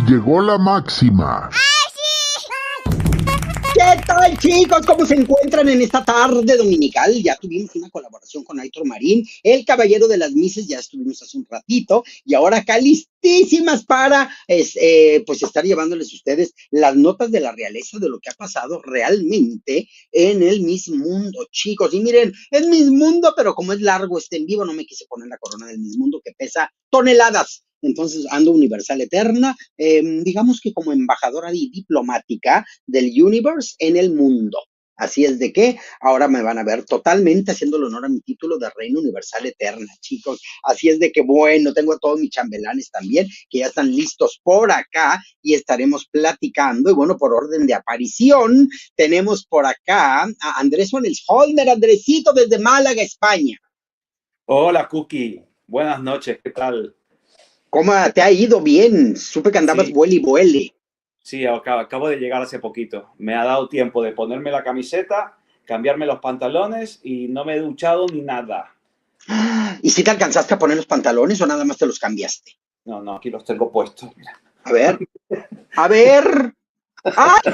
llegó la máxima. ¿Qué tal, chicos? ¿Cómo se encuentran en esta tarde dominical? Ya tuvimos una colaboración con Aitor Marín, el caballero de las mises, ya estuvimos hace un ratito, y ahora acá listísimas para pues estar llevándoles a ustedes las notas de la realeza de lo que ha pasado realmente en el Miss Mundo, chicos. Y miren, es Miss Mundo, pero como es largo este en vivo, no me quise poner la corona del Miss Mundo que pesa toneladas. Entonces ando universal eterna, digamos que como embajadora diplomática del universe en el mundo. Así es de que ahora me van a ver totalmente haciendo el honor a mi título de reina universal eterna, chicos. Así es de que bueno, tengo a todos mis chambelanes también que ya están listos por acá y estaremos platicando. Y bueno, por orden de aparición, tenemos por acá a Andrés Holder, Andresito desde Málaga, España. Hola, Cookie. Buenas noches, ¿qué tal? ¿Cómo te ha ido? Bien, supe que andabas vuele y vuele. Sí, acabo de llegar hace poquito. Me ha dado tiempo de ponerme la camiseta, cambiarme los pantalones y no me he duchado ni nada. ¿Y si te alcanzaste a poner los pantalones o nada más te los cambiaste? No, aquí los tengo puestos. Mira. A ver. ¡Ay!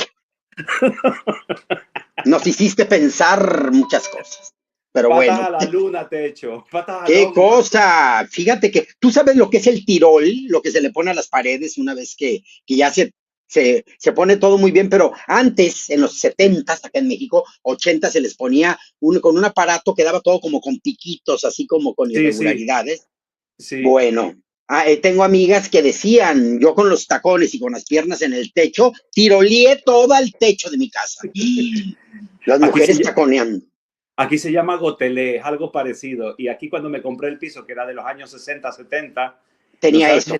Nos hiciste pensar muchas cosas. Pero patas bueno. A la luna te he hecho. ¡Qué cosa! Fíjate que tú sabes lo que es el tirol, lo que se le pone a las paredes una vez que ya se pone todo muy bien, pero antes, en los 70s, acá en México, 80 se les ponía con un aparato que daba todo como con piquitos, así como con irregularidades. Sí. Bueno, tengo amigas que decían, yo con los tacones y con las piernas en el techo, tiroleé todo el techo de mi casa. Las mujeres taconean. Aquí se llama gotelé, es algo parecido. Y aquí cuando me compré el piso, que era de los años 60, 70, tenía eso.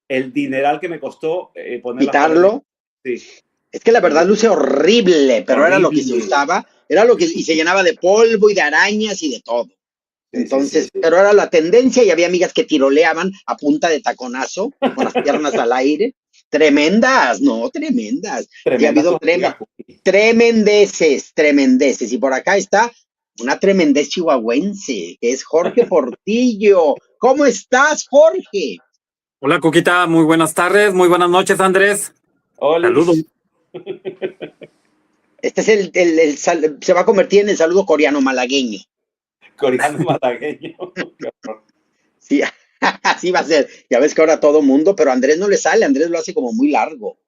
El dineral que me costó quitarlo. Sí. Es que la verdad luce horrible, pero era lo que se usaba, y se llenaba de polvo y de arañas y de todo. Entonces, sí. Pero era la tendencia y había amigas que tiroleaban a punta de taconazo, con las piernas al aire. Tremendas. Ya ha habido tremendeces. Y por acá está una tremendez chihuahuense, que es Jorge Portillo. ¿Cómo estás, Jorge? Hola, Cuquita, muy buenas tardes, muy buenas noches, Andrés. Hola. Saludos. Este es se va a convertir en el saludo coreano malagueño. Coreano malagueño. Sí, así va a ser. Ya ves que ahora todo mundo, pero a Andrés no le sale, Andrés lo hace como muy largo.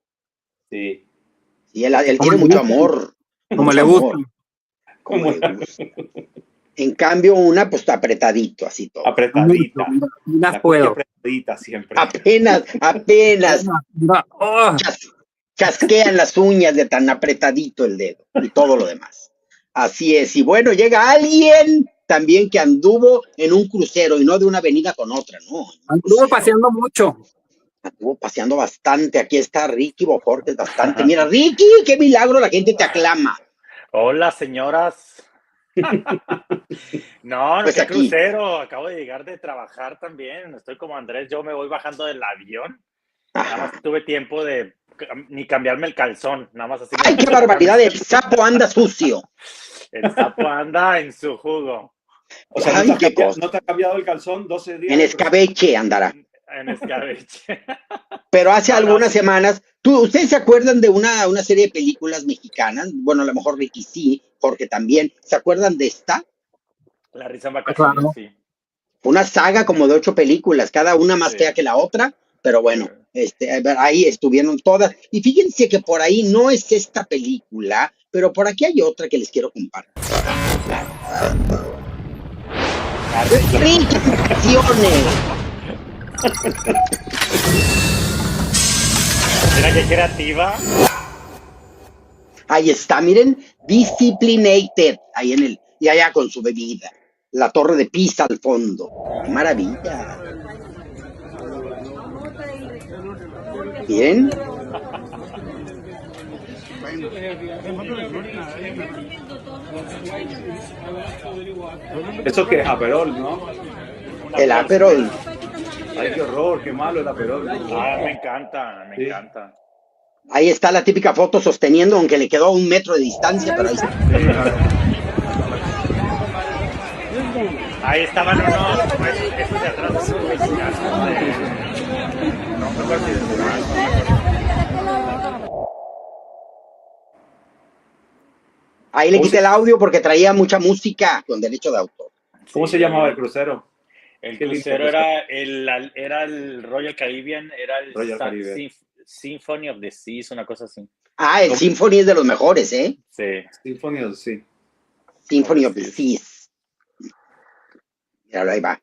Sí. Sí, él tiene mucho amor. Como le gusta. Como le gusta. En cambio, una, pues apretadito, así todo. Apretadita. Apenas puedo. Apretadita siempre. Apenas. Chasquean las uñas de tan apretadito el dedo y todo lo demás. Así es. Y bueno, llega alguien también que anduvo en un crucero y no de una avenida con otra, ¿no? Anduvo paseando mucho. Anduvo paseando bastante. Aquí está Ricky Bojorquez, bastante. Mira, Ricky, qué milagro, la gente te aclama. Hola, señoras. No, Pues qué aquí. Crucero. Acabo de llegar de trabajar también. Estoy como Andrés, yo me voy bajando del avión. Nada más tuve tiempo de ni cambiarme el calzón. Nada más así. ¡Ay, qué barbaridad! El sapo anda sucio. El sapo anda en su jugo. O sea, Ay, ¿no te ha cambiado el calzón 12 días? En escabeche andará. En escabeche. Pero hace algunas semanas, ¿ustedes se acuerdan de una serie de películas mexicanas? Bueno, a lo mejor Ricky sí, Jorge también. ¿Se acuerdan de esta? La risa en vacaciones, Claro. sí. Una saga como de 8 películas, cada una más fea que la otra, pero bueno, ahí estuvieron todas. Y fíjense que por ahí no es esta película, pero por aquí hay otra que les quiero compartir. Ricky Vacaciones. Mira qué creativa. Ahí está, miren, Disciplinated, ahí y allá con su bebida. La torre de Pisa al fondo. ¡Qué maravilla! ¿Bien? Eso que es Aperol, ¿no? El Aperol. Ay, qué horror, qué malo el Aperol. Me encanta. Ahí está la típica foto sosteniendo, aunque le quedó a 1 metro de distancia, pero ahí está. ahí estaban unos, pues, esos de atrás, unos mexicanos no me acuerdo si de Durango, no me acuerdo. Ahí le quité el audio porque traía mucha música con derecho de autor. ¿Cómo se llamaba el crucero? El Qué lindo crucero era el Royal Caribbean, era el Royal Caribbean. Symphony of the Seas, una cosa así. Ah, el ¿Cómo? Symphony es de los mejores, ¿eh? Sí. Symphony, sí. Symphony of the Seas. Míralo, ahí va.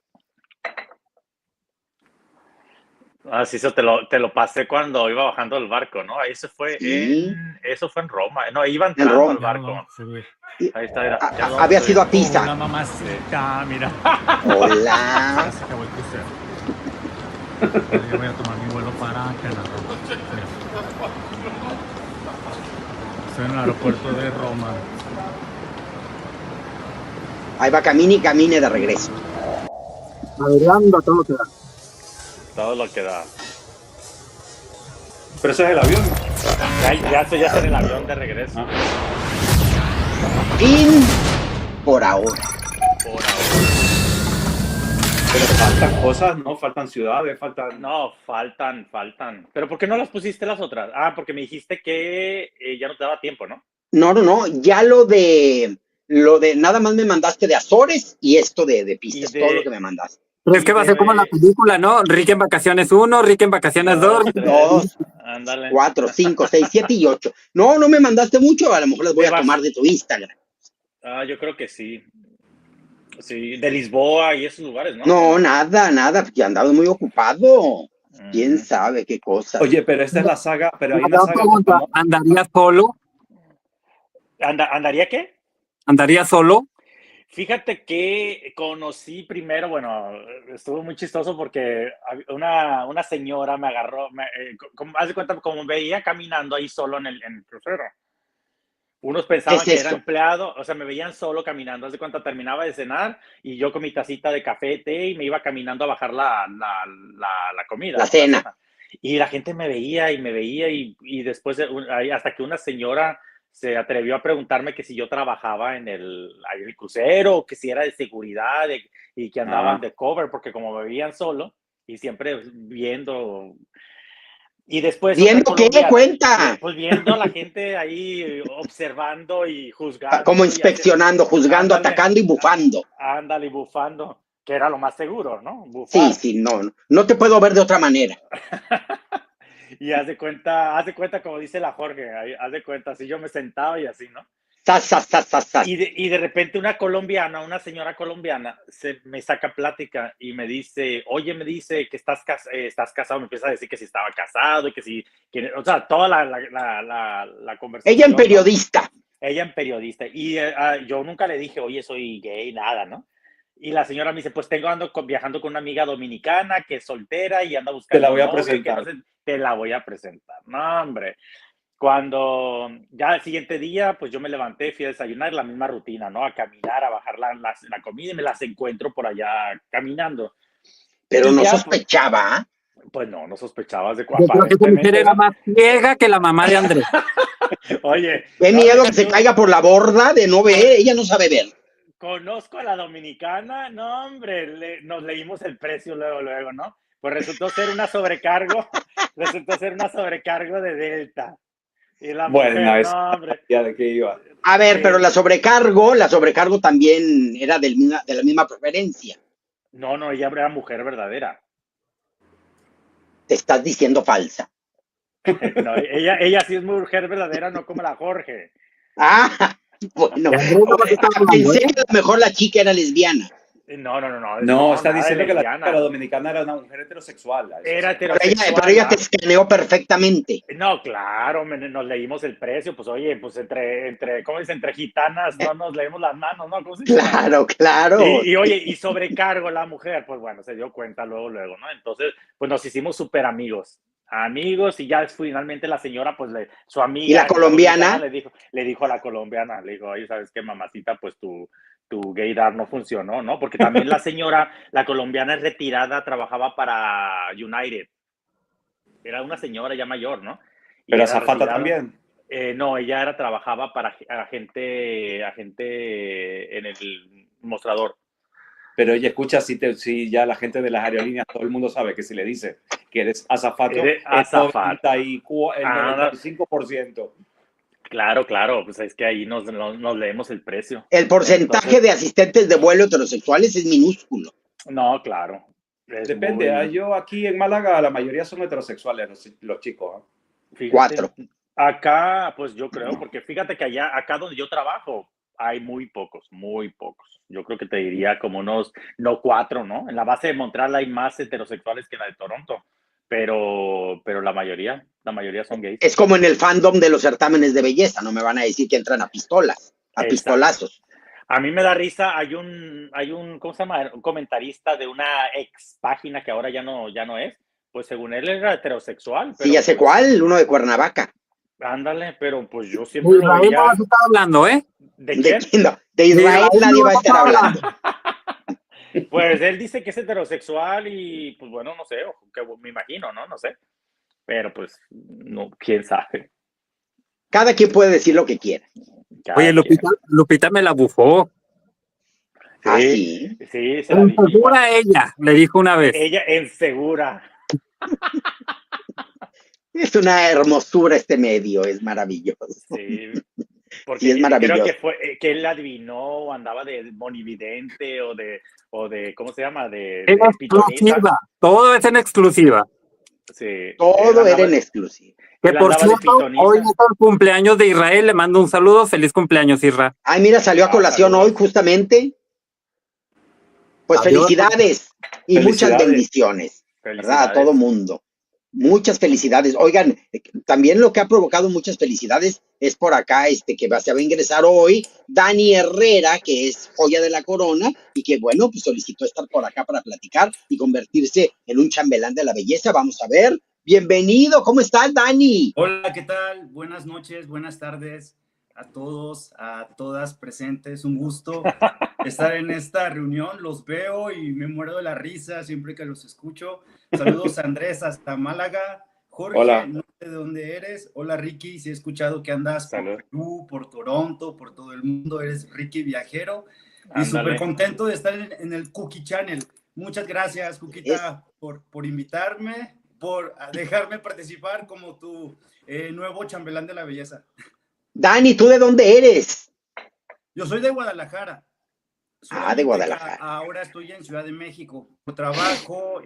Ah, sí, eso te lo pasé cuando iba bajando del barco, ¿no? Ahí Sí. eso fue en Roma. No, iba En entrando Roma. al barco. Ahí está, era. Había sido a Pisa. Hola, mamacita, mira. Hola. Ya se acabó el crucero. Ahora yo voy a tomar mi vuelo para Canadá. Mira. Estoy en el aeropuerto de Roma. Ahí va, camine y camine de regreso. Navegando a todo lo que da. Todo lo que da. Pero ese es el avión. Ya estoy en el avión de regreso. Ah. Fin por ahora. Por ahora. Pero faltan cosas, ¿no? Faltan ciudades, faltan... No, faltan. ¿Pero por qué no las pusiste las otras? Ah, porque me dijiste que ya no te daba tiempo, ¿no? No. Ya lo de nada más me mandaste de Azores y esto de pistas, todo lo que me mandaste. Pero es que va a ser como la película, ¿no? Rick en vacaciones 1, Rick en vacaciones 2. 2, Ándale. 4, 5, 6, 7 y 8. No me mandaste mucho, a lo mejor las voy a tomar de tu Instagram. Ah, yo creo que sí. Sí, de Lisboa y esos lugares, ¿no? No, nada, ya andaba muy ocupado. ¿Quién sabe qué cosa? Oye, pero esta es la saga, pero hay una saga... Pregunta, ¿andarías solo? ¿Andaría qué? ¿Andarías solo? Fíjate que conocí primero, bueno, estuvo muy chistoso porque una señora me agarró, haz de cuenta, como veía caminando ahí solo en el crucero. Unos pensaban que era empleado, o sea, me veían solo caminando. Haz de cuenta, terminaba de cenar y yo con mi tacita de café, té, y me iba caminando a bajar la comida. La cena. Y la gente me veía y después, hasta que una señora se atrevió a preguntarme que si yo trabajaba en el crucero, que si era de seguridad y que andaban de cover, porque como me veían solo y siempre viendo... Y después... ¿Viendo qué? Cuenta. Pues viendo a la gente ahí observando y juzgando. Como inspeccionando, juzgando, ándale, atacando y bufando. Ándale, bufando, que era lo más seguro, ¿no? Bufar. Sí, no te puedo ver de otra manera. Y haz de cuenta como dice la Jorge, haz de cuenta, así yo me sentaba y así, ¿no? Y de repente una señora colombiana, me saca plática y me dice, oye, que estás casado, me empieza a decir que si estaba casado y o sea, toda la conversación. Ella en periodista. ¿No? Ella en periodista. Y yo nunca le dije, oye, soy gay, nada, ¿no? Y la señora me dice, pues ando viajando con una amiga dominicana que es soltera y anda buscando... Te la voy a presentar. Te la voy a presentar. No, hombre. Cuando ya el siguiente día, pues yo me levanté, fui a desayunar, la misma rutina, ¿no? A caminar, a bajar la comida y me las encuentro por allá caminando. Pero y no ya, sospechaba. Pues no sospechabas de cuál. Yo creo que tu mujer era más ciega que la mamá de Andrés. Oye. Qué miedo que se caiga por la borda de no ver, ella no sabe ver. Conozco a la dominicana, no, hombre, nos leímos el precio luego, ¿no? Pues resultó ser una sobrecargo de Delta. Y la mujer, no, hombre. Ya de qué iba. A ver, pero la sobrecargo también era de la misma preferencia. No, ella era mujer verdadera. Te estás diciendo falsa. No, ella sí es mujer verdadera, no como la Jorge. Ah, bueno. Pensé que a lo mejor la chica era lesbiana. No, está diciendo que la dominicana era una mujer heterosexual. Era heterosexual. Pero ella te escaneó perfectamente. No, claro, nos leímos el precio. Pues oye, pues ¿cómo dice? Entre gitanas no nos leemos las manos, ¿no? ¿Cómo se dice? Claro. Y oye, y sobrecargo la mujer, pues bueno, se dio cuenta luego, ¿no? Entonces, pues nos hicimos súper amigos, y ya finalmente la señora, pues su amiga. ¿Y la colombiana? Le dijo a la colombiana, oye, ¿sabes qué, mamacita? Pues tu gaydar no funcionó, ¿no? Porque también la señora, la colombiana es retirada, trabajaba para United. Era una señora ya mayor, ¿no? Pero azafata también. No, ella trabajaba para agente en el mostrador. Pero ella escucha si ya la gente de las aerolíneas, todo el mundo sabe que si le dice que eres azafato, Eres el azafato. 95%. Claro, pues es que ahí nos leemos el precio. El porcentaje Entonces, de asistentes de vuelo heterosexuales es minúsculo. no, claro. Es Depende, yo aquí en Málaga la mayoría son heterosexuales los chicos. Fíjate, 4. acá, pues yo creo, porque fíjate que acá donde yo trabajo, hay muy pocos. Yo creo que te diría como unos, no 4, ¿no? En la base de Montreal hay más heterosexuales que en la de Toronto, pero la mayoría son gays. Es como en el fandom de los certámenes de belleza, no me van a decir que entran a pistolas, a Exacto. pistolazos. A mí me da risa, hay un, ¿cómo se llama? Un comentarista de una ex página que ahora ya no es, pues según él era heterosexual. Sí, ya sé pues, cuál, uno de Cuernavaca. Ándale, pero pues yo siempre lo Israel veía. no vas a estar hablando, ¿eh? ¿De quién? No, de Israel nadie va a estar hablando. Pues él dice que es heterosexual y pues bueno, no sé, que me imagino, ¿no? No sé. Pero pues, no, quién sabe. Cada quien puede decir lo que quiera. Cada Oye, quien. Lupita me la bufó. ¿Ah, sí? Sí, se la En dije. segura ella, le dijo una vez. Ella en segura. Es una hermosura este medio, es maravilloso. Sí. Porque Sí, es maravilloso. creo que él adivinó, andaba de monividente o de ¿cómo se llama? De En pitonisa. exclusiva, todo es en exclusiva. Sí. Todo era en exclusiva. Que Él por andaba de cierto, pitoniza. hoy es el cumpleaños de Israel, le mando un saludo, feliz cumpleaños, Isra. Ay, mira, salió a colación saludos. hoy justamente. Pues Adiós. felicidades y muchas Felicidades. bendiciones, ¿verdad? A Felicidades. todo mundo. Muchas felicidades. Oigan, también lo que ha provocado muchas felicidades es por acá, que se va a ingresar hoy, Dani Herrera, que es joya de la corona y que, bueno, pues solicitó estar por acá para platicar y convertirse en un chambelán de la belleza. Vamos a ver. Bienvenido, ¿cómo estás, Dani? Hola, ¿qué tal? Buenas noches, buenas tardes a todos, a todas presentes. Un gusto estar en esta reunión. Los veo y me muero de la risa siempre que los escucho. Saludos a Andrés hasta Málaga. Jorge, Hola. no sé de dónde eres. Hola, Ricky. Sí he escuchado que andas Salud. por Perú, por Toronto, por todo el mundo. Eres Ricky Viajero. Y Ándale. súper contento de estar en el Cookie Channel. Muchas gracias, Cuquita, por invitarme, por dejarme participar como tu nuevo chambelán de la belleza. Dani, ¿tú de dónde eres? Yo soy de Guadalajara. Ah, de Guadalajara. Ahora estoy en Ciudad de México. Por trabajo,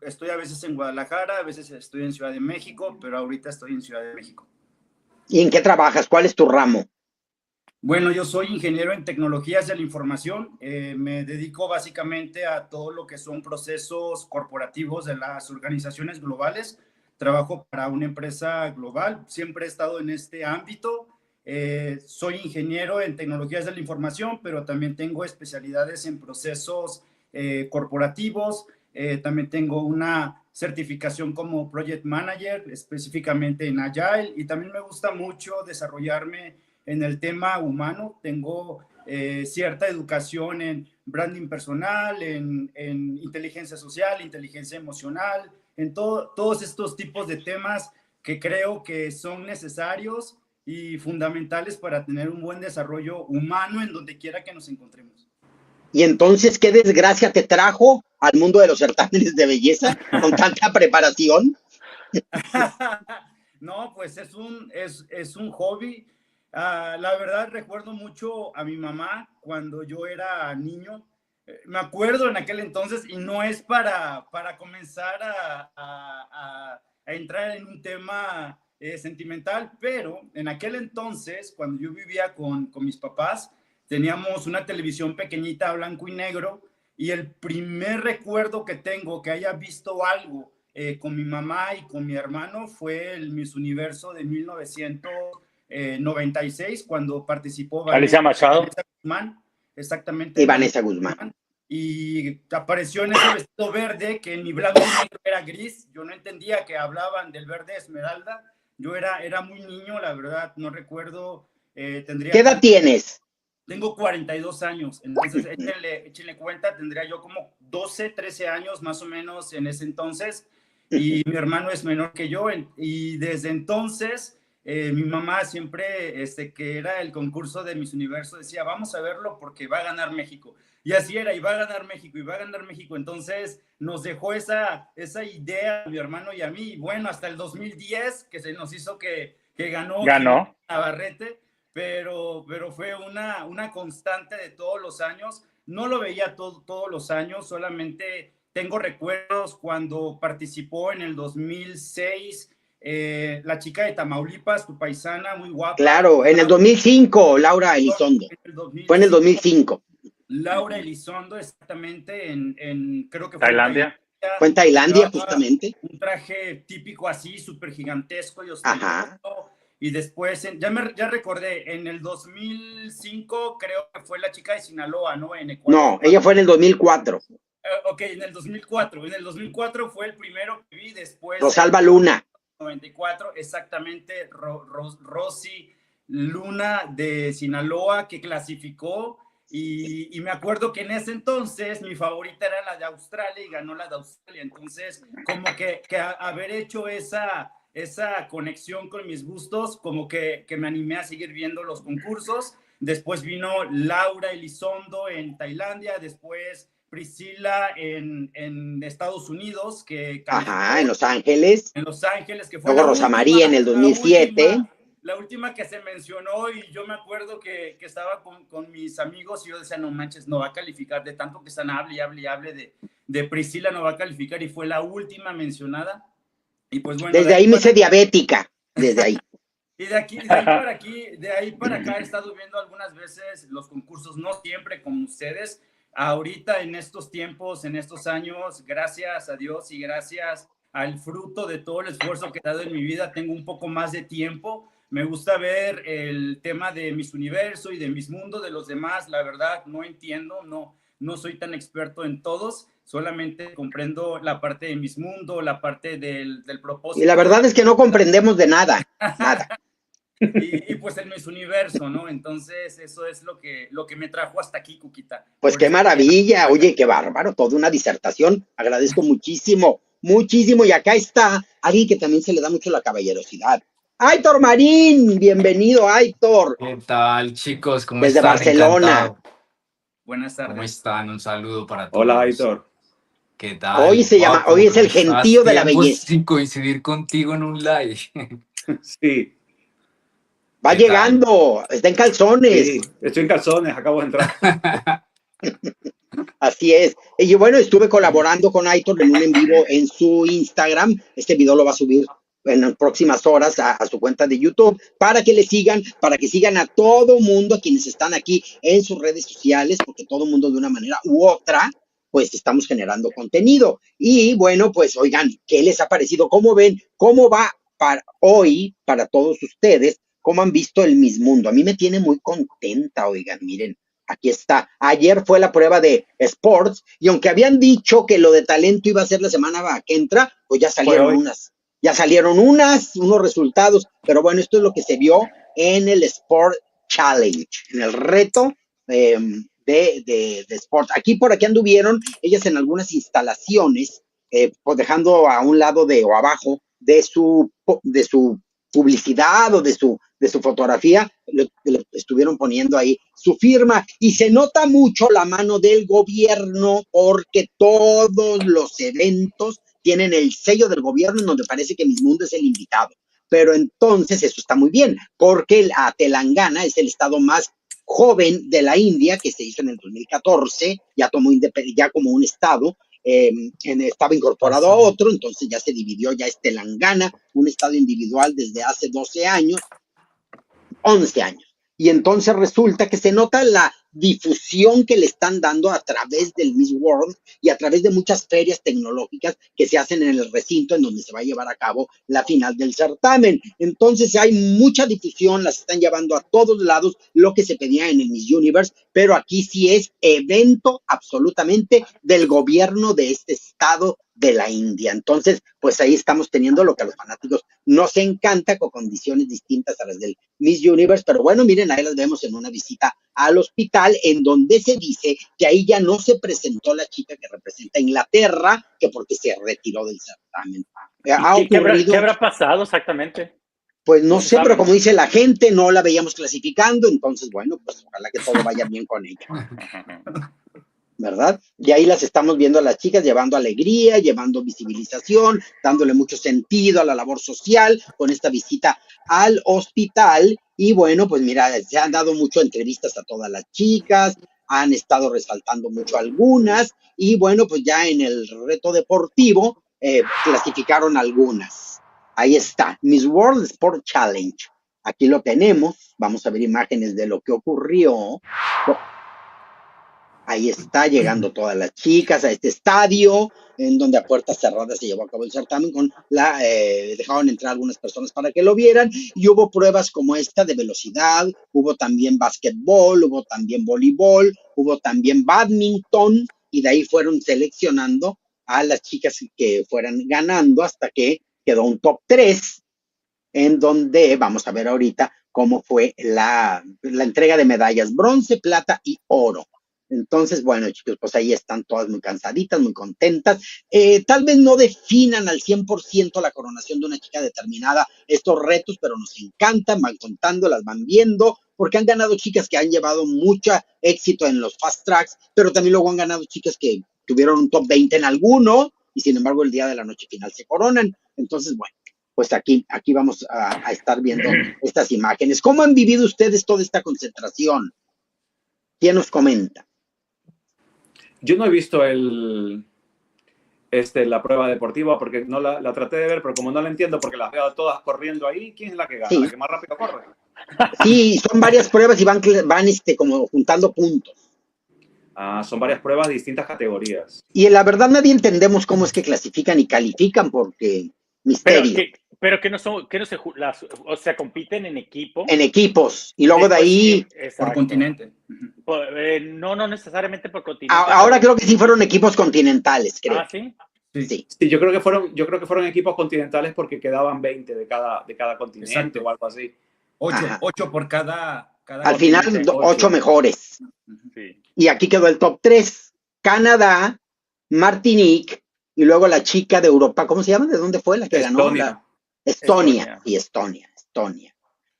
estoy a veces en Guadalajara, a veces estoy en Ciudad de México, pero ahorita estoy en Ciudad de México. ¿Y en qué trabajas? ¿Cuál es tu ramo? Bueno, yo soy ingeniero en tecnologías de la información. Me dedico básicamente a todo lo que son procesos corporativos de las organizaciones globales. Trabajo para una empresa global. Siempre he estado en este ámbito. Soy ingeniero en tecnologías de la información, pero también tengo especialidades en procesos corporativos. También tengo una certificación como Project Manager, específicamente en Agile, y también me gusta mucho desarrollarme en el tema humano. Tengo cierta educación en branding personal, en inteligencia social, inteligencia emocional, en todos estos tipos de temas que creo que son necesarios y fundamentales para tener un buen desarrollo humano en donde quiera que nos encontremos. Y entonces, ¿qué desgracia te trajo al mundo de los certámenes de belleza con tanta preparación? No, pues es un hobby. La verdad, recuerdo mucho a mi mamá cuando yo era niño. Me acuerdo en aquel entonces, y no es para comenzar a entrar en un tema sentimental, pero en aquel entonces, cuando yo vivía con mis papás, teníamos una televisión pequeñita, blanco y negro, y el primer recuerdo que tengo que haya visto algo con mi mamá y con mi hermano fue el Miss Universo de 1996, cuando participó Alicia Machado. Vanessa Guzmán, exactamente. Y Vanessa Guzmán. Y apareció en ese vestido verde que en mi blanco y negro era gris. Yo no entendía que hablaban del verde esmeralda. Yo era muy niño, la verdad, no recuerdo. ¿Qué edad tienes? Tengo 42 años, entonces échenle cuenta, tendría yo como 12, 13 años más o menos en ese entonces, y mi hermano es menor que yo, y desde entonces mi mamá siempre, que era el concurso de Miss Universo, decía, vamos a verlo porque va a ganar México. Y así era, y va a ganar México, y va a ganar México. Entonces nos dejó esa idea a mi hermano y a mí. Y bueno, hasta el 2010, que se nos hizo que ganó Navarrete, pero fue una constante de todos los años. No lo veía todos los años, solamente tengo recuerdos cuando participó en el 2006, la chica de Tamaulipas, tu paisana, muy guapa. Claro, en el 2005, Laura Elizondo. Fue en el 2005. Laura Elizondo, exactamente, creo que fue Tailandia. Fue en Tailandia, justamente. Un traje típico así, súper gigantesco y Ajá. Y después, ya recordé, en el 2005 creo que fue la chica de Sinaloa, ¿no? En Ecuador. No, ella fue en el 2004. Ok, en el 2004. En el 2004 fue el primero que vi, después... Rosalba Luna. 94, exactamente, Rosy Luna de Sinaloa, que clasificó. Y me acuerdo que en ese entonces mi favorita era la de Australia y ganó la de Australia. Entonces, como que haber hecho esa conexión con mis gustos, como que me animé a seguir viendo los concursos. Después vino Laura Elizondo en Tailandia, después Priscila en Estados Unidos, que ajá, en Los Ángeles. En Los Ángeles, que fue luego Rosa María en el 2007. La última que se mencionó, y yo me acuerdo que estaba con mis amigos y yo decía, no manches, no va a calificar, de tanto que están hable y hable de Priscila, no va a calificar, y fue la última mencionada. Y pues bueno, desde ahí me hice diabética, desde ahí. Y de ahí para acá he estado viendo algunas veces los concursos, no siempre como ustedes. Ahorita en estos tiempos, en estos años, gracias a Dios y gracias al fruto de todo el esfuerzo que he dado en mi vida, tengo un poco más de tiempo. Me gusta ver el tema de Miss Universo y de Miss Mundo, de los demás. La verdad, no entiendo, no soy tan experto en todos. Solamente comprendo la parte de Miss Mundo, la parte del propósito. Y la verdad es que no comprendemos de nada, nada. Y pues el Miss Universo, ¿no? Entonces, eso es lo que me trajo hasta aquí, Cuquita. Pues qué maravilla, oye, qué bárbaro, toda una disertación. Agradezco muchísimo, muchísimo. Y acá está alguien que también se le da mucho la caballerosidad. Aitor Marín, bienvenido, Aitor. ¿Qué tal, chicos? ¿Cómo desde están? Barcelona. Encantado. Buenas tardes. ¿Cómo están? Un saludo para todos. Hola, Aitor. ¿Qué tal? Hoy se llama, hoy es el gentío de la belleza. Sin coincidir contigo en un live. Sí. Va llegando, está en calzones. Sí, estoy en calzones, acabo de entrar. Así es. Y bueno, estuve colaborando con Aitor en un en vivo en su Instagram. Este video lo va a subir en las próximas horas a su cuenta de YouTube para que le sigan, para que sigan a todo mundo, a quienes están aquí en sus redes sociales, porque todo mundo de una manera u otra, pues estamos generando contenido. Y bueno, pues oigan, ¿qué les ha parecido? ¿Cómo ven? ¿Cómo va para hoy, para todos ustedes? ¿Cómo han visto el Miss Mundo? A mí me tiene muy contenta, oigan, miren. Aquí está. Ayer fue la prueba de Sports y aunque habían dicho que lo de talento iba a ser la semana que entra, pues ya salieron unos resultados. Pero bueno, esto es lo que se vio en el Sport Challenge, en el reto de Sport. Por aquí anduvieron ellas en algunas instalaciones, pues dejando a un lado o abajo de su publicidad o de su fotografía, le estuvieron poniendo ahí su firma y se nota mucho la mano del gobierno porque todos los eventos tienen el sello del gobierno en donde parece que Miss Mundo es el invitado. Pero entonces eso está muy bien porque Telangana es el estado más joven de la India que se hizo en el 2014, ya como un estado. Estaba incorporado a otro, entonces ya se dividió, ya es Telangana, un estado individual desde hace 11 años, y entonces resulta que se nota la difusión que le están dando a través del Miss World y a través de muchas ferias tecnológicas que se hacen en el recinto en donde se va a llevar a cabo la final del certamen. Entonces hay mucha difusión, las están llevando a todos lados, lo que se pedía en el Miss Universe, pero aquí sí es evento absolutamente del gobierno de este estado de la India. Entonces, pues ahí estamos teniendo lo que a los fanáticos nos encanta, con condiciones distintas a las del Miss Universe, pero bueno, miren, ahí las vemos en una visita al hospital, en donde se dice que ahí ya no se presentó la chica que representa a Inglaterra, que porque se retiró del certamen. ¿Qué habrá pasado exactamente? Pues no No se sé, pero sabe. como dice la gente, no la veíamos clasificando, entonces bueno, pues ojalá que todo vaya bien con ella, ¿verdad? Y ahí las estamos viendo a las chicas llevando alegría, llevando visibilización, dándole mucho sentido a la labor social con esta visita al hospital. Y bueno, pues mira, se han dado mucho entrevistas a todas las chicas, han estado resaltando mucho algunas, y bueno, pues ya en el reto deportivo clasificaron algunas. Ahí está, Miss World Sport Challenge. Aquí lo tenemos, vamos a ver imágenes de lo que ocurrió. Ahí está llegando todas las chicas a este estadio, en donde a puertas cerradas se llevó a cabo el certamen, dejaron entrar algunas personas para que lo vieran, y hubo pruebas como esta de velocidad, hubo también básquetbol, hubo también voleibol, hubo también bádminton, y de ahí fueron seleccionando a las chicas que fueran ganando hasta que quedó un top 3, en donde vamos a ver ahorita cómo fue la entrega de medallas, bronce, plata y oro. Entonces, bueno, chicos, pues ahí están todas muy cansaditas, muy contentas. Tal vez no definan al 100% la coronación de una chica determinada estos retos, pero nos encantan, van contando, las van viendo, porque han ganado chicas que han llevado mucho éxito en los fast tracks, pero también luego han ganado chicas que tuvieron un top 20 en alguno, y sin embargo el día de la noche final se coronan. Entonces, bueno, pues aquí vamos a estar viendo estas imágenes. ¿Cómo han vivido ustedes toda esta concentración? ¿Quién nos comenta? Yo no he visto la prueba deportiva porque no la traté de ver, pero como no la entiendo porque las veo todas corriendo ahí, ¿quién es la que gana? Sí. ¿La que más rápido corre? Sí, son varias pruebas y van como juntando puntos. Son varias pruebas de distintas categorías. Y en la verdad nadie entendemos cómo es que clasifican y califican, porque misterio. Pero que no o sea, compiten en equipo. En equipos, y luego de ahí... Por continente. No necesariamente por continente. Ahora creo que sí fueron equipos continentales, creo. ¿Sí? Sí. Sí, yo creo que fueron equipos continentales porque quedaban 20 de cada continente. Exacto. O algo así. 8 por cada al final, 8 mejores. Sí. Y aquí quedó el top 3. Canadá, Martinique, y luego la chica de Europa, ¿cómo se llama? ¿De dónde fue la que Estonia. ganó? Estonia. Y Estonia.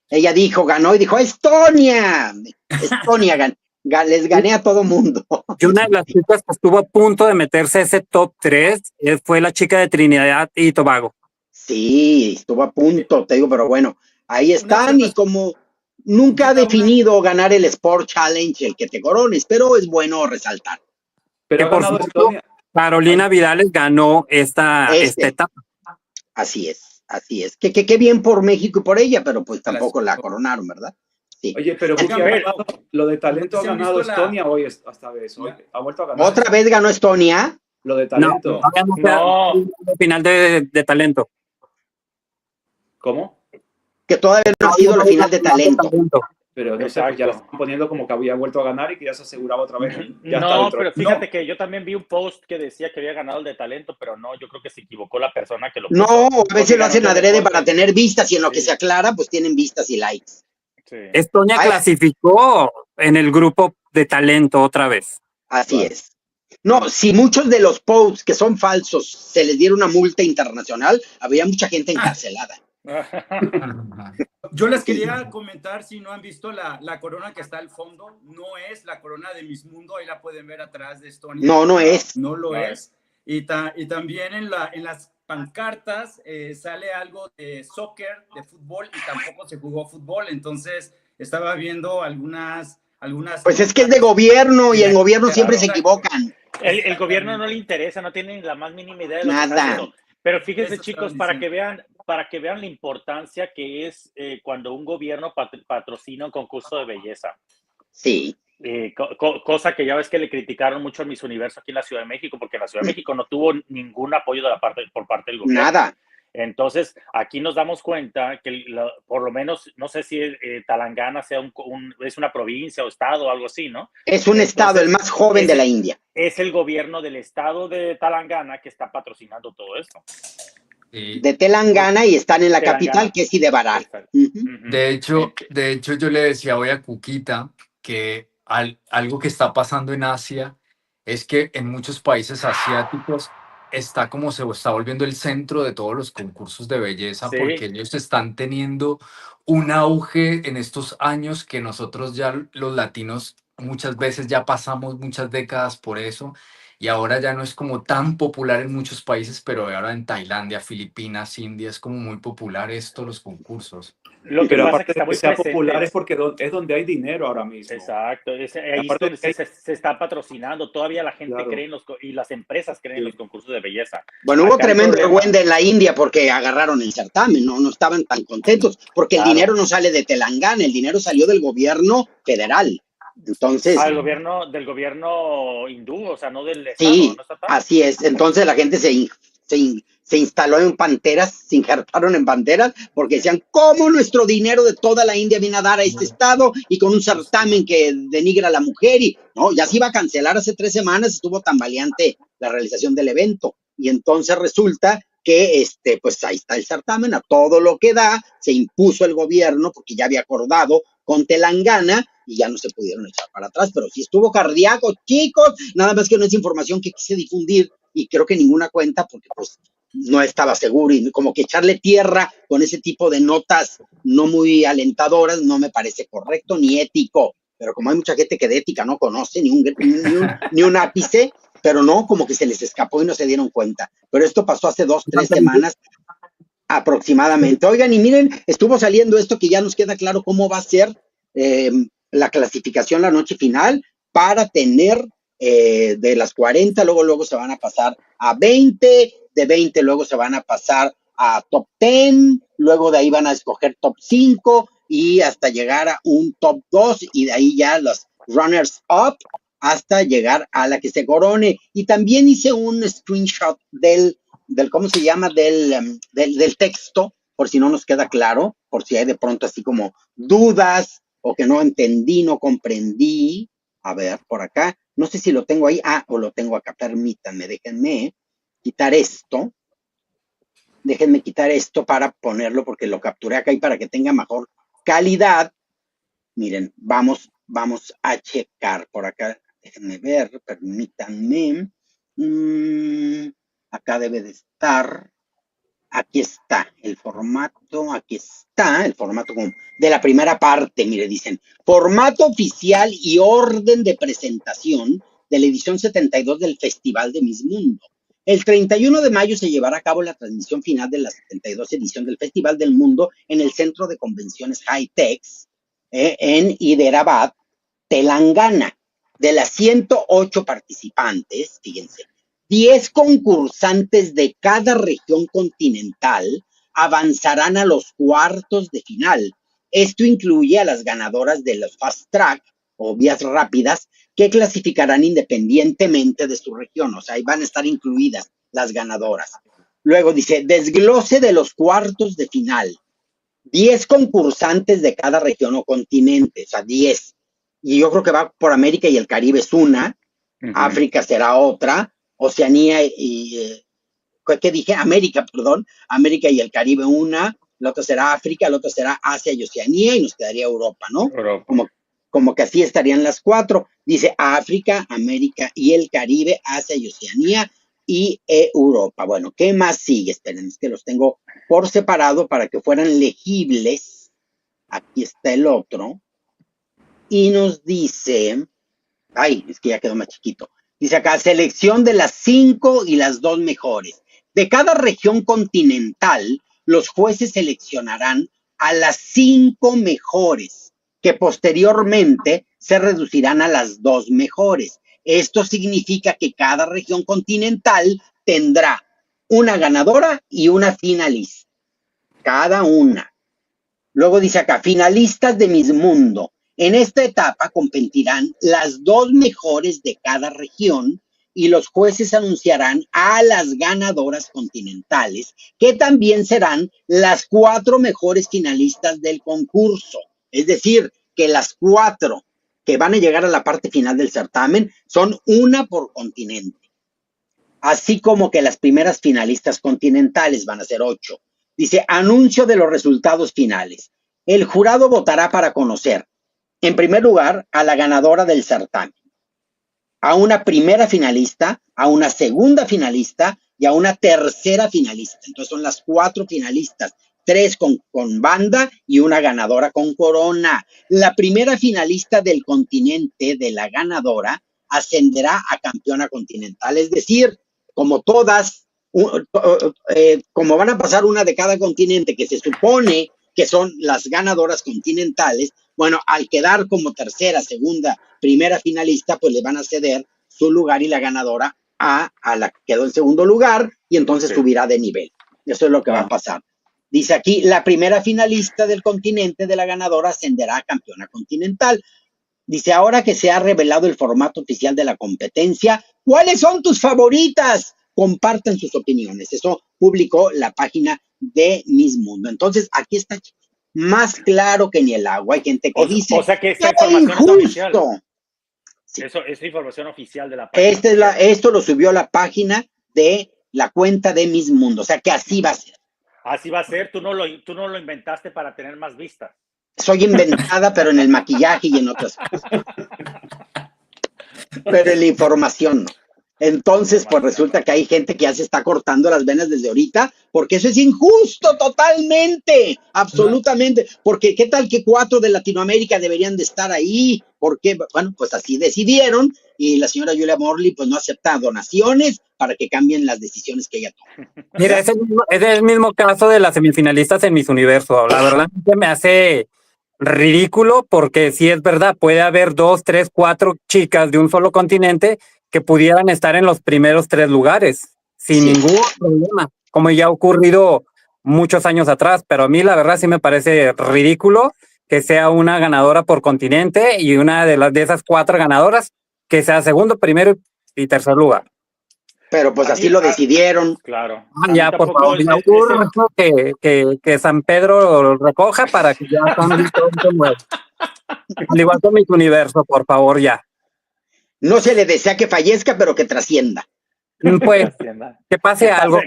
Ella ganó y dijo, ¡Estonia! Estonia les gané a todo mundo. Y una de las chicas que estuvo a punto de meterse a ese top 3 fue la chica de Trinidad y Tobago. Sí, estuvo a punto, te digo, pero bueno, ahí están, y como nunca ha definido ganar el Sport Challenge el que te corones, pero es bueno resaltar. Pero por supuesto, Carolina Vidales ganó esta etapa. Así es. Qué bien por México y por ella, pero pues tampoco la coronaron, ¿verdad? Sí. Oye, pero lo de talento ha ganado Estonia hoy esta vez. Ha vuelto a ganar. ¿Otra vez ganó Estonia? Lo de talento. No. Final de talento. ¿Cómo? Que todavía no ha sido la final de talento. Pero no sé, ya lo están poniendo como que había vuelto a ganar y que ya se aseguraba otra vez. Pero fíjate que yo también vi un post que decía que había ganado el de talento, pero no, yo creo que se equivocó la persona que lo puso. No, a veces lo hacen adrede para tener vistas, y en lo que se aclara, pues tienen vistas y likes. Sí. Estonia clasificó en el grupo de talento otra vez. Así es. No, si muchos de los posts que son falsos se les diera una multa internacional, habría mucha gente encarcelada. Yo les quería comentar, si no han visto la corona que está al fondo, no es la corona de Miss Mundo, ahí la pueden ver atrás de Estonia. No es. No lo es. Y también en las pancartas sale algo de soccer, de fútbol, y tampoco se jugó fútbol, entonces estaba viendo algunas... Pues es que es de gobierno, y en gobierno siempre se equivocan. El gobierno no le interesa, no tienen la más mínima idea de lo Nada. que está haciendo. Pero fíjense, Eso chicos, para que vean la importancia que es cuando un gobierno patrocina un concurso de belleza. Sí. Cosa que ya ves que le criticaron mucho a Miss Universo aquí en la Ciudad de México, porque en la Ciudad de México no tuvo ningún apoyo por parte del gobierno. Nada. Entonces, aquí nos damos cuenta que por lo menos, no sé si Telangana sea es una provincia o estado o algo así, ¿no? Es un estado, el más joven de la India. Es el gobierno del estado de Telangana que está patrocinando todo esto. De Telangana, y están en la capital, que es Hyderabad. De hecho, yo le decía hoy a Cuquita que algo que está pasando en Asia es que en muchos países asiáticos está como se está volviendo el centro de todos los concursos de belleza, porque Sí, ellos están teniendo un auge en estos años que nosotros ya los latinos muchas veces ya pasamos muchas décadas por eso y ahora ya no es como tan popular en muchos países, pero ahora en Tailandia, Filipinas, India es como muy popular esto, los concursos. lo que Pero pasa es que aparte está de que muy sea popular es presente. porque es donde hay dinero ahora mismo. Exacto, ahí es Aparte de donde que hay, se está patrocinando. Todavía la gente claro, cree y las empresas creen en los sí. concursos de belleza. Bueno, hubo Acá el tremendo problema, argüende en la India porque agarraron el certamen, ¿no? No estaban tan contentos, porque el dinero claro, no sale de Telangana, el dinero salió del gobierno federal. Entonces, Sí. del gobierno hindú, o sea, no del estado, sí, ¿no estatal? así es. Entonces la gente se instaló en panteras, se injertaron en panteras, porque decían, ¿cómo nuestro dinero de toda la India viene a dar a este estado y con un certamen que denigra a la mujer? Y no, ya se iba a cancelar hace 3 semanas, estuvo tan valiente la realización del evento. Y entonces resulta que pues ahí está el certamen, a todo lo que da, se impuso el gobierno porque ya había acordado con Telangana y ya no se pudieron echar para atrás, pero sí estuvo cardíaco, chicos, nada más que no es información que quise difundir y creo que ninguna cuenta porque pues no estaba seguro y como que echarle tierra con ese tipo de notas no muy alentadoras no me parece correcto ni ético, pero como hay mucha gente que de ética no conoce ni un ápice, pero no, como que se les escapó y no se dieron cuenta. Pero esto pasó hace 2, 3 semanas aproximadamente. Oigan, y miren, estuvo saliendo esto que ya nos queda claro cómo va a ser eh, la clasificación la noche final para tener de las 40, luego se van a pasar a 20, de 20 luego se van a pasar a top 10, luego de ahí van a escoger top 5 y hasta llegar a un top 2 y de ahí ya los runners up hasta llegar a la que se corone. Y también hice un screenshot ¿cómo se llama? Del texto, por si no nos queda claro, por si hay de pronto así como dudas o que no entendí, no comprendí. A ver, por acá, no sé si lo tengo ahí, o lo tengo acá, permítanme, quitar esto, déjenme quitar esto para ponerlo, porque lo capturé acá y para que tenga mejor calidad. Miren, vamos a checar por acá, déjenme ver, permítanme. Acá debe de estar. Aquí está el formato de la primera parte, mire, dicen, formato oficial y orden de presentación de la edición 72 del Festival de Miss Mundo. El 31 de mayo se llevará a cabo la transmisión final de la 72 edición del Festival del Mundo en el Centro de Convenciones Hi-Tex en Hyderabad, Telangana. De las 108 participantes, fíjense, 10 concursantes de cada región continental avanzarán a los cuartos de final. Esto incluye a las ganadoras de los fast track o vías rápidas que clasificarán independientemente de su región, o sea, ahí van a estar incluidas las ganadoras. Luego dice, desglose de los cuartos de final. 10 concursantes de cada región o continente, o sea, 10. Y yo creo que va por América y el Caribe es una, África será otra, Oceanía y, ¿qué dije? América, perdón, América y el Caribe una, la otra será África, la otra será Asia y Oceanía y nos quedaría Europa, ¿no? Europa. Como que así estarían las 4. Dice África, América y el Caribe, Asia y Oceanía y Europa. Bueno, ¿qué más sigue? Esperen, es que los tengo por separado para que fueran legibles. Aquí está el otro. Y nos dice, es que ya quedó más chiquito. Dice acá, selección de las 5 y las 2 mejores. De cada región continental, los jueces seleccionarán a las 5 mejores, que posteriormente se reducirán a las 2 mejores. Esto significa que cada región continental tendrá una ganadora y una finalista. Cada una. Luego dice acá, finalistas de Miss Mundo. En esta etapa competirán las 2 mejores de cada región y los jueces anunciarán a las ganadoras continentales, que también serán las 4 mejores finalistas del concurso. Es decir, que las 4 que van a llegar a la parte final del certamen son una por continente. Así como que las primeras finalistas continentales van a ser 8. Dice, anuncio de los resultados finales. El jurado votará para conocer, en primer lugar, a la ganadora del certamen, a una primera finalista, a una segunda finalista y a una tercera finalista. Entonces son las 4 finalistas, 3 con banda y una ganadora con corona. La primera finalista del continente de la ganadora ascenderá a campeona continental, es decir, como todas, como van a pasar una de cada continente, que se supone que son las ganadoras continentales, bueno, al quedar como tercera, segunda, primera finalista, pues le van a ceder su lugar y la ganadora a la que quedó en segundo lugar, y entonces subirá de nivel. Eso es lo que va a pasar. Dice aquí, la primera finalista del continente de la ganadora ascenderá a campeona continental. Dice, ahora que se ha revelado el formato oficial de la competencia, ¿cuáles son tus favoritas? Compartan sus opiniones. Eso publicó la página de Miss Mundo. Entonces, aquí está más claro que ni el agua. Hay gente que dice, o sea que esta ¡qué información es injusto! oficial. Sí. Eso es información oficial de la página. Esto lo subió la página de la cuenta de Miss Mundo. O sea que así va a ser. Así va a ser. Tú no lo inventaste para tener más vistas. Soy inventada, pero en el maquillaje y en otras cosas. Pero en la información no. Entonces, pues resulta que hay gente que ya se está cortando las venas desde ahorita, porque eso es injusto totalmente, absolutamente. Porque qué tal que 4 de Latinoamérica deberían de estar ahí, porque, bueno, pues así decidieron, y la señora Julia Morley pues no acepta donaciones para que cambien las decisiones que ella toma. Mira, es el mismo caso de las semifinalistas en Miss Universo. La verdad me hace ridículo, porque sí es verdad, puede haber 2, 3, 4 chicas de un solo continente que pudieran estar en los primeros 3 lugares sin ningún problema, como ya ha ocurrido muchos años atrás. Pero a mí la verdad sí me parece ridículo que sea una ganadora por continente y una de esas 4 ganadoras que sea segundo, primero y tercer lugar. Pero pues así lo decidieron. Claro. Ya, por favor, que San Pedro lo recoja para que ya están listos. Al igual que Miss Universo, por favor, ya. No se le desea que fallezca, pero que trascienda. Pues, que pase algo.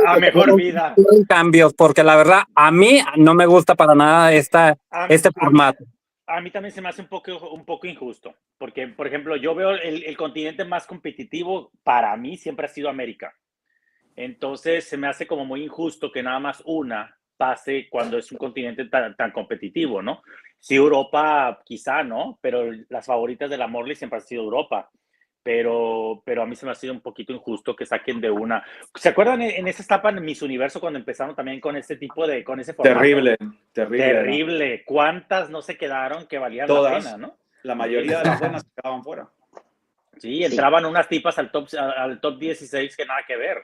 A mejor vida. Cambios, porque la verdad, a mí no me gusta para nada este formato. A mí también se me hace un poco injusto, porque, por ejemplo, yo veo el continente más competitivo para mí siempre ha sido América. Entonces, se me hace como muy injusto que nada más una pase cuando es un continente tan competitivo, ¿no? Sí, Europa quizá, ¿no? Pero las favoritas de la Morley siempre han sido Europa. Pero a mí se me ha sido un poquito injusto que saquen de una. ¿Se acuerdan en esa etapa en Miss Universo cuando empezaron también con ese formato? Terrible. ¿Cuántas no se quedaron que valían la pena, no? La mayoría de las buenas se quedaban fuera. Sí, entraban unas tipas al top 16 que nada que ver.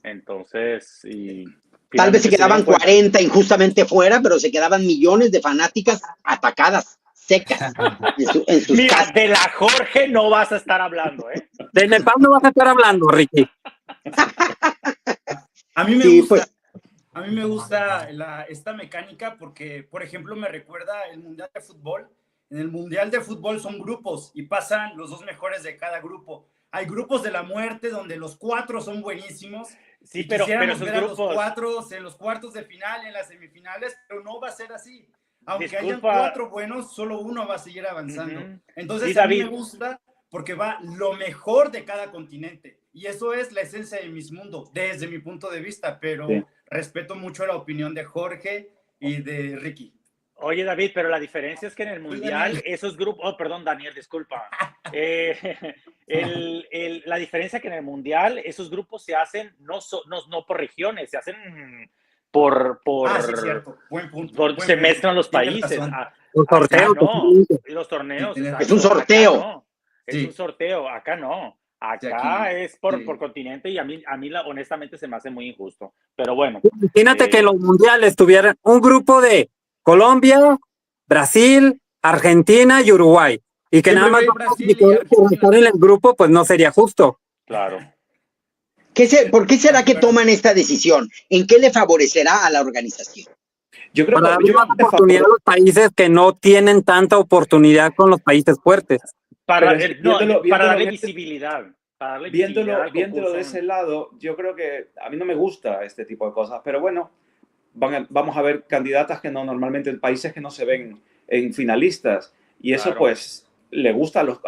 Entonces, tal vez se quedaban 40 injustamente fuera, pero se quedaban millones de fanáticas atacadas, secas, en sus Mira, casas. de la Jorge no vas a estar hablando, ¿eh? De Nepal no vas a estar hablando, Ricky. A mí me gusta, pues, a mí me gusta esta mecánica porque, por ejemplo, me recuerda el Mundial de Fútbol. En el Mundial de Fútbol son grupos y pasan los 2 mejores de cada grupo. Hay grupos de la muerte donde los 4 son buenísimos. Sí, pero ver esos a grupos... los 4 en los cuartos de final, en las semifinales, pero no va a ser así. Aunque hayan 4 buenos, solo uno va a seguir avanzando. Entonces, sí, a mí me gusta porque va lo mejor de cada continente. Y eso es la esencia de Miss Mundo, desde mi punto de vista. Pero respeto mucho la opinión de Jorge y de Ricky. Oye, David, pero la diferencia es que en el Mundial, esos grupos... Oh, perdón, Daniel, disculpa. La diferencia es que en el Mundial, esos grupos se hacen no por regiones, se hacen por sí, cierto. Buen punto. Se mezclan los países. Los sorteos. Los torneos. Es un sorteo. Es un sorteo. Acá no. Acá es por continente y a mí honestamente se me hace muy injusto. Pero bueno. Imagínate que los mundiales tuvieran un grupo de Colombia, Brasil, Argentina y Uruguay. Y que nada más estar en el grupo, pues no sería justo. Claro. ¿Por qué será que toman esta decisión? ¿En qué le favorecerá a la organización? Yo creo que darle más oportunidad a los países que no tienen tanta oportunidad con los países fuertes. Para darle visibilidad. Viéndolo de ese lado, yo creo que a mí no me gusta este tipo de cosas, pero bueno, vamos a ver candidatas que normalmente en países que no se ven en finalistas, y eso pues le gusta a los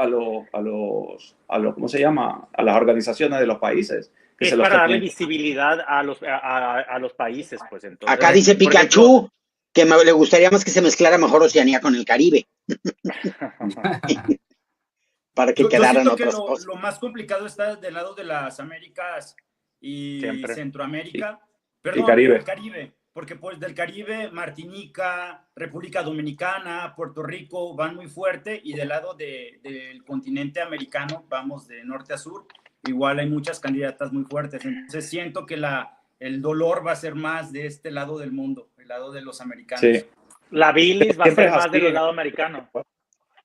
¿cómo se llama? A las organizaciones de los países. Es para darle visibilidad a los países, pues entonces. Acá dice Pikachu que le gustaría más que se mezclara mejor Oceanía con el Caribe. Para que quedaran otras cosas. Lo más complicado está del lado de las Américas y Centroamérica. Perdón, Caribe. el Caribe. Porque pues del Caribe, Martinica, República Dominicana, Puerto Rico van muy fuerte, y del lado del continente americano vamos de norte a sur. Igual hay muchas candidatas muy fuertes. Entonces siento que el dolor va a ser más de este lado del mundo, el lado de los americanos. Sí. La bilis va a ser más del lado americano.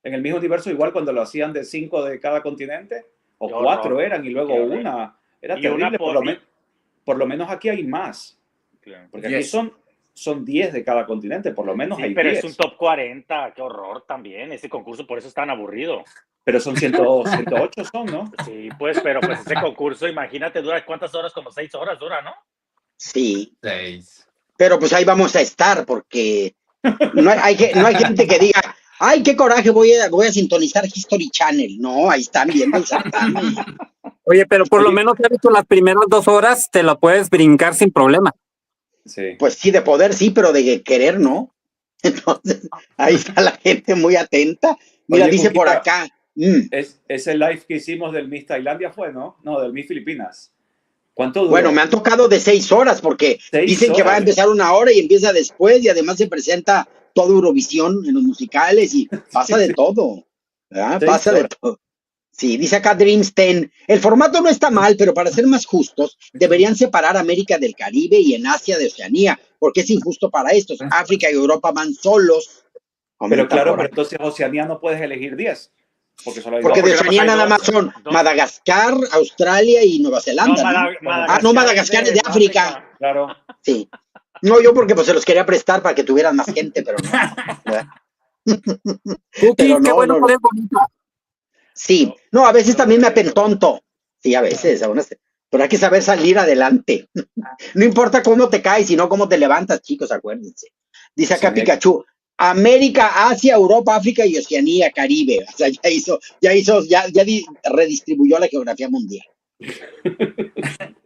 En el mismo universo, igual cuando lo hacían de 5 de cada continente, o 4 eran, y luego una. Era terrible. Por lo menos aquí hay más. Claro. Porque aquí son 10 de cada continente, por lo menos hay 10. Pero es un top 40, qué horror también. Ese concurso por eso es tan aburrido. Pero son 108 son, ¿no? Sí, pues, pero pues ese concurso, imagínate, dura ¿cuántas horas? Como 6 horas dura, ¿no? Sí. 6. Pero pues ahí vamos a estar, porque no hay gente que diga, ¡ay, qué coraje! Voy a sintonizar History Channel. No, ahí están viendo el certamen. Oye, pero por lo menos las primeras 2 horas te la puedes brincar sin problema. Sí. Pues sí, de poder sí, pero de querer no. Entonces, ahí está la gente muy atenta. Mira, Oye, dice Cuquita, por acá. Ese live que hicimos del Miss Tailandia fue, ¿no? No, del Miss Filipinas. ¿Cuánto duró? Bueno, me han tocado de 6 horas, porque dicen que va a empezar 1 hora y empieza después, y además se presenta todo Eurovisión en los musicales y pasa de todo. ¿Verdad? Pasa de todo. Sí, dice acá Dreamsten, el formato no está mal, pero para ser más justos, deberían separar América del Caribe y en Asia de Oceanía, porque es injusto para estos. África y Europa van solos. Pero claro, pero entonces Oceanía no puedes elegir 10. Porque de Oceanía nada más son Madagascar, Australia y Nueva Zelanda. ¿no? Madagascar es de África. Claro. Sí. No, yo porque pues se los quería prestar para que tuvieran más gente, pero no. Pero no, qué bueno poder bonita. Sí, no, a veces también me apentonto. Sí, a veces, pero hay que saber salir adelante. No importa cómo te caes, sino cómo te levantas, chicos, acuérdense. Dice acá Pikachu, América, Asia, Europa, África y Oceanía, Caribe. O sea, ya redistribuyó la geografía mundial.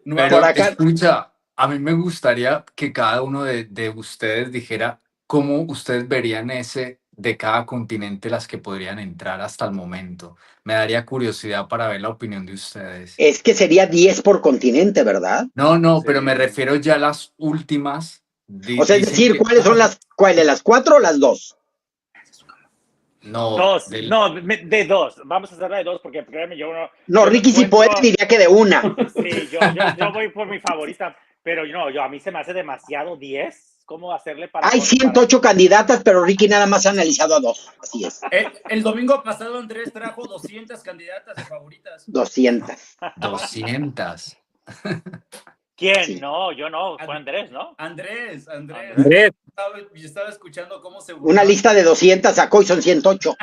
Pero escucha, a mí me gustaría que cada uno de ustedes dijera cómo ustedes verían de cada continente las que podrían entrar hasta el momento. Me daría curiosidad para ver la opinión de ustedes. Es que sería 10 por continente, ¿verdad? No, sí. Pero me refiero ya a las últimas. O sea, es decir, ¿cuáles son las 4 o las 2? No, de 2. Vamos a hacerla de 2 porque créeme, yo no... No, Ricky si puede diría que de 1. Sí, yo voy por mi favorita, pero no, a mí se me hace demasiado 10. ¿Cómo hacerle para...? Hay 108 candidatas, pero Ricky nada más ha analizado a 2. Así es. El domingo pasado Andrés trajo 200 candidatas de favoritas. 200. ¿Quién? Sí. No, yo no. Fue Andrés, ¿no? Andrés. Yo estaba escuchando cómo se... Una lista de 200 sacó y son 108.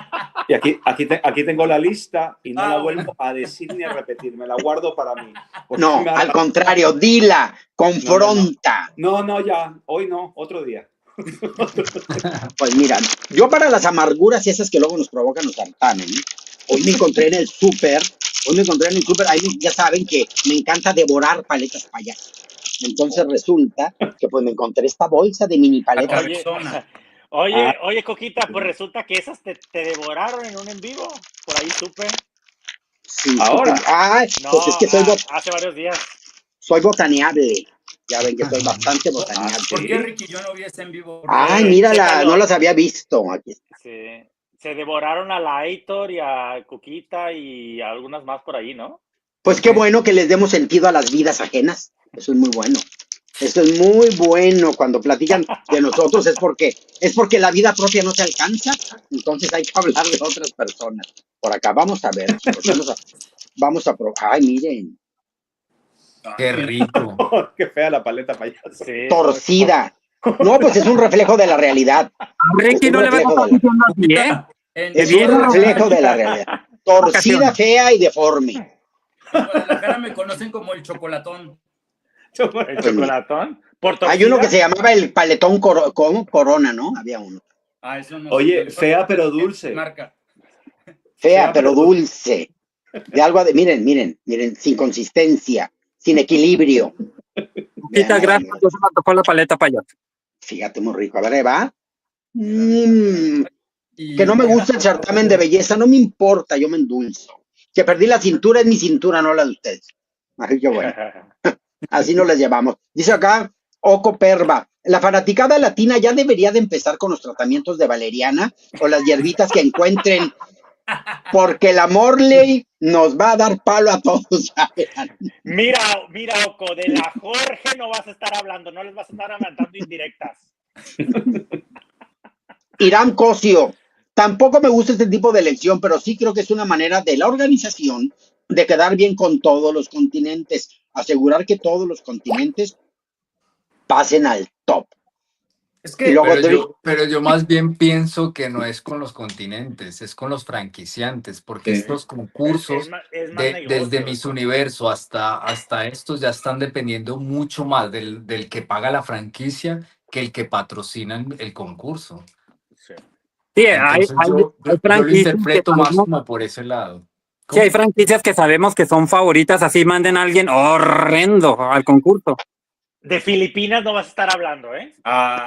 Y aquí tengo la lista y no la vuelvo a decir ni a repetir. Me la guardo para mí. No, al contrario, dila, confronta. No, ya. Hoy no, otro día. Pues mira, yo para las amarguras y esas que luego nos provocan los certamen, hoy me encontré en el súper, ahí ya saben que me encanta devorar paletas payaso. Entonces resulta que pues me encontré esta bolsa de mini paletas. Oye, Coquita, pues resulta que esas te devoraron en un en vivo, por ahí supe. Sí, ahora. Pues es que hace varios días. Soy botaneable. Ya ven que soy bastante botaneable. ¿Por qué, Ricky? Yo no vi ese en vivo. Ay, mírala, no las había visto. Aquí. Sí. Se devoraron a la Aitor y a Coquita y a algunas más por ahí, ¿no? Pues qué bueno que les demos sentido a las vidas ajenas. Eso es muy bueno. Eso es muy bueno. Cuando platican de nosotros es porque la vida propia no se alcanza. Entonces hay que hablar de otras personas. Por acá vamos a ver. Vamos a probar. Ay, miren. Qué rico. Qué fea la paleta payaso. Sí, torcida. No, pues es un reflejo de la realidad. Ricky no le va a estar diciendo así, ¿eh? Es un reflejo de la realidad. Torcida, fea y deforme. En Guadalajara me conocen como el chocolatón. ¿El chocolatón? Hay uno que se llamaba el paletón Corona, ¿no? Había uno. Eso no. Oye, fea pero dulce. Marca. Fea pero dulce. De algo de, miren, sin consistencia, sin equilibrio. Muchas gracias, yo se me tocó la paleta payaso. Fíjate, muy rico. A ver, ahí va. Que no me gusta el certamen de belleza, no me importa, yo me endulzo. Que perdí la cintura es mi cintura, no la de ustedes. Así que bueno, así nos les llevamos. Dice acá, Oco Perva, la fanaticada latina ya debería de empezar con los tratamientos de valeriana o las hierbitas que encuentren, porque la Morley nos va a dar palo a todos. Mira, Oco, de la Jorge no vas a estar hablando, no les vas a estar aventando indirectas. Irán Cosio, tampoco me gusta este tipo de elección, pero sí creo que es una manera de la organización de quedar bien con todos los continentes, asegurar que todos los continentes pasen al top. Es que, pero yo más bien pienso que no es con los continentes, es con los franquiciantes, porque estos concursos, desde Miss Universo hasta estos, ya están dependiendo mucho más del que paga la franquicia que el que patrocina el concurso. Sí, Entonces, hay yo lo franquicias interpreto que más sabemos, como por ese lado. sí, hay franquicias que sabemos que son favoritas, así manden a alguien horrendo al concurso. De Filipinas no vas a estar hablando, ¿eh?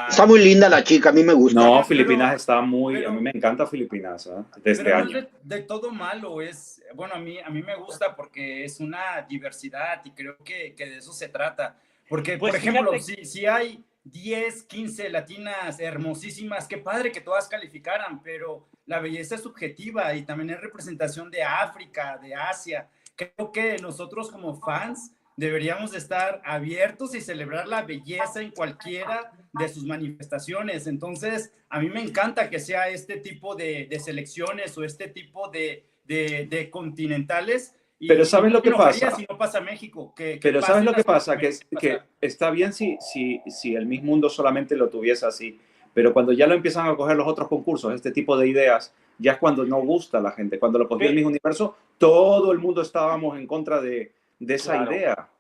Está muy linda la chica, a mí me gusta. No, Filipinas está muy... a mí me encanta Filipinas, de este pero año. No es de todo malo, es... Bueno, a mí me gusta porque es una diversidad y creo que de eso se trata. Porque, Pues por ejemplo, fíjate, si hay 10, 15 latinas hermosísimas, qué padre que todas calificaran, pero la belleza es subjetiva y también es representación de África, de Asia. Creo que nosotros como fans deberíamos de estar abiertos y celebrar la belleza en cualquiera de sus manifestaciones. Entonces, a mí me encanta que sea este tipo de selecciones o este tipo de continentales. Pero ¿sabes lo que pasa? Si no pasa México. Pero ¿sabes lo que pasa? Que está bien si el Miss Mundo solamente lo tuviese así, pero cuando ya lo empiezan a coger los otros concursos, este tipo de ideas, ya es cuando no gusta a la gente. Cuando lo cogió el Miss Universo, todo el mundo estábamos en contra de esa idea.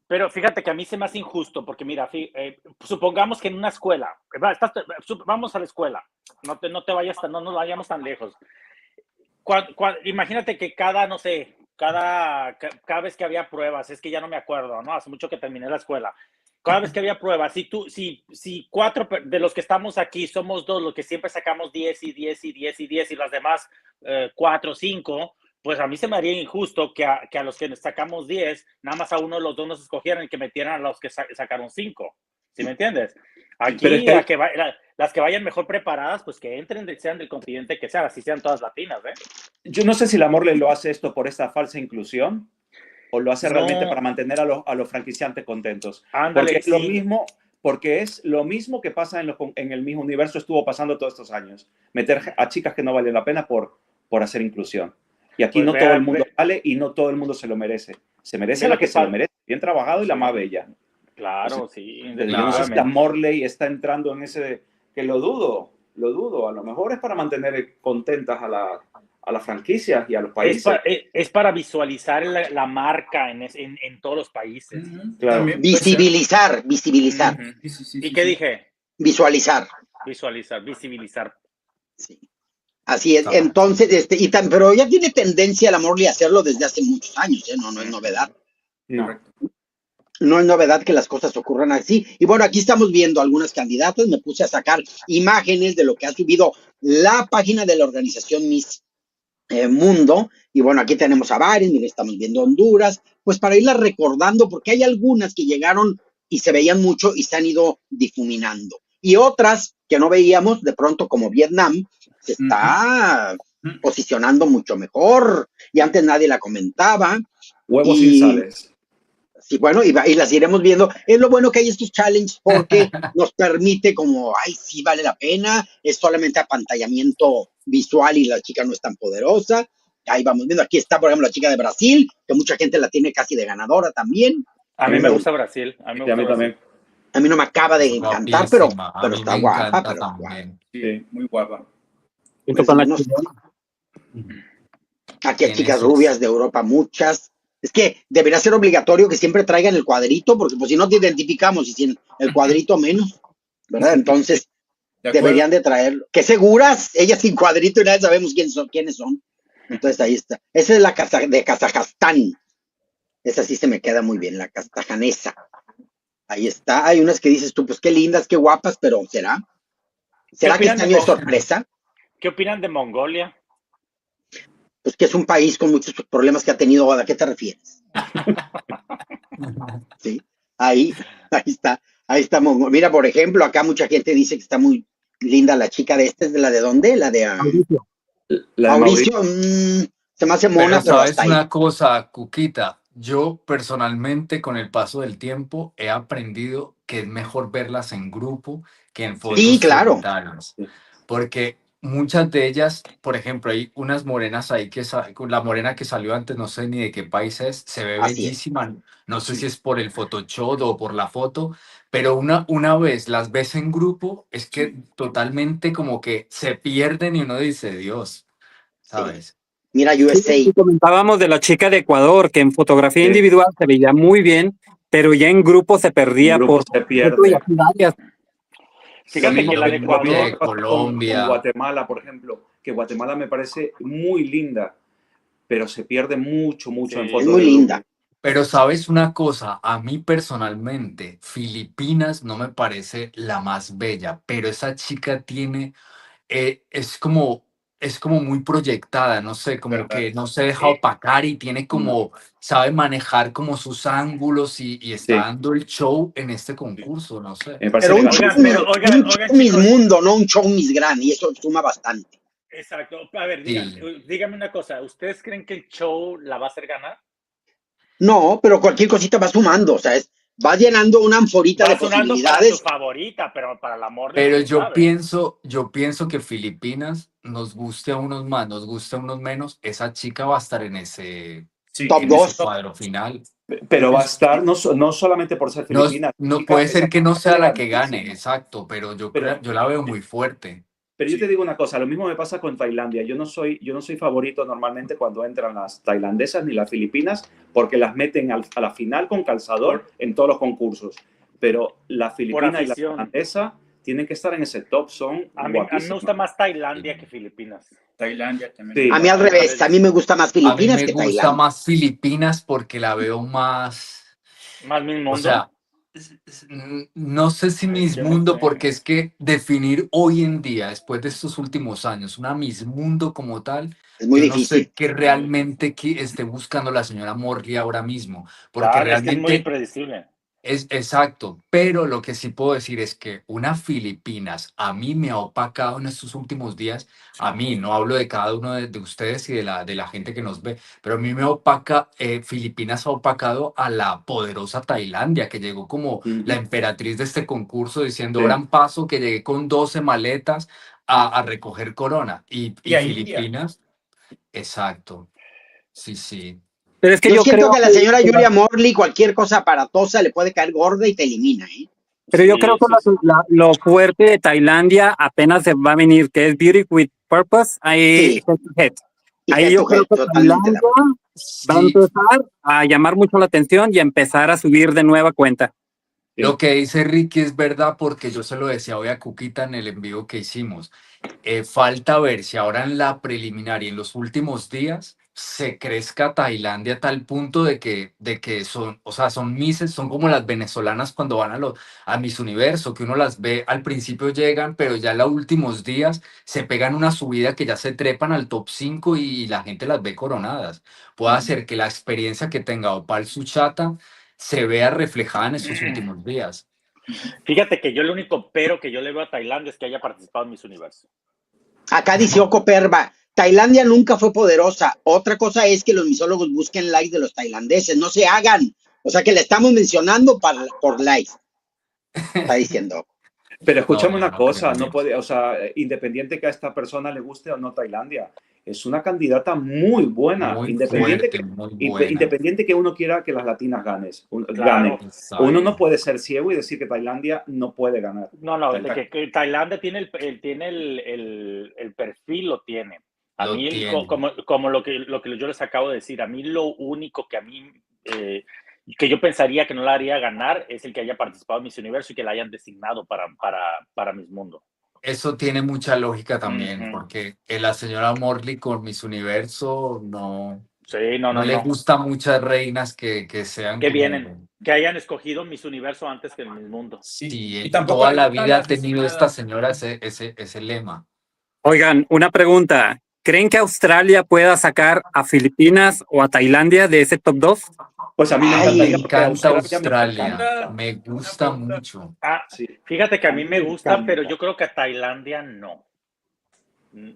Pero fíjate que a mí se me hace injusto, porque mira, supongamos que en una escuela, vamos a la escuela, no nos vayamos tan lejos. Imagínate que cada vez que había pruebas, es que ya no me acuerdo, ¿no? Hace mucho que terminé la escuela. Cada vez que había pruebas, si 4 de los que estamos aquí somos 2, los que siempre sacamos 10 y 10 y 10 y 10 y las demás 4 o 5, pues a mí se me haría injusto que a los que sacamos 10, nada más a uno de los 2 nos escogieran y que metieran a los que sacaron 5. ¿Sí me entiendes? Aquí las que vayan mejor preparadas, pues que entren, sean del continente que sean, así sean todas latinas, ¿eh? Yo no sé si la Morley lo hace esto por esta falsa inclusión o lo hace realmente para mantener a los franquiciantes contentos. Ándale, porque es lo mismo que pasa en el mismo universo, estuvo pasando todos estos años. Meter a chicas que no valen la pena por hacer inclusión. Y aquí pues no todo el mundo vale y no todo el mundo se lo merece. Se merece la que se lo merece, bien trabajado y la más bella. Claro, sí. Yo no sé si la Morley está entrando en ese... Que lo dudo. A lo mejor es para mantener contentas a las franquicias y a los países. Es para visualizar la marca en todos los países. Claro. Visibilizar. ¿Y qué dije? Visualizar. Visibilizar. Sí. Así es. Entonces, pero ya tiene tendencia la Morley a hacerlo desde hace muchos años, ¿eh? No es novedad. No es novedad que las cosas ocurran así. Y bueno, aquí estamos viendo algunas candidatas. Me puse a sacar imágenes de lo que ha subido la página de la organización Miss Mundo. Y bueno, aquí tenemos a varios. Miren, estamos viendo Honduras. Pues para irlas recordando, porque hay algunas que llegaron y se veían mucho y se han ido difuminando. Y otras que no veíamos, de pronto como Vietnam, se está posicionando mucho mejor. Y antes nadie la comentaba. Huevos sin sales. Sí, bueno, y las iremos viendo. Es lo bueno que hay estos challenges porque nos permite como, sí vale la pena, es solamente apantallamiento visual y la chica no es tan poderosa. Ahí vamos viendo, aquí está, por ejemplo, la chica de Brasil, que mucha gente la tiene casi de ganadora también. A mí me gusta Brasil. A mí también. A mí no me acaba de encantar, pero está guapa. Sí, muy guapa. Aquí hay chicas rubias de Europa, muchas. Es que debería ser obligatorio que siempre traigan el cuadrito, porque pues si no te identificamos y sin el cuadrito menos, ¿verdad? Entonces deberían de traerlo. ¡Qué seguras! Ellas sin cuadrito y nadie sabemos quiénes son. Entonces ahí está. Esa es la de Kazajstán. Esa sí se me queda muy bien, la castajanesa. Ahí está. Hay unas que dices tú, pues qué lindas, qué guapas, pero ¿será? ¿Será que este año es sorpresa? ¿Qué opinan de Mongolia? Pues que es un país con muchos problemas que ha tenido. ¿A qué te refieres? Sí, ahí está. Ahí está. Mira, por ejemplo, acá mucha gente dice que está muy linda la chica de ¿es de la de dónde? La de Mauricio. La de Mauricio. Se me hace mona, Pero pero sabes hasta ahí. una cosa, Cuquita, yo personalmente con el paso del tiempo he aprendido que es mejor verlas en grupo que en Sí, fotos claro. solitarias, porque muchas de ellas, por ejemplo, hay unas morenas ahí la morena que salió antes, no sé ni de qué país es, se ve Así es. bellísima, no sé si es por el Photoshop o por la foto, pero una vez las ves en grupo, es que totalmente como que se pierden y uno dice, Dios, Sí. ¿sabes? Mira, Sí, USA. comentábamos de la chica de Ecuador, que en fotografía Sí. individual se veía muy bien, pero ya en grupo se perdía En grupo por se y pierde. así varias. Fíjate que la de Lo mismo Ecuador, que De pasa con Colombia. Guatemala, por ejemplo, que Guatemala me parece muy linda, pero se pierde mucho en Sí. Es fotos muy de linda. grupo. Pero sabes una cosa, a mí personalmente, Filipinas no me parece la más bella, pero esa chica tiene, es como muy proyectada, no sé, como ¿Verdad? que no se deja Sí. opacar y tiene como, sabe manejar como sus ángulos y está Sí. dando el show en este concurso, no sé. Me parece Pero un elegante. show, Oigan, Miss chicos. Mundo, no un show Miss Gran, y eso suma bastante. Exacto. A ver, Sí. díganme una cosa. ¿Ustedes creen que el show la va a hacer ganar? No, pero cualquier cosita va sumando, o sea, va llenando una anforita Va de sonando para tu posibilidades. favorita, pero para la Morley, Pero quién sabe. yo pienso que Filipinas, nos guste a unos más, nos guste a unos menos, esa chica va a estar Sí, Top en ese 2. cuadro final. Pero va a estar no solamente por ser No, filipina. no Chica, puede esa ser que no chica es sea la que gane, elegantísima. exacto, pero Pero, yo la veo muy fuerte. pero yo te digo una cosa, lo mismo me pasa con Tailandia. Yo no soy favorito normalmente cuando entran las tailandesas ni las filipinas, porque las meten a la final con calzador en todos los concursos. Pero la Por filipina y la afición. tailandesa tienen que estar en ese top, son A mí me guapísimas. gusta más Tailandia que Filipinas. Tailandia también. Sí. A mí al revés, a mí me gusta más A mí Filipinas me que gusta Tailandia. más Filipinas porque la veo más, Más mi mundo. o sea, no sé si Miss que no Mundo, sé. porque es que definir hoy en día, después de estos últimos años, una Miss Mundo como tal, Es muy yo no sé difícil. qué realmente que esté buscando la señora Morley ahora mismo, porque Claro, es que es muy realmente impredecible. es exacto, pero lo que sí puedo decir es que una Filipinas a mí me ha opacado en estos últimos días, a mí, no hablo de cada uno de ustedes y de la gente que nos ve, pero a mí me opaca, Filipinas ha opacado a la poderosa Tailandia, que llegó como la emperatriz de este concurso diciendo, Sí. gran paso, que llegué con 12 maletas a recoger corona. Y a Filipinas, exacto, sí, sí. Pero es que Yo yo siento creo que a la señora Julia Morley cualquier cosa aparatosa le puede caer gorda y te elimina, ¿eh? Pero yo creo que lo fuerte de Tailandia apenas se va a venir, que es Beauty with Purpose. Ahí, Sí. Y ahí head yo to creo head, que totalmente de Tailandia acuerdo. va a Sí, empezar a llamar mucho la atención y a empezar a subir de nueva cuenta. lo que dice Ricky es verdad porque yo se lo decía hoy a Cuquita en el envío que hicimos. Falta ver si ahora en la preliminar y en los últimos días se crezca Tailandia a tal punto de que son, o sea, son Misses, son como las venezolanas cuando van a Miss Universo, que uno las ve al principio llegan, pero ya en los últimos días se pegan una subida que ya se trepan al top 5 y la gente las ve coronadas. Puede hacer que la experiencia que tenga Opal Suchata se vea reflejada en estos últimos días. Fíjate que yo el único pero que yo le veo a Tailandia es que haya participado en Miss Universo. Acá dice Oco Perba, Tailandia nunca fue poderosa. Otra cosa es que los misólogos busquen likes de los tailandeses, no se hagan. O sea que le estamos mencionando por likes. Está diciendo. Pero escúchame No, yo una no cosa, creo no eso. puede, o sea, independiente que a esta persona le guste o no Tailandia, es una candidata muy buena, Muy independiente fuerte, muy buena. independiente que uno quiera que las latinas Claro. ganen. Uno no Exacto. puede ser ciego y decir que Tailandia no puede ganar. No, que Tailandia tiene el perfil, lo tiene. A Lo mí, tiene. como lo que yo les acabo de decir, a mí lo único que a mí, que yo pensaría que no la haría ganar es el que haya participado en Miss Universo y que la hayan designado para Miss Mundo. Eso tiene mucha lógica también, Ujú. porque la señora Morley con Miss Universo no. Sí, no, No no, le no. gusta a muchas reinas que sean Que como... vienen, que hayan escogido Miss Universo antes que el Miss Mundo. Sí, Y tampoco toda le la gustan vida ha las tenido esta diseñadas. señora ese lema. Oigan, una pregunta. ¿Creen que Australia pueda sacar a Filipinas o a Tailandia de ese top 2? Pues a mí me Ay, Me encantaría porque encanta me Australia, encanta. me gusta mucho. Sí. Fíjate que a mí me gusta, encanta. pero yo creo que a Tailandia no.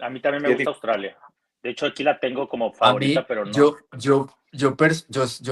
A mí también me ¿Qué gusta Australia. De hecho, aquí la tengo como A favorita, mí, pero no. yo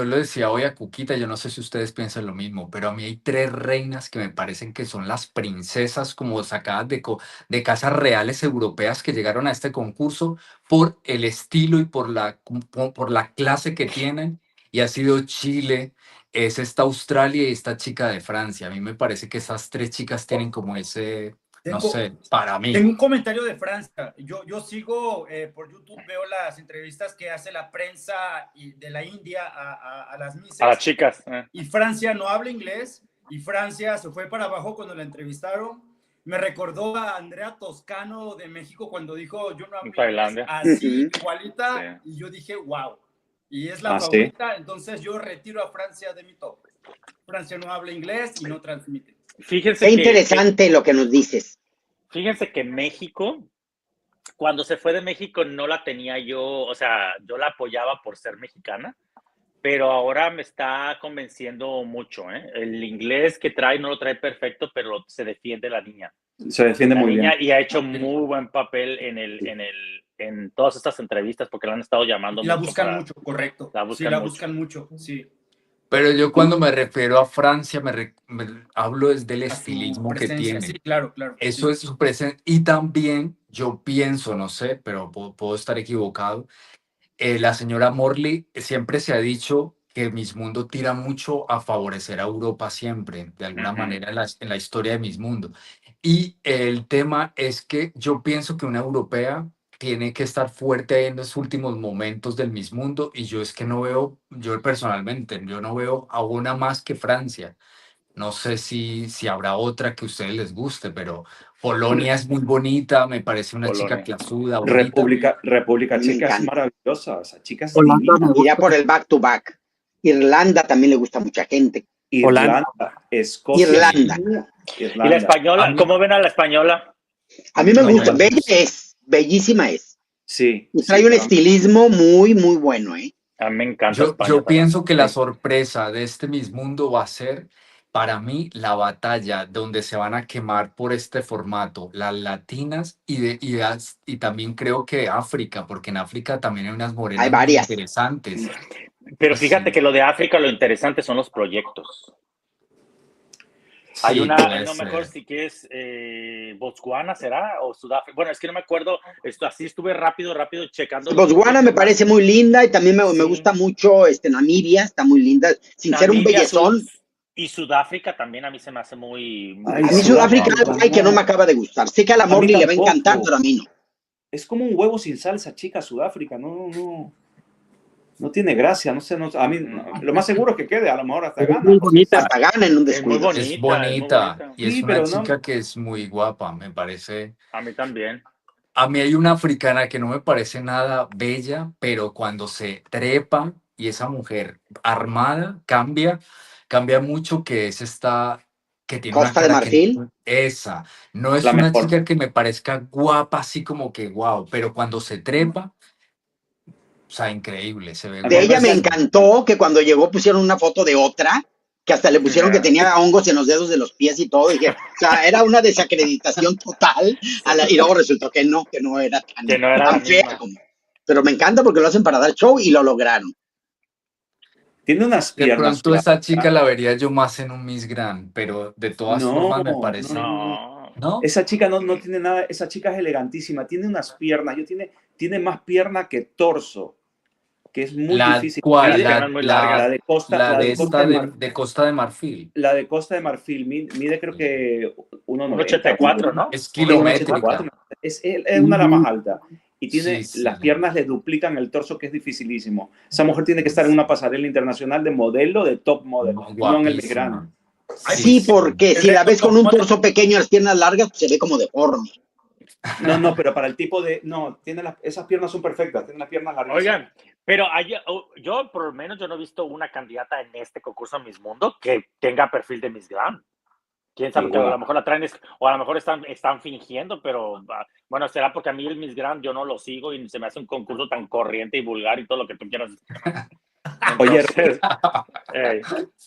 lo decía hoy a Cuquita, yo no sé si ustedes piensan lo mismo, pero a mí hay 3 reinas que me parecen que son las princesas como sacadas de casas reales europeas que llegaron a este concurso por el estilo y por la clase que tienen, y ha sido Chile, es esta Australia y esta chica de Francia. A mí me parece que esas 3 chicas tienen como ese, no sé, para mí. Tengo un comentario de Francia. Yo sigo por YouTube, veo las entrevistas que hace la prensa de la India a las Misses. A las chicas. Y Francia no habla inglés, y Francia se fue para abajo cuando la entrevistaron. Me recordó a Andrea Toscano de México cuando dijo yo no hablo Tailandia. inglés, así, igualita, Sí. y yo dije, wow. Y es la ¿sí? favorita, entonces yo retiro a Francia de mi top. Francia no habla inglés y no transmite. Fíjense Qué que interesante lo que nos dices. Fíjense que México, cuando se fue de México no la tenía yo, o sea, yo la apoyaba por ser mexicana, pero ahora me está convenciendo mucho, ¿eh? El inglés que trae no lo trae perfecto, pero se defiende la niña. Se defiende La muy niña bien. y ha hecho muy buen papel en todas estas entrevistas porque la han estado llamando Y la mucho buscan para- mucho, correcto. La buscan sí, la mucho. buscan mucho, sí. Pero yo cuando me refiero a Francia, hablo es del A su estilismo que presencia, tiene. sí, claro, claro. Eso sí. es su presencia. Y también yo pienso, no sé, pero puedo estar equivocado, la señora Morley siempre se ha dicho que Miss Mundo tira mucho a favorecer a Europa siempre, de alguna manera en la historia de Miss Mundo. Y el tema es que yo pienso que una europea tiene que estar fuerte ahí en los últimos momentos del Miss Mundo, y yo es que no veo, yo personalmente, yo no veo a una más que Francia. No sé si habrá otra que a ustedes les guste, pero Polonia es muy bonita, me parece una chica Polonia. clasuda, bonita. República A mí me Checa es encanta. maravillosa. Esa chica es Holanda divina. me Irá gusta. por el back-to-back. Irlanda también le gusta a mucha gente. Irlanda, Escocia. Irlanda. ¿Y la española? A mí- ¿Cómo ven a la española? A mí me No, gusta. me Bella gusta. es. Bellísima es. Sí. Y trae sí, un pero- estilismo muy, muy bueno, ¿eh? A mí me encanta Yo España también. pienso que la Sí. sorpresa de este Miss Mundo va a ser, para mí, la batalla donde se van a quemar por este formato, las latinas y también creo que África, porque en África también hay unas Hay morenas muy varias. interesantes. Pero fíjate Sí. que lo de África, lo interesante son los proyectos. Hay Sí, una, puede no me acuerdo ser. si que es Botswana, ¿será? O Sudáfrica. Bueno, es que no me acuerdo. Así estuve rápido checando. los Botswana me proyectos más- parece muy linda y también me Sí. gusta mucho Namibia, está muy linda. Sin ser un Namibia, bellezón. y Sudáfrica también a mí se me hace muy... Ay, A mí Sudáfrica, Sudáfrica hay que no me acaba de gustar. Sé que a la A mí Morley le va a tampoco. encantar, pero a mí no. Es como un huevo sin salsa, chica, Sudáfrica. No tiene gracia. No sé. A mí, lo más seguro es que quede. A lo mejor hasta Es gana. muy bonita. Hasta gana en un Es muy descuido. bonita. Es bonita y es Sí, una pero no- chica que es muy guapa, me parece. A mí también. A mí hay una africana que no me parece nada bella, pero cuando se trepa y esa mujer armada cambia mucho, que es esta que tiene Costa una de cara que Marfil. esa no es La una mejor. chica que me parezca guapa así como que wow, pero cuando se trepa, o sea, increíble, se ve A mí De me ella me parece- encantó que cuando llegó pusieron una foto de otra, que hasta le pusieron que tenía hongos en los dedos de los pies y todo. Dije, o sea, era una desacreditación total. Y luego resultó que no era tan, Que no era la tan fea misma. como. Pero me encanta porque lo hacen para dar show y lo lograron. Tiene unas de piernas. pronto esa chica la vería yo más en un Miss Grand, pero de todas No, formas me parece, No. ¿no? Esa chica no tiene nada. Esa chica es elegantísima. Tiene unas piernas. Tiene más pierna que torso. Que es muy La difícil. cual, Tiene piernas muy largas. La de Costa. la de Costa esta de Mar- de Costa de Marfil. La de Costa de Marfil mide creo que 1,90. 1,84, ¿no? Es Sí, kilométrica. 1,84. Es una de las más altas. Y tiene Sí, sí. las piernas le duplican el torso, que es dificilísimo. Esa mujer tiene que estar en una pasarela internacional de modelo, de top model, no en el Guapísima. Migrano. Sí, porque si la ves con un torso pequeño y las piernas largas, pues se ve como deforme. No, pero para el tipo de... No, esas piernas son perfectas, tiene las piernas largas. Oigan, Pero yo, por lo menos, yo no he visto una candidata en este concurso Miss Mundo que tenga perfil de Miss Grand. Quién sabe, que a lo mejor la traen, o a lo mejor están fingiendo, pero bueno, será porque a mí el Miss Grand yo no lo sigo y se me hace un concurso tan corriente y vulgar y todo lo que tú quieras. Entonces, oye,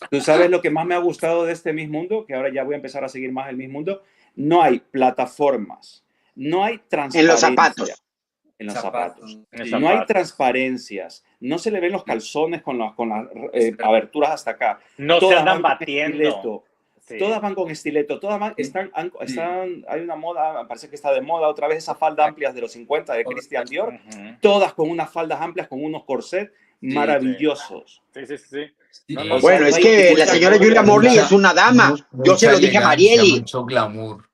¿tú sabes lo que más me ha gustado de este Miss Mundo? Que ahora ya voy a empezar a seguir más el Miss Mundo. No hay plataformas, no hay transparencia. En los zapatos. En los zapatos. No hay transparencias, no se le ven los calzones con las aberturas hasta acá. No todas se andan batiendo. Sí. Todas van con estileto, todas van, hay una moda, parece que está de moda otra vez esas faldas amplias de los 50 de Christian Dior, todas con unas faldas amplias, con unos corsets maravillosos. Sí. No, bueno, es que la señora Julia Morley es una dama. Yo se lo dije a Marieli. Mucho glamour.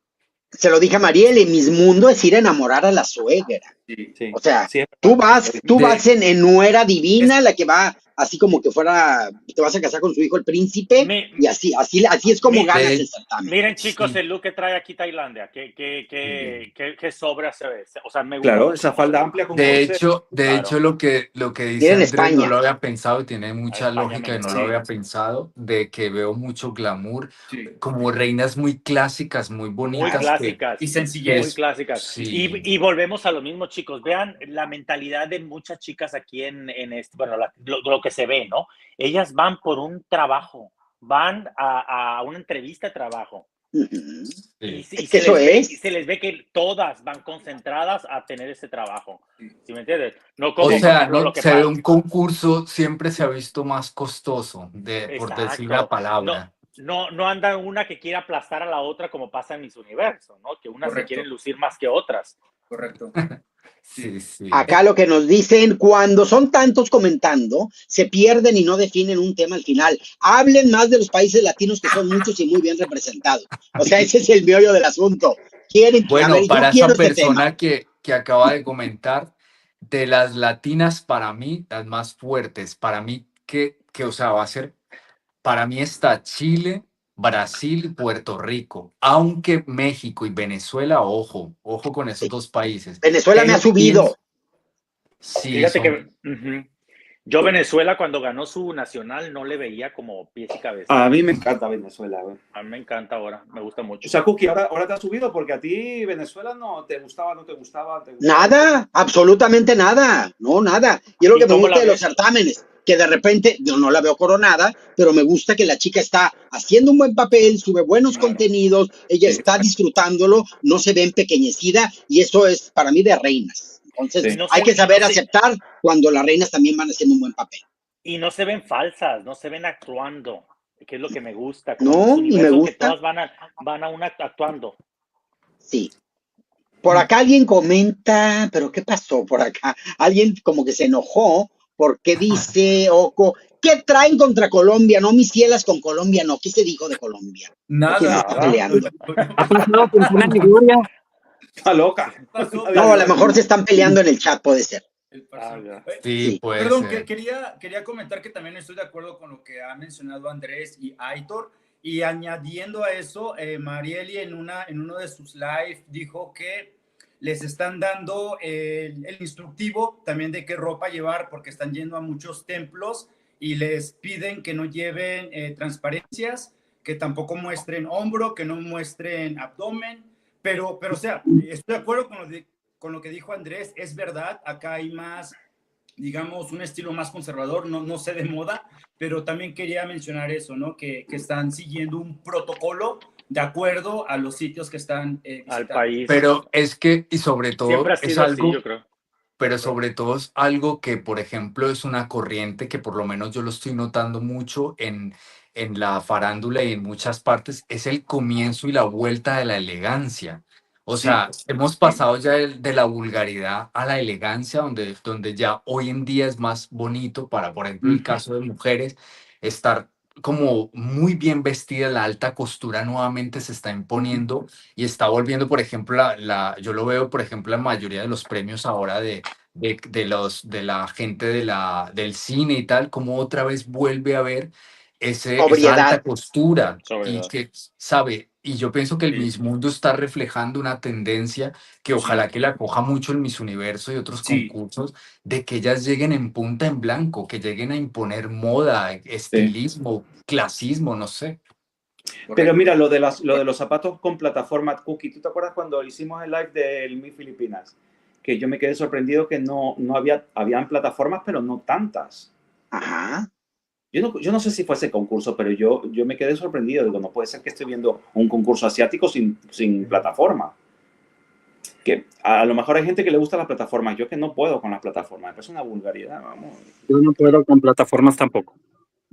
Se lo dije a Marieli, Miss Mundo es ir a enamorar a la suegra. Sí. O sea, tú vas en nuera divina, la que va así como que fuera, te vas a casar con su hijo el príncipe, y así es como ganas el certamen. Miren, chicos, el look que trae aquí Tailandia, qué sobra se ve. O sea, me gusta. Claro, esa falda amplia con de hecho, lo que dice Andrés no lo había pensado y tiene mucha lógica, y no lo había pensado, de que veo mucho glamour, como reinas muy clásicas, muy bonitas. Muy clásicas. Y sencillas. Muy clásicas. Sí. Y volvemos a lo mismo, chicos. Vean la mentalidad de muchas chicas aquí en este, bueno, lo que se ve, ¿no? Ellas van por un trabajo, van a una entrevista de trabajo. Y se les ve que todas van concentradas a tener ese trabajo. ¿Sí me entiendes? No como, o sea, lo que un concurso siempre se ha visto más costoso, por decir la palabra. No anda una que quiera aplastar a la otra como pasa en Miss Universo, ¿no? Que unas se quieren lucir más que otras. Correcto. Sí. Acá lo que nos dicen, cuando son tantos comentando, se pierden y no definen un tema al final. Hablen más de los países latinos, que son muchos y muy bien representados. O sea, ese es el meollo del asunto. Bueno, para esa persona que acaba de comentar, de las latinas, para mí, las más fuertes, para mí, o sea, va a ser, para mí está Chile, Brasil y Puerto Rico, aunque México y Venezuela, ojo con esos dos países. Venezuela me ha subido. Sí, fíjate que yo Venezuela cuando ganó su nacional no le veía como pies y cabeza. A mí me encanta Venezuela. A mí me encanta ahora, me gusta mucho. O sea, Cookie, ahora te ha subido porque a ti Venezuela no te gustaba. Nada, absolutamente nada, no, nada. Y es lo que me gusta de los certámenes, que de repente, yo no la veo coronada, pero me gusta que la chica está haciendo un buen papel, sube buenos contenidos, ella está disfrutándolo, no se ve empequeñecida, y eso es para mí de reinas. Entonces, hay que saber aceptar cuando las reinas también van haciendo un buen papel. Y no se ven falsas, no se ven actuando, que es lo que me gusta. No, y me gusta. Que todas van a una actuando. Sí. Por acá alguien comenta, pero ¿qué pasó por acá? Alguien como que se enojó porque dice, Oco, ¿qué traen contra Colombia? No, mis cielas con Colombia, no. ¿Qué se dijo de Colombia? Nada. ¿Quién se está peleando? Está loca. No, a lo mejor se están peleando en el chat, puede ser. Sí, puede Perdón, ser. quería comentar que también estoy de acuerdo con lo que ha mencionado Andrés y Aitor. Y añadiendo a eso, Marieli en uno de sus live dijo que les están dando el instructivo también de qué ropa llevar, porque están yendo a muchos templos y les piden que no lleven transparencias, que tampoco muestren hombro, que no muestren abdomen. Pero o sea, estoy de acuerdo con lo que dijo Andrés, es verdad, acá hay más, digamos, un estilo más conservador, no sé de moda, pero también quería mencionar eso, ¿no? Que están siguiendo un protocolo de acuerdo a los sitios que están visitando. Al país. Pero es que, y sobre todo, siempre ha sido es algo, así, yo creo. Pero sobre todo es algo que, por ejemplo, es una corriente que por lo menos yo lo estoy notando mucho en la farándula y en muchas partes, es el comienzo y la vuelta de la elegancia. O sea, hemos pasado ya de la vulgaridad a la elegancia, donde ya hoy en día es más bonito para, por ejemplo, el caso de mujeres, estar como muy bien vestida. La alta costura nuevamente se está imponiendo y está volviendo, por ejemplo, yo lo veo, por ejemplo, la mayoría de los premios ahora de la gente del cine y tal, como otra vez vuelve a ver esa alta costura y que, sabe, Y yo pienso que el Miss Mundo está reflejando una tendencia que ojalá que la coja mucho el Miss Universo y otros concursos, de que ellas lleguen en punta en blanco, que lleguen a imponer moda, estilismo, clasismo, no sé. Pero mira, lo de los zapatos con plataforma Cookie, ¿tú te acuerdas cuando hicimos el live del Miss Filipinas? Que yo me quedé sorprendido que no habían plataformas, pero no tantas. Ajá. Yo no sé si fue ese concurso, pero yo me quedé sorprendido. Digo, no puede ser que estoy viendo un concurso asiático sin plataforma. Que a lo mejor hay gente que le gusta las plataformas. Yo que no puedo con las plataformas. Es una vulgaridad, vamos. Yo no puedo con plataformas tampoco.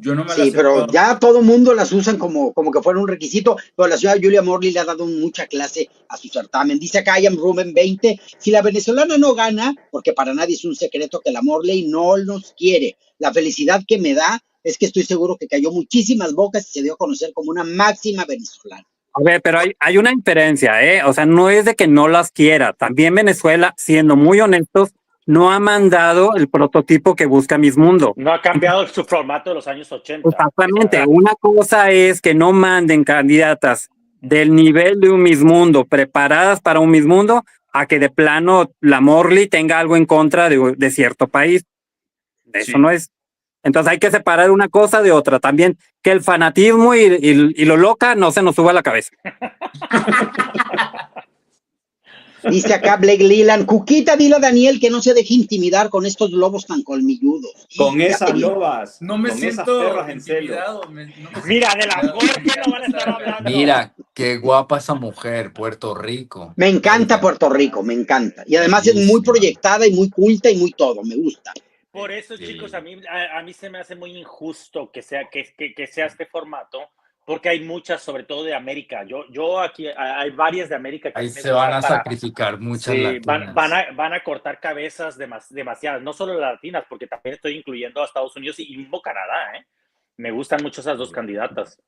Yo no me Sí, las pero ya todo el mundo las usan como que fuera un requisito, pero la señora Julia Morley le ha dado mucha clase a su certamen. Dice acá, I am Ruben 20, si la venezolana no gana, porque para nadie es un secreto que la Morley no nos quiere, la felicidad que me da es que estoy seguro que cayó muchísimas bocas y se dio a conocer como una máxima venezolana. A ver, pero hay una diferencia, ¿eh? O sea, no es de que no las quiera. También Venezuela, siendo muy honestos, no ha mandado el prototipo que busca Miss Mundo. No ha cambiado su formato de los años 80. Exactamente. Una cosa es que no manden candidatas del nivel de un Miss Mundo, preparadas para un Miss Mundo, a que de plano la Morley tenga algo en contra de cierto país. Eso no es. Entonces hay que separar una cosa de otra. También que el fanatismo y lo loca no se nos suba a la cabeza. Dice acá Blake Leland, Cuquita, dile a Daniel que no se deje intimidar con estos lobos tan colmilludos. Con esas lobas. No me con siento esas perras en celo. Mira, de la Jorge no van a estar hablando. Mira, qué guapa esa mujer, Puerto Rico. Me encanta Puerto Rico, me encanta. Y además es muy proyectada y muy culta y muy todo, me gusta. Por eso, chicos, a mí se me hace muy injusto que sea este formato, porque hay muchas, sobre todo de América. Yo aquí, hay varias de América que ahí se van a sacrificar muchas latinas. Van a cortar cabezas demasiadas, no solo latinas, porque también estoy incluyendo a Estados Unidos y mismo Canadá, ¿eh? Me gustan mucho esas dos candidatas.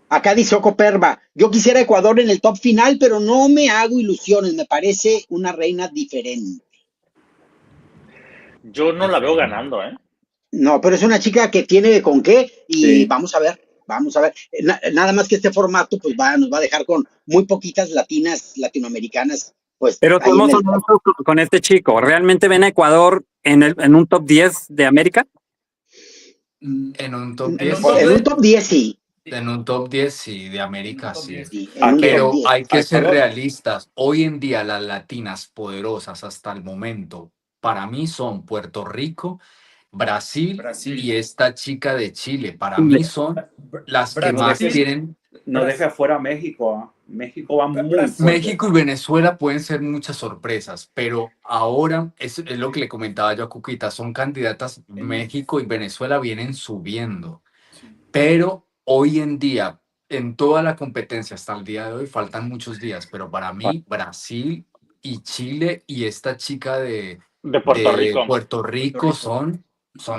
Acá dice Oco Perva, yo quisiera Ecuador en el top final, pero no me hago ilusiones, me parece una reina diferente. Yo no la veo ganando, ¿eh? No, pero es una chica que tiene con qué y vamos a ver. Nada más que este formato pues nos va a dejar con muy poquitas latinoamericanas. Pues, pero estamos hablando con este chico. ¿Realmente ven a Ecuador en un top 10 de América? En un top 10. En un top 10 sí. En un top 10 sí, de América sí. Pero hay que ser realistas. Hoy en día las latinas poderosas hasta el momento, para mí son Puerto Rico, Brasil y esta chica de Chile. Para mí son las que más tienen. No deja fuera a México. México va muy fuerte. México y Venezuela pueden ser muchas sorpresas, pero ahora es lo que le comentaba yo a Cuquita, son candidatas. México y Venezuela vienen subiendo, pero hoy en día, en toda la competencia hasta el día de hoy, faltan muchos días, pero para mí Brasil y Chile y esta chica de Puerto Rico son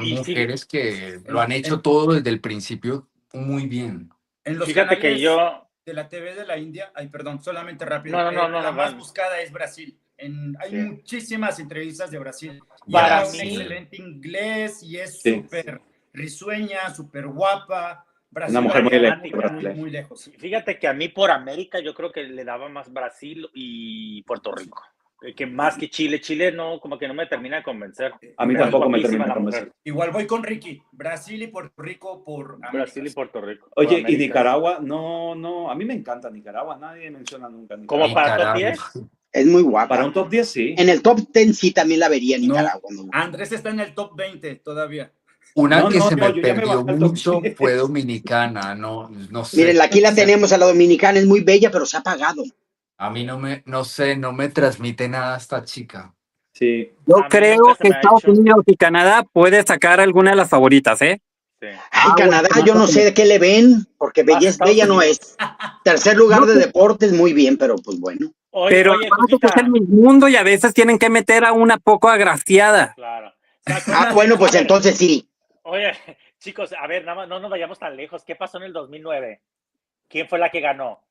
mujeres que lo han hecho todo desde el principio muy bien. En los Fíjate que yo... de la TV de la India, perdón, solamente rápido. La más buscada es Brasil. Hay muchísimas entrevistas de Brasil. Y para habla un excelente inglés y es súper risueña, súper guapa. Brasil, una mujer muy lejos. Fíjate que a mí por América yo creo que le daba más Brasil y Puerto Rico. Que más que Chile. Chile no, como que no me termina de convencer. A mí tampoco me termina de convencer. Igual voy con Ricky. Brasil y Puerto Rico por América. Brasil y Puerto Rico. Oye, y Nicaragua, no, a mí me encanta Nicaragua. Nadie menciona nunca Nicaragua. ¿Como para top 10? Es muy guapa. Para un top 10, sí. En el top 10 sí también la vería Nicaragua. No, Andrés está en el top 20 todavía. Una que se me perdió mucho fue Dominicana, no sé. Miren, aquí la tenemos a la Dominicana, es muy bella, pero se ha apagado. A mí no me transmite nada esta chica. Sí. Yo creo que Estados Unidos y Canadá puede sacar alguna de las favoritas, ¿eh? Sí. Ay, Canadá, yo no sé de qué le ven, porque bella no es. Tercer lugar de deportes, muy bien, pero pues bueno. Pero es el mundo y a veces tienen que meter a una poco agraciada. Claro. Bueno, pues entonces sí. Oye, chicos, a ver, nada más, no nos vayamos tan lejos. ¿Qué pasó en el 2009? ¿Quién fue la que ganó?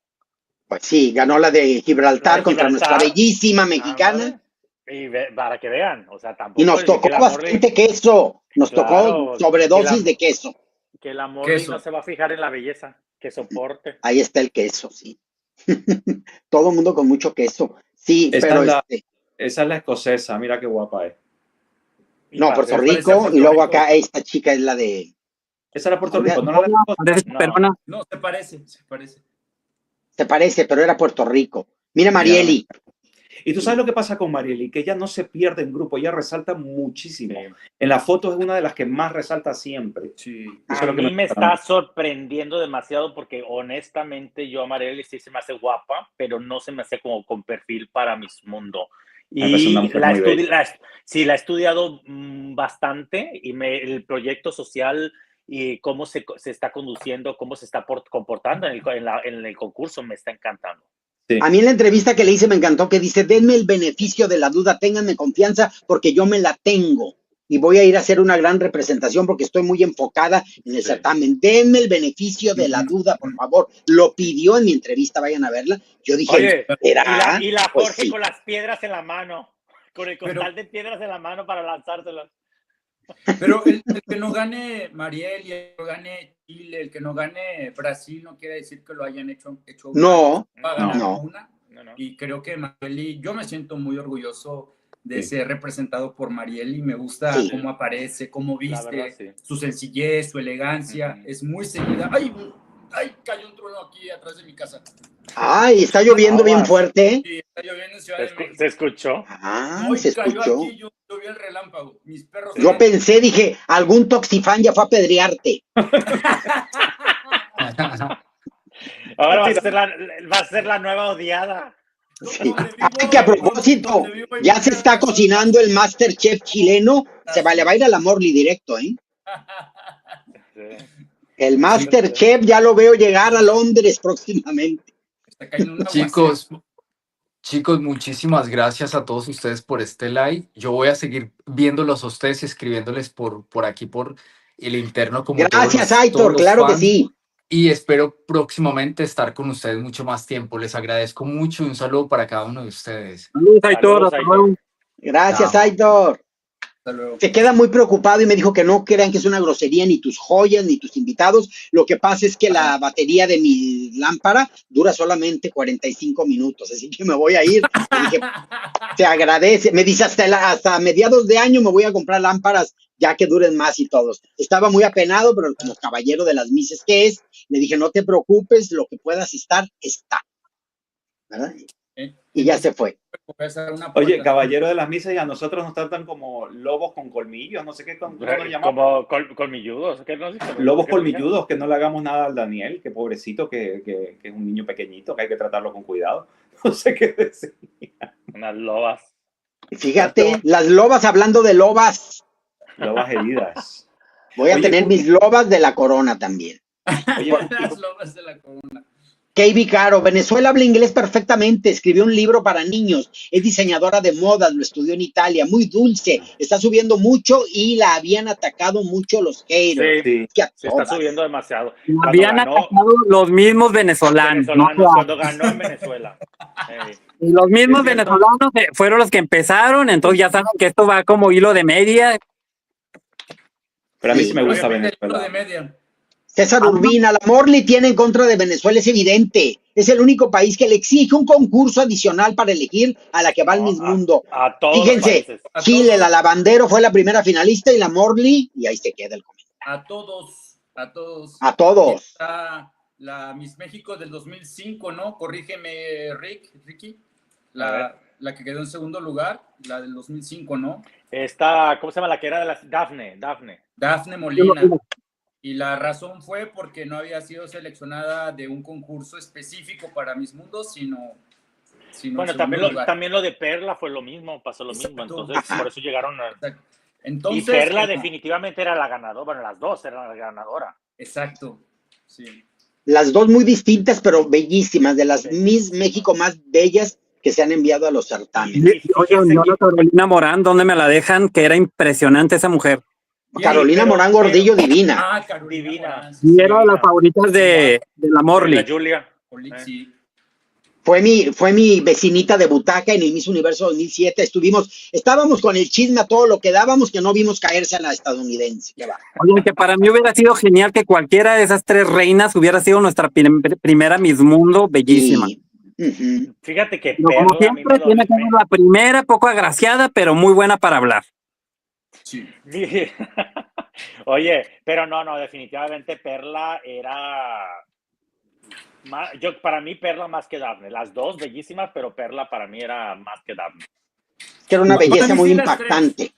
Pues sí, ganó la de Gibraltar contra nuestra bellísima mexicana. Y para que vean, o sea, tampoco. Y nos tocó bastante queso, nos tocó sobredosis de queso. Que el amor no se va a fijar en la belleza. Que soporte. Ahí está el queso, sí. Todo mundo con mucho queso. Sí, Esa pero es esa es la escocesa, mira qué guapa es. no, Puerto parece Rico, Puerto y luego Rico. acá esta chica es la de... Esa era Puerto Rico, no la de Escocia. No. No, se parece. Se parece, pero era Puerto Rico. Mira, Ya. Marieli. Y tú sabes lo que pasa con Marieli, que ella no se pierde en grupo, ella resalta muchísimo. Sí. En la foto es una de las que más resalta siempre. Sí. Eso es A lo que mí me gusta. está sorprendiendo demasiado porque honestamente yo a Marieli sí se me hace guapa, pero no se me hace como con perfil para mi mundo. Me parece una Y mujer muy bella. sí, la he estudiado bastante y el proyecto social y cómo se está conduciendo, cómo se está comportando en el concurso me está encantando. Sí. A mí en la entrevista que le hice me encantó que dice, denme el beneficio de la duda, ténganme confianza porque yo me la tengo y voy a ir a hacer una gran representación porque estoy muy enfocada en el certamen. Denme el beneficio de la duda, por favor. Lo pidió en mi entrevista, vayan a verla. Yo dije, Oye, ¿será? y la Pues Jorge sí. con las piedras en la mano, con el costal de piedras en la mano para lanzárselas. Pero el que no gane Mariel y el que no gane Chile, el que no gane Brasil, no quiere decir que lo hayan hecho No, va a ganar no. una. No. Y creo que Marieli, yo me siento muy orgulloso de ser representado por Marieli. Me gusta Sí. cómo aparece, cómo viste, verdad, sí. su sencillez, su elegancia. Es muy seguida. ¡Ay! Cayó un trueno aquí atrás de mi casa. Ay, está lloviendo bien fuerte. Sí, está lloviendo en Ciudad de México. ¿Se escuchó? Ah, Hoy se cayó escuchó. aquí, yo vi el relámpago. Mis perros. Yo pensé, dije, algún toxifán ya fue a apedrearte. Ahora va a ser la nueva odiada. Sí. Ay, que a propósito, ya se está cocinando el Masterchef chileno. Le va a ir a la Morley directo, ¿eh? El Masterchef ya lo veo llegar a Londres próximamente. Está cayendo un Chicos, muchísimas gracias a todos ustedes por este live. Yo voy a seguir viéndolos a ustedes, escribiéndoles por aquí, por el interno. Como Gracias, todos Aitor, los claro que fans. sí. Y espero próximamente estar con ustedes mucho más tiempo. Les agradezco mucho y un saludo para cada uno de ustedes. Saludos, Aitor. Hasta luego. Gracias, Chao. Aitor. Hasta luego. Se queda muy preocupado y me dijo que no crean que es una grosería ni tus joyas ni tus invitados. Lo que pasa es que la batería de mi lámpara dura solamente 45 minutos, así que me voy a ir. Le dije, te agradece. Me dice hasta mediados de año me voy a comprar lámparas ya que duren más y todos. Estaba muy apenado, pero como caballero de las mises que es, le dije, no te preocupes, lo que puedas estar, está. ¿Verdad? Y ya se fue. Oye, caballero de las misas, y a nosotros nos tratan como lobos con colmillos, no sé qué, ¿cómo nos llamamos? Como colmilludos. ¿Qué nos dicen? Lobos colmilludos, que no le hagamos nada al Daniel, que pobrecito, que es un niño pequeñito, que hay que tratarlo con cuidado. No sé qué decir. Unas lobas. Fíjate, las lobas, hablando de lobas. Lobas heridas. Voy a tener mis lobas de la corona también. Oye, Las lobas de la corona. Kay Caro, Venezuela habla inglés perfectamente, escribió un libro para niños, es diseñadora de modas, lo estudió en Italia, muy dulce, está subiendo mucho y la habían atacado mucho los haters. Sí, Que se está subiendo demasiado. Habían atacado los mismos venezolanos. Cuando ganó en Venezuela. Y los mismos venezolanos fueron los que empezaron, entonces ya saben que esto va como hilo de media. Pero a mí sí me gusta Venezuela. De media. César Urbina, la Morley tiene en contra de Venezuela, es evidente. Es el único país que le exige un concurso adicional para elegir a la que va al Miss Mundo. A todos Fíjense, los países. Chile, la Lavandero fue la primera finalista y la Morley, y ahí se queda el comentario. A todos. A todos. Está la Miss México del 2005, ¿no? Corrígeme, Ricky. La que quedó en segundo lugar, la del 2005, ¿no? Esta, ¿cómo se llama? La que era de la Dafne Molina. Y la razón fue porque no había sido seleccionada de un concurso específico para Miss Mundo, sino bueno, también lo de Perla fue lo mismo, pasó lo mismo. Entonces, por eso llegaron a... Entonces, y Perla definitivamente era la ganadora. Bueno, las dos eran la ganadora. Exacto, sí. Las dos muy distintas, pero bellísimas, de las Miss México más bellas que se han enviado a los certámenes. Oye, Carolina Morán, ¿dónde me la dejan? Que era impresionante esa mujer. Carolina Morán Gordillo, divina. Carolina. Y era de las favoritas de la Morley. La Julia. Sí. Fue mi vecinita de butaca en el Miss Universo 2007. Estábamos con el chisme a todo lo que dábamos, que no vimos caerse a la estadounidense. Qué va. Oye, que para mí hubiera sido genial que cualquiera de esas tres reinas hubiera sido nuestra primera Miss Mundo, bellísima. Sí. Ujú. Fíjate que Pero como Perla a mí siempre, tiene que ser la primera, poco agraciada, pero muy buena para hablar. Sí. Oye, pero no, definitivamente Perla era... para mí Perla más que Daphne. Las dos bellísimas, pero Perla para mí era más que Daphne. Que era una Para belleza mí muy sí, las impactante.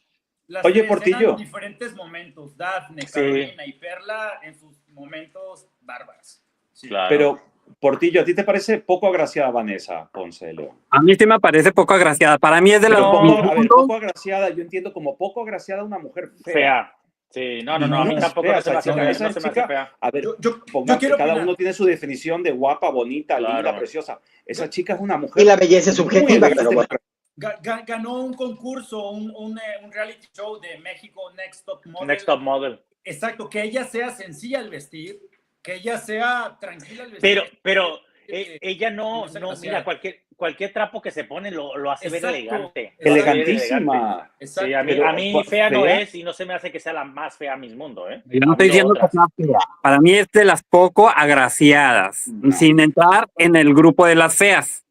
Las Oye, tres Portillo. eran diferentes momentos, Daphne, Sí. Carolina y Perla en sus momentos bárbaros. Sí. Claro. Pero, Portillo, ¿a ti te parece poco agraciada Vanessa Ponce de León? A mí sí me parece poco agraciada. Para mí es de las Pero Miss a ver, Mundo. poco agraciada, yo entiendo como poco agraciada una mujer fea. Fea. Sí, no, a mí es tampoco fea, no se me hace esa fea. chica- No se me hace fea. A ver, Yo pongamos, quiero cada opinar. uno tiene su definición de guapa, bonita, Claro. linda, preciosa. Esa chica es una mujer Y la belleza es muy subjetiva, elegante. pero bueno. Ganó un concurso, un reality show de México, Next Top Model. Next Top Model. Exacto, que ella sea sencilla al vestir, que ella sea tranquila al vestir. Pero ella no, no se mira, cualquier trapo que se pone lo hace ver Exacto, elegante. Elegantísima. Exacto. Sí, a mí Pero, fea no fea. es y no se me hace que sea la más fea Miss Mundo, ¿eh? Yo no Ha estoy habido diciendo que otras. sea fea. Para mí es de las poco agraciadas, No. sin entrar en el grupo de las feas.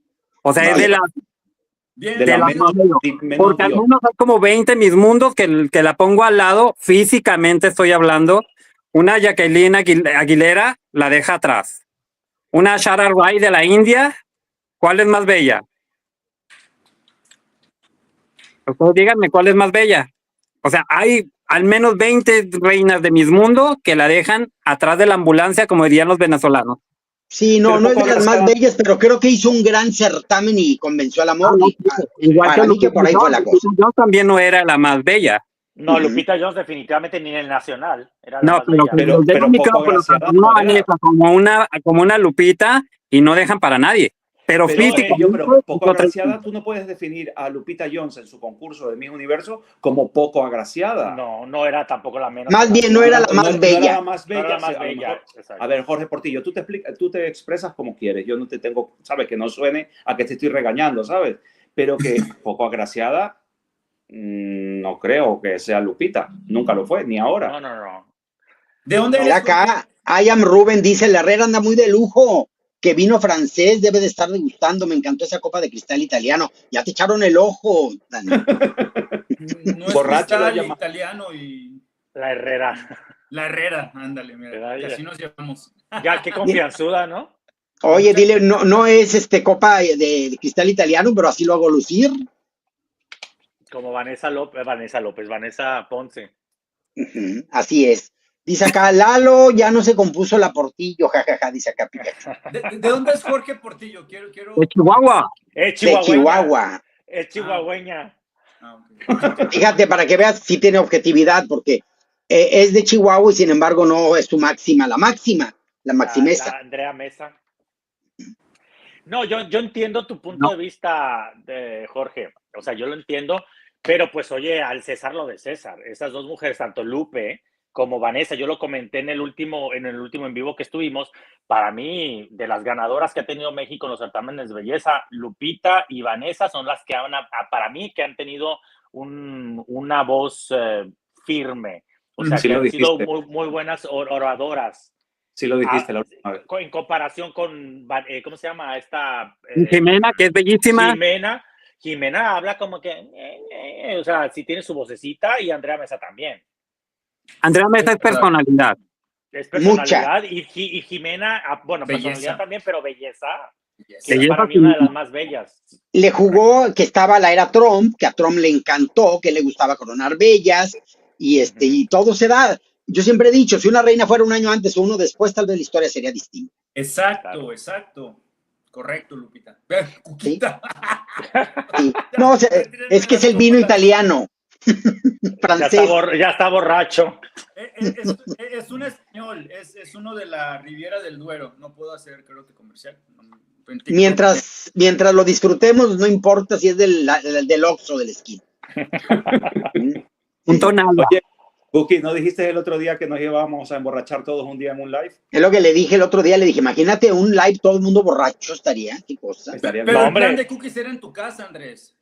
O sea, No, es de las Bien, de de la la menos, modelo. menos Porque al Dios. menos hay como 20 Miss Mundos que la pongo al lado, físicamente estoy hablando. Una Jacqueline Aguilera la deja atrás. Una Shara Rai de la India, ¿cuál es más bella? Ustedes díganme cuál es más bella. O sea, hay al menos 20 reinas de Miss Mundo que la dejan atrás de la ambulancia, como dirían los venezolanos. Sí, Pero no es de poco las más agraciada. bellas, pero creo que hizo un gran certamen y convenció al amor. Igual Para mí que por ahí fue la cosa. Yo también no era la más bella. No, Ujú. Lupita Jones definitivamente ni en el Nacional. Era la No, más pero bella. que les den pero un poco micrófono agraciada tanto una no era. Vanessa como una Lupita y no dejan para nadie. Pero Pero, físicamente, pero poco otra- agraciada, tú no puedes definir a Lupita Jones en su concurso de Miss Universo como poco agraciada. No era tampoco la menos. Más bien, no era la más No bella. era la más No era bella. la más a lo bella, mejor- exacto. a ver, Jorge Portillo, tú te expresas como quieres. Yo no te tengo, sabes, que no suene a que te estoy regañando, ¿sabes? Pero que poco agraciada, no creo que sea Lupita. Nunca lo fue, ni ahora. No. ¿De dónde Mira eres? acá, I am Ruben dice, la Herrera anda muy de lujo, que vino francés, debe de estar degustando, me encantó esa copa de cristal italiano. Ya te echaron el ojo, Dani. No es Borracho lo cristal llama. italiano y La Herrera. la Herrera, ándale, mira, ¿Verdad? que así nos llevamos. Ya, qué confianzuda, ¿no? Oye, dile, no es copa de cristal italiano, pero así lo hago lucir. Como Vanessa Ponce. Ujú, así es. Dice acá, Lalo, ya no se compuso la Portillo, jajaja, dice acá Pikachu. ¿De dónde es Jorge Portillo? Quiero... de Chihuahua. De Chihuahua. Es chihuahueña. Ah, ok. Fíjate, para que veas si tiene objetividad, porque es de Chihuahua y sin embargo no es su máxima, la maximesa. La Andrea Mesa. No, yo entiendo tu punto de vista, Jorge. O sea, yo lo entiendo, pero pues oye, al César lo de César. Esas dos mujeres, tanto Lupe como Vanessa, yo lo comenté en el último en vivo que estuvimos. Para mí, de las ganadoras que ha tenido México en los certámenes de belleza, Lupita y Vanessa son las que para mí que han tenido una voz firme. O sea, Sí que lo han sido dijiste. muy buenas oradoras. Sí lo dijiste la última vez. En comparación con, ¿cómo se llama esta? Jimena, que es bellísima. Jimena habla como que, o sea, sí tiene su vocecita, y Andrea Mesa también. Andrea Mesa es personalidad. Es personalidad. Y Jimena, bueno, Belleza. personalidad también, pero belleza. Yes. Belleza Para mí sí. una de las más bellas. Le jugó que estaba la era Trump, que a Trump le encantó, que le gustaba coronar bellas, y todo se da. Yo siempre he dicho, si una reina fuera un año antes o uno después, tal vez la historia sería distinta. Exacto, exacto. Correcto, Lupita. Cuquita. Sí. No, o sea, es que es el vino italiano. Francés. Ya está borracho. Es un español, es uno de la Riviera del Duero. No puedo hacer, creo que comercial. Mientras lo disfrutemos, no importa si es del Oxxo del esquina. Un tonal. Oye, Cookie, ¿no dijiste el otro día que nos íbamos a emborrachar todos un día en un live? Es lo que le dije el otro día, le dije, imagínate un live todo el mundo borracho, estaría, qué cosa. Estaría Pero bien. el plan de Cookies era en tu casa, Andrés.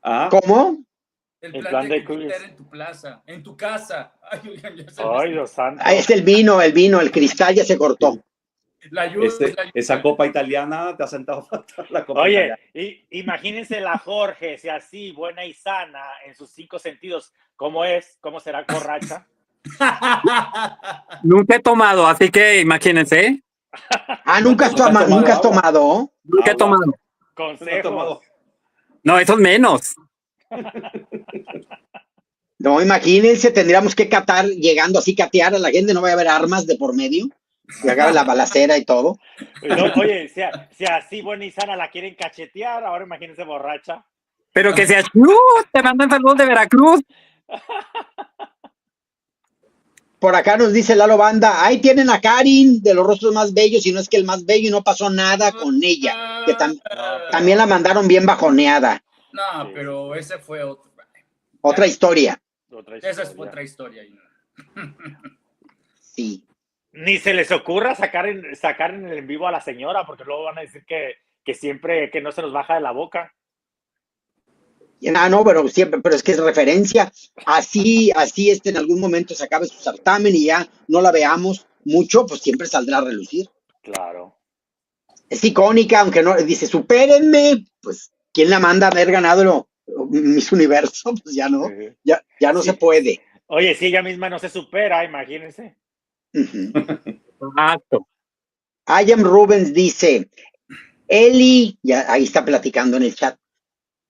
Ah, ¿Cómo? El plan de Cookies era en tu plaza, en tu casa. Ay, oigan, ya se Ay, Dios santo. Ah, es el vino, el cristal ya se cortó. La ayuda, esa copa italiana te ha sentado fatal, la copa Oye, italiana. imagínense la Jorge, si así, buena y sana, en sus 5 sentidos, ¿cómo es? ¿Cómo será borracha? Nunca he tomado, así que imagínense. Ah, ¿nunca has tomado? Nunca he tomado. Consejos. No, eso es menos. No, imagínense, tendríamos que catar, llegando así, catear a la gente, no vaya a haber armas de por medio, y haga la balacera y todo. No, oye, si así buena y sana la quieren cachetear, ahora imagínense borracha. Pero que sea, te mandan saludos de Veracruz. Por acá nos dice Lalo Banda, ahí tienen a Karin, de los rostros más bellos, y no es que el más bello, y no pasó nada con ella, que también la mandaron bien bajoneada. No, pero ese fue Otra historia. Esa es otra historia. Sí. Ni se les ocurra sacar en el en vivo a la señora, porque luego van a decir que siempre, que no se nos baja de la boca. No, pero siempre, pero es que es referencia. Así en algún momento se acabe su certamen y ya no la veamos mucho, pues siempre saldrá a relucir. Claro. Es icónica, aunque no, dice, supérenme, pues, ¿quién la manda a haber ganado Miss Universo? Pues ya no, ya no se puede. Oye, si ella misma no se supera, imagínense. Exacto. I am Rubens dice, Eli, ya ahí está platicando en el chat.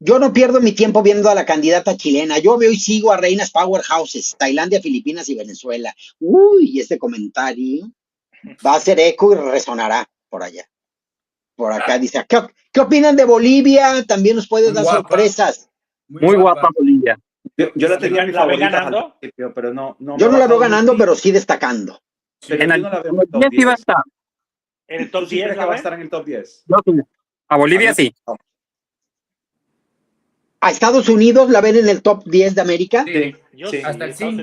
Yo no pierdo mi tiempo viendo a la candidata chilena. Yo veo y sigo a reinas powerhouses, Tailandia, Filipinas y Venezuela. Uy, este comentario va a hacer eco y resonará por allá. Por acá dice, ¿qué opinan de Bolivia? También nos puede dar sorpresas. Muy guapa Bolivia. Yo la tenía mi favorita al principio, pero no yo no la veo ganando, pero sí destacando. Pero en yo el no la veo top 10 iba a estar. En el top 10 ¿Crees que va a estar en el top 10? A Bolivia sí. ¿A Estados Unidos la ven en el top 10 de América? Sí, hasta el 5.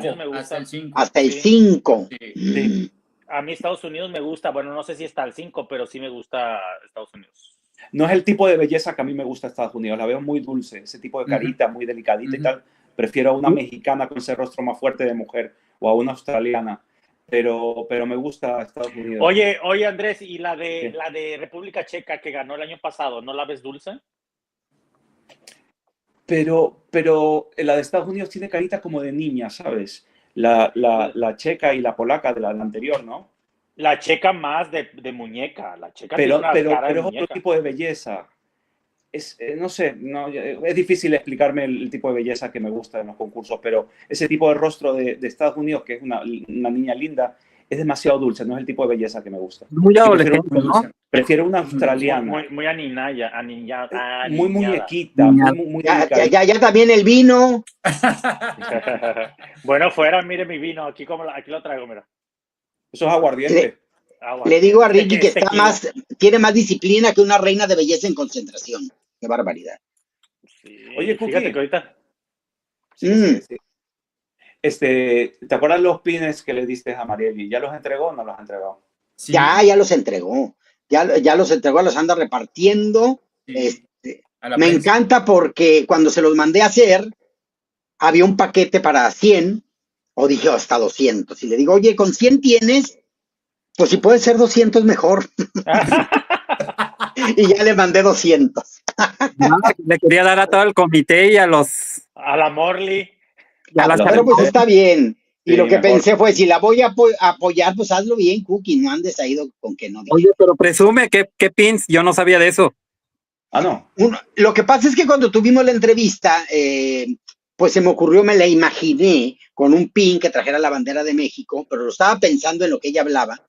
Hasta el 5. Sí. A mí Estados Unidos me gusta, bueno, no sé si está al 5, pero sí me gusta Estados Unidos. No es el tipo de belleza que a mí me gusta Estados Unidos, la veo muy dulce, ese tipo de carita, muy delicadita y tal. Prefiero a una mexicana con ese rostro más fuerte de mujer o a una australiana, pero me gusta Estados Unidos. Oye Andrés, ¿y la de República Checa que ganó el año pasado, no la ves dulce? Pero la de Estados Unidos tiene carita como de niña, ¿sabes? La checa y la polaca de la anterior, ¿no? La checa más de muñeca, la checa pero tiene una cara de es muñeca. Otro tipo de belleza. No sé, es difícil explicarme el tipo de belleza que me gusta en los concursos, pero ese tipo de rostro de Estados Unidos, que es una niña linda, es demasiado dulce, no es el tipo de belleza que me gusta. Muy adolescente, ¿no? Prefiero una australiana. Muy aninaya, muy muñequita, muy ya también el vino. Bueno, fuera, mire mi vino, aquí lo traigo, mira. Eso es aguardiente. Le digo a Ricky que tiene más disciplina que una reina de belleza en concentración. Qué barbaridad. Sí, oye, Cookie. Fíjate que ahorita. Sí. ¿Te acuerdas los pines que le diste a Marieli? ¿Ya los entregó o no los ha entregado? Sí. Ya los entregó. Ya los entregó, los anda repartiendo. Sí. Me encanta porque cuando se los mandé a hacer, había un paquete para 100, o dije hasta 200. Y le digo, oye, ¿con 100 tienes? Pues si puede ser 200 mejor. Y ya le mandé 200. Le quería dar a todo el comité y a la Morley. Pero pues está bien. Y lo que pensé fue, si la voy a apoyar, pues hazlo bien, Cookie, no andes ahí con que no. Oye, pero presume, ¿qué pins? Yo no sabía de eso. Ah, no. Lo que pasa es que cuando tuvimos la entrevista, pues se me ocurrió, me la imaginé con un pin que trajera la bandera de México, pero lo estaba pensando en lo que ella hablaba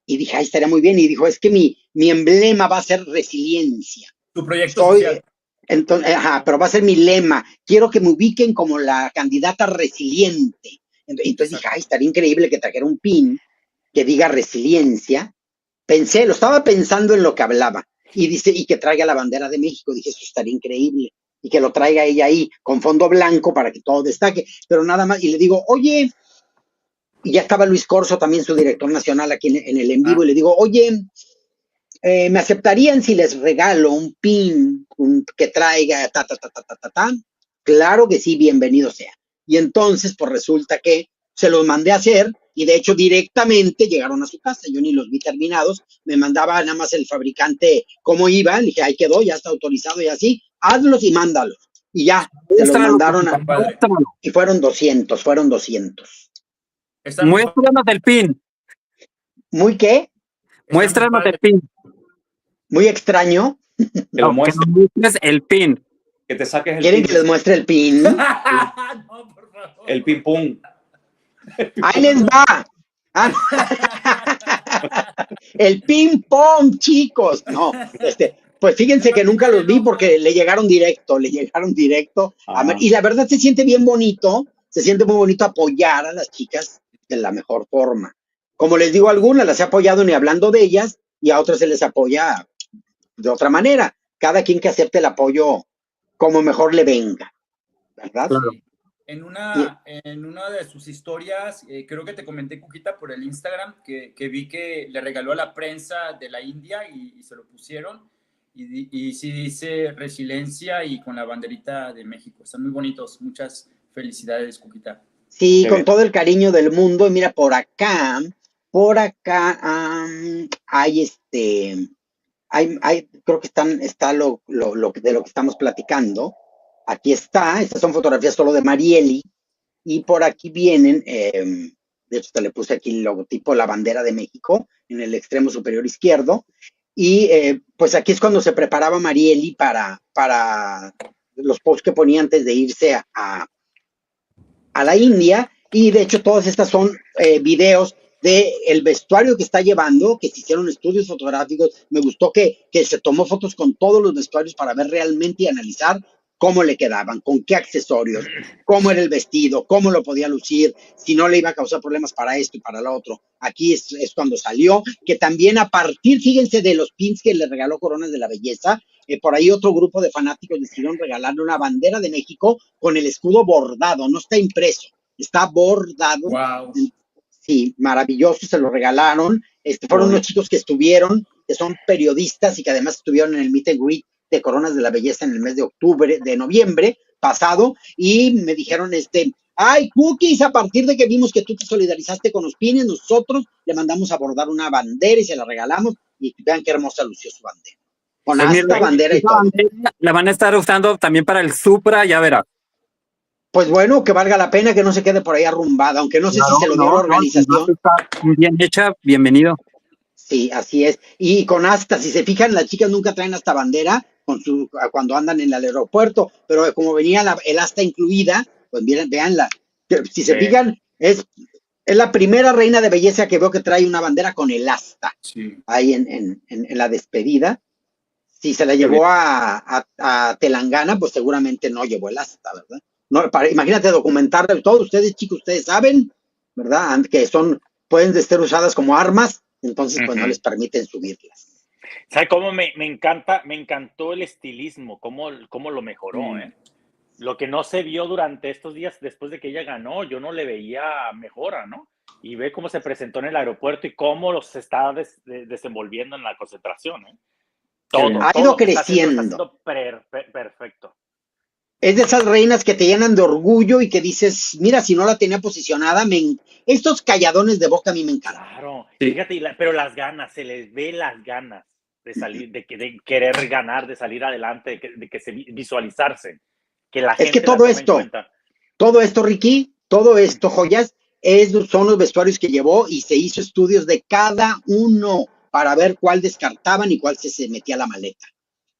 y dije, ay, estaría muy bien. Y dijo, es que mi emblema va a ser resiliencia. Tu proyecto social. Entonces, pero va a ser mi lema. Quiero que me ubiquen como la candidata resiliente. Entonces dije, ay, estaría increíble que trajera un pin que diga resiliencia. Lo estaba pensando en lo que hablaba. Y dice, y que traiga la bandera de México. Dije, eso estaría increíble. Y que lo traiga ella ahí con fondo blanco para que todo destaque. Pero nada más. Y le digo, oye, y ya estaba Luis Corso, también su director nacional aquí en el en vivo, y le digo, oye, ¿me aceptarían si les regalo un pin que traiga ta? Claro que sí, bienvenido sea. Y entonces, pues resulta que se los mandé a hacer y de hecho directamente llegaron a su casa. Yo ni los vi terminados, me mandaba nada más el fabricante cómo iba, le dije, ahí quedó, ya está autorizado y así, hazlos y mándalos. Y ya, se los mandaron y fueron 200. Muéstranos el pin. ¿Muy qué? Muéstranos el pin. Muy extraño. Que lo muestres. Que muestres el pin. Que te saques el ¿Quieren pin. que les muestre el pin? No, por favor. El pin pum. Ahí les va. El ping pong, chicos. No, pues fíjense que nunca los vi porque le llegaron directo. Y la verdad se siente bien bonito, se siente muy bonito apoyar a las chicas de la mejor forma. Como les digo, a algunas las he apoyado ni hablando de ellas y a otras se les apoya de otra manera. Cada quien que acepte el apoyo como mejor le venga, ¿verdad? Claro. En una de sus historias, creo que te comenté, Cuquita, por el Instagram, que vi que le regaló a la prensa de la India y se lo pusieron. Y sí dice resiliencia y con la banderita de México. Están muy bonitos. Muchas felicidades, Cuquita. Sí, con todo el cariño del mundo. Y mira, por acá hay creo que está lo de lo que estamos platicando. Aquí está, estas son fotografías solo de Marieli, y por aquí vienen, de hecho te le puse aquí el logotipo, la bandera de México, en el extremo superior izquierdo, y pues aquí es cuando se preparaba Marieli para los posts que ponía antes de irse a la India, y de hecho todas estas son videos de el vestuario que está llevando, que se hicieron estudios fotográficos. Me gustó que se tomó fotos con todos los vestuarios para ver realmente y analizar cómo le quedaban, con qué accesorios, cómo era el vestido, cómo lo podía lucir, si no le iba a causar problemas para esto y para lo otro. Aquí es cuando salió, que también a partir, fíjense, de los pins que le regaló Coronas de la Belleza, por ahí otro grupo de fanáticos decidieron regalarle una bandera de México con el escudo bordado, no está impreso, está bordado. Wow. Sí, maravilloso, se lo regalaron. Fueron unos chicos que estuvieron, que son periodistas y que además estuvieron en el meet and greet de Coronas de la Belleza en el mes de noviembre pasado, y me dijeron, ay, Cookies, a partir de que vimos que tú te solidarizaste con los pines, nosotros le mandamos a bordar una bandera y se la regalamos, y vean qué hermosa lució su bandera. Con Pues esta bandera y todo. La van a estar usando también para el Supra, ya verá. Pues bueno, que valga la pena, que no se quede por ahí arrumbada, aunque no sé si se lo dio la organización. Está bien hecha, bienvenido. Sí, así es. Y con asta, si se fijan, las chicas nunca traen hasta bandera cuando andan en el aeropuerto, pero como venía el asta incluida, pues véanla. Si se fijan, es la primera reina de belleza que veo que trae una bandera con el asta. Sí. Ahí en la despedida. Si se la llevó a Telangana, pues seguramente no llevó el asta, ¿verdad? No, imagínate documentarlo todo. Ustedes, chicos, ustedes saben, ¿verdad? Que pueden ser usadas como armas, entonces pues no les permiten subirlas. ¿Sabe cómo me encantó el estilismo, cómo lo mejoró, Lo que no se vio durante estos días después de que ella ganó, yo no le veía mejora, ¿no? Y ve cómo se presentó en el aeropuerto y cómo los está desenvolviendo en la concentración, Todo, ha ido creciendo. Perfecto. Es de esas reinas que te llenan de orgullo y que dices, mira, si no la tenía posicionada, estos calladones de boca a mí me encantan. Claro, sí. Fíjate, pero las ganas, se les ve las ganas de salir, de querer ganar, de salir adelante, de visualizarse. Que la gente es que todo esto, Ricky, todo esto, joyas, son los vestuarios que llevó y se hizo estudios de cada uno para ver cuál descartaban y cuál se metía a la maleta.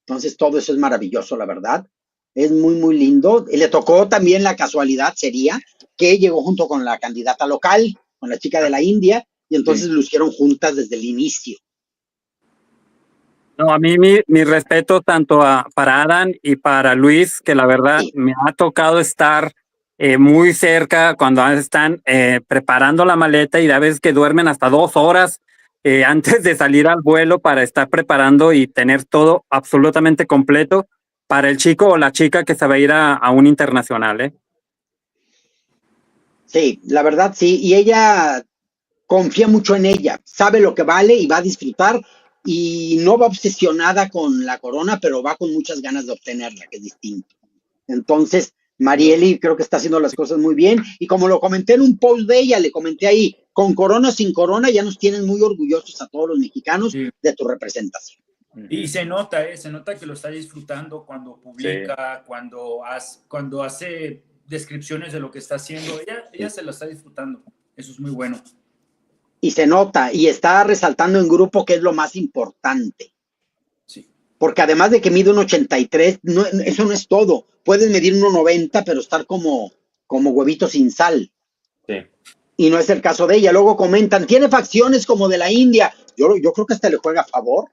Entonces, todo eso es maravilloso, la verdad. Es muy, muy lindo. Y le tocó también la casualidad, sería que llegó junto con la candidata local, con la chica de la India, y entonces lucieron juntas desde el inicio. No, a mí mi respeto tanto para Adán y para Luis, que la verdad me ha tocado estar muy cerca cuando están preparando la maleta, y a veces que duermen hasta 2 horas antes de salir al vuelo para estar preparando y tener todo absolutamente completo para el chico o la chica que se va a ir a un internacional, Sí, la verdad sí, y ella confía mucho en ella, sabe lo que vale y va a disfrutar y no va obsesionada con la corona, pero va con muchas ganas de obtenerla, que es distinto. Entonces, Marieli creo que está haciendo las cosas muy bien y como lo comenté en un post de ella, le comenté ahí, con corona o sin corona, ya nos tienen muy orgullosos a todos los mexicanos de tu representación. Y se nota que lo está disfrutando cuando publica, cuando hace descripciones de lo que está haciendo, ella se lo está disfrutando, eso es muy bueno. Y se nota, y está resaltando en grupo que es lo más importante. Sí. Porque además de que mide 1,83, no, eso no es todo. Puedes medir 1,90, pero estar como huevito sin sal. Sí. Y no es el caso de ella. Luego comentan, tiene facciones como de la India. Yo creo que hasta le juega a favor.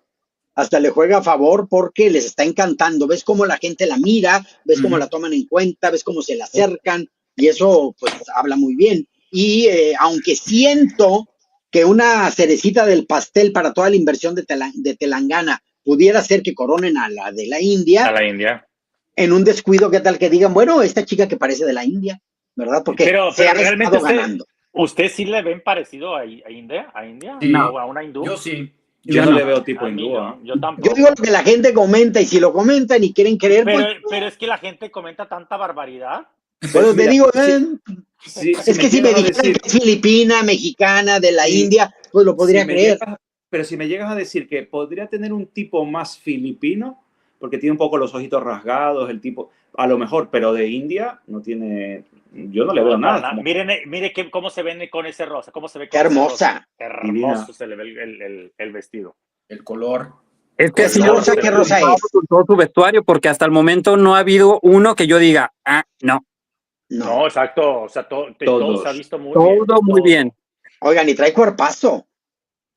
Hasta le juega a favor porque les está encantando. Ves cómo la gente la mira, ves cómo la toman en cuenta, ves cómo se le acercan, y eso pues habla muy bien. Y aunque siento que una cerecita del pastel para toda la inversión de Telangana pudiera ser que coronen a la de la India. A la India. En un descuido, ¿qué tal que digan, bueno, esta chica que parece de la India, ¿verdad? Porque pero se ha realmente estado ganando. ¿Usted sí le ven parecido a India? ¿A India? Sí. ¿O a una hindú? Yo sí. Yo no le veo tipo hindú. No, yo tampoco. Yo digo lo que la gente comenta, y si lo comentan y quieren creer, pero es que la gente comenta tanta barbaridad. Pues te digo, es que si me dijeran que es filipina, mexicana, de la India, pues lo podría creer. Pero si me llegas a decir que podría tener un tipo más filipino, porque tiene un poco los ojitos rasgados, el tipo, a lo mejor, pero de India no tiene, yo no le veo nada. Mire cómo se ve con ese rosa, cómo se ve. Qué hermosa. Qué hermoso se le ve el vestido. El color. Es que sí, rosa, ¿qué rosa es? Con todo su vestuario, porque hasta el momento no ha habido uno que yo diga, no. No, exacto. O sea, todo se ha visto muy todo bien. Todo muy bien. Oigan, y trae cuerpazo.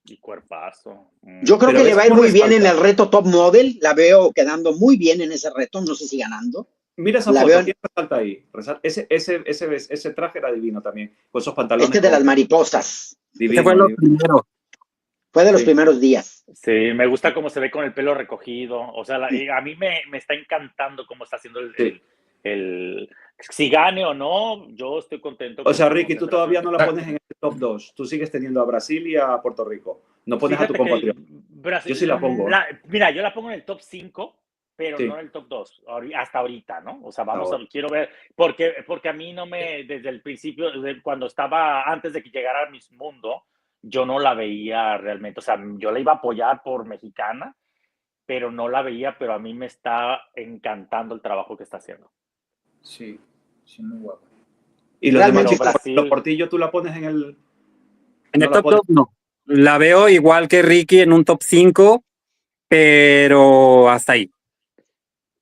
Y cuerpazo. Yo creo que le va a ir muy bien en el reto Top Model. La veo quedando muy bien en ese reto. No sé si ganando. Mira esa foto. ¿Quién resalta ahí? Ese traje era divino también. Con esos pantalones. De las mariposas. Ese fue lo primero. Fue de los primeros días. Sí, me gusta cómo se ve con el pelo recogido. O sea, a mí me está encantando cómo está haciendo el si gane o no, yo estoy contento. O sea, Ricky, tú todavía no la pones en el top 2. Tú sigues teniendo a Brasil y a Puerto Rico. No pones a tu compatriota. Yo sí la pongo. Mira, yo la pongo en el top 5, pero no en el top 2, hasta ahorita, ¿no? O sea, quiero ver, porque a mí no desde el principio, cuando estaba, antes de que llegara a Miss Mundo, yo no la veía realmente. O sea, yo la iba a apoyar por mexicana, pero no la veía, pero a mí me está encantando el trabajo que está haciendo. Sí, muy guapa. Y los demás, Portillo, ¿tú la pones en el...? En el top 2 no. La veo igual que Ricky en un top 5, pero hasta ahí.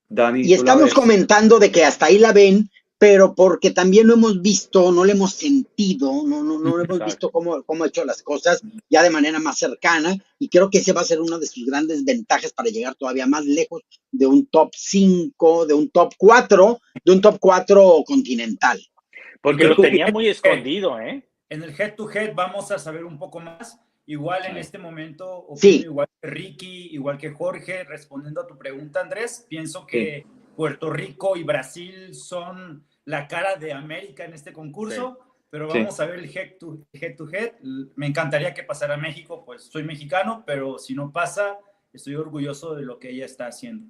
Dani, y estamos comentando de que hasta ahí la ven, pero porque también no hemos visto, no le hemos sentido, no hemos visto cómo ha hecho las cosas ya de manera más cercana, y creo que ese va a ser una de sus grandes ventajas para llegar todavía más lejos de un top 5, de un top 4, continental. Porque lo tenía muy escondido, ¿eh? En el head to head vamos a saber un poco más. Igual en este momento, igual que Ricky, igual que Jorge, respondiendo a tu pregunta, Andrés, pienso que Puerto Rico y Brasil son la cara de América en este concurso, pero vamos a ver el head to head. Me encantaría que pasara México, pues soy mexicano, pero si no pasa, estoy orgulloso de lo que ella está haciendo.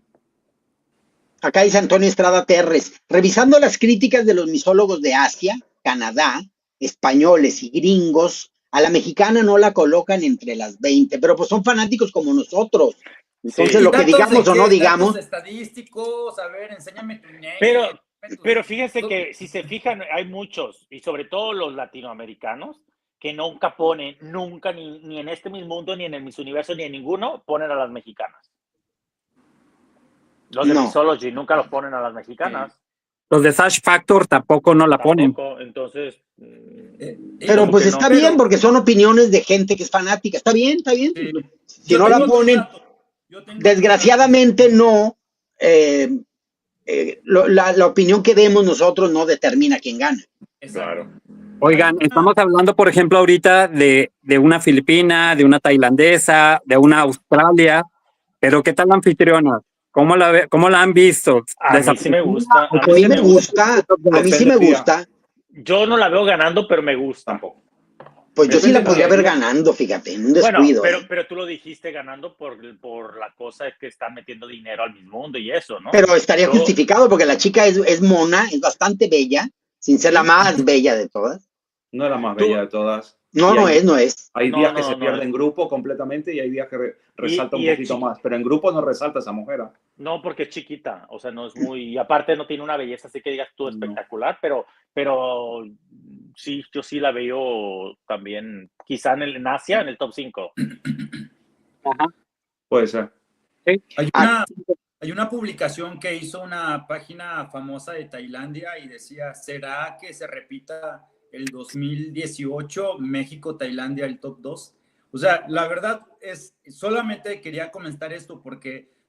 Acá dice Antonio Estrada Terres, revisando las críticas de los misólogos de Asia, Canadá, españoles y gringos, a la mexicana no la colocan entre las 20, pero pues son fanáticos como nosotros. Entonces lo que digamos o no digamos. Estadísticos, a ver, enséñame tu dinero. Pero fíjense que si se fijan, hay muchos, y sobre todo los latinoamericanos, que nunca ponen, ni en este Miss Mundo, ni en el Miss Universo, ni en ninguno, ponen a las mexicanas. Los de Mixology nunca los ponen a las mexicanas. Los de Sash Factor tampoco no la ponen. Entonces. Pero pues está bien, porque son opiniones de gente que es fanática. Está bien. Sí. Si no la ponen, desgraciadamente no. La opinión que demos nosotros no determina quién gana. Claro. Oigan, estamos hablando, por ejemplo, ahorita de una filipina, de una tailandesa, de una Australia, pero ¿qué tal la anfitriona? ¿Cómo la han visto? A mí sí me gusta. A mí sí me gusta. Yo no la veo ganando, pero me gusta. Tampoco. Pues yo sí la Depende de podría la ver idea. ganando, fíjate, en un Bueno, descuido. pero tú lo dijiste ganando por la cosa que está metiendo dinero al mismo mundo y eso, ¿no? Pero estaría Yo- justificado porque la chica es mona, es bastante bella, sin ser la más bella de todas. No es la más Tú- bella de todas. No, Y no hay, es, no es. hay No, días no, que se no, pierde no. en grupo completamente y hay días que resalta un y es poquito chiqui- más. Pero en grupo no resalta esa mujer. ¿Ah? No, porque es chiquita, o sea, no es muy, y aparte no tiene una belleza así que digas tú No. espectacular, pero sí, yo sí la veo también, quizá en Asia, en el top 5. Puede ser. Hay una publicación que hizo una página famosa de Tailandia y decía, ¿será que se repita el 2018 México-Tailandia el top 2? O sea, la verdad es, solamente quería comentar esto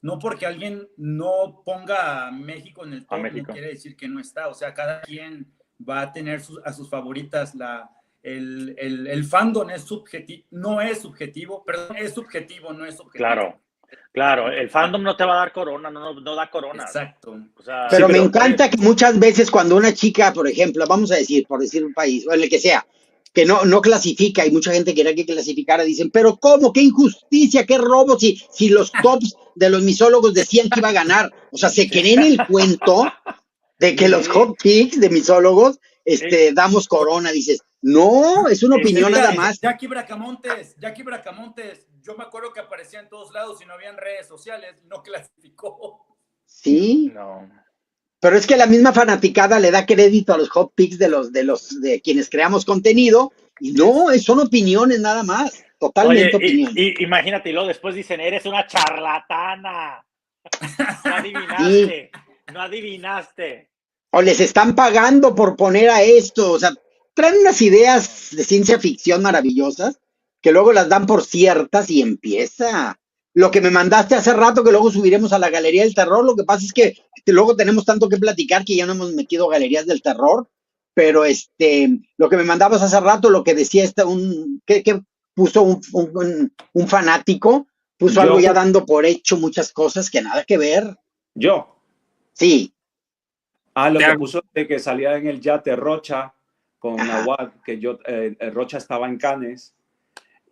no porque alguien no ponga a México en el top, no quiere decir que no está. O sea, cada quien va a tener a sus favoritas. El fandom es subjetivo, no es subjetivo, perdón, es subjetivo, no es objetivo. Claro, el fandom no te va a dar corona, no da corona. Exacto. O sea, Pero me encanta que muchas veces cuando una chica, por ejemplo, vamos a decir, por decir un país, o en el que sea, que no clasifica, y mucha gente quería que clasificara, dicen, pero ¿cómo? ¡Qué injusticia! ¡Qué robo! Si los tops de los misólogos decían que iba a ganar. O sea, se creen el cuento de que los hot picks de misólogos damos corona. Dices, no, es una opinión nada más. Jackie Bracamontes, yo me acuerdo que aparecía en todos lados y no había en redes sociales, no clasificó. Sí. No. Pero es que la misma fanaticada le da crédito a los hot picks de quienes creamos contenido, y no, son opiniones nada más, totalmente opiniones. Y imagínate, y luego después dicen, eres una charlatana. No adivinaste, no adivinaste. O les están pagando por poner a esto, o sea, traen unas ideas de ciencia ficción maravillosas, que luego las dan por ciertas y empieza. Lo que me mandaste hace rato, que luego subiremos a la Galería del Terror, lo que pasa es que luego tenemos tanto que platicar que ya no hemos metido Galerías del Terror, pero lo que me mandabas hace rato, lo que decía que puso un fanático, puso algo ya dando por hecho muchas cosas que nada que ver. ¿Yo? Sí. Lo que puso de que salía en el yate Rocha con Nahuatl, que Rocha estaba en Cannes,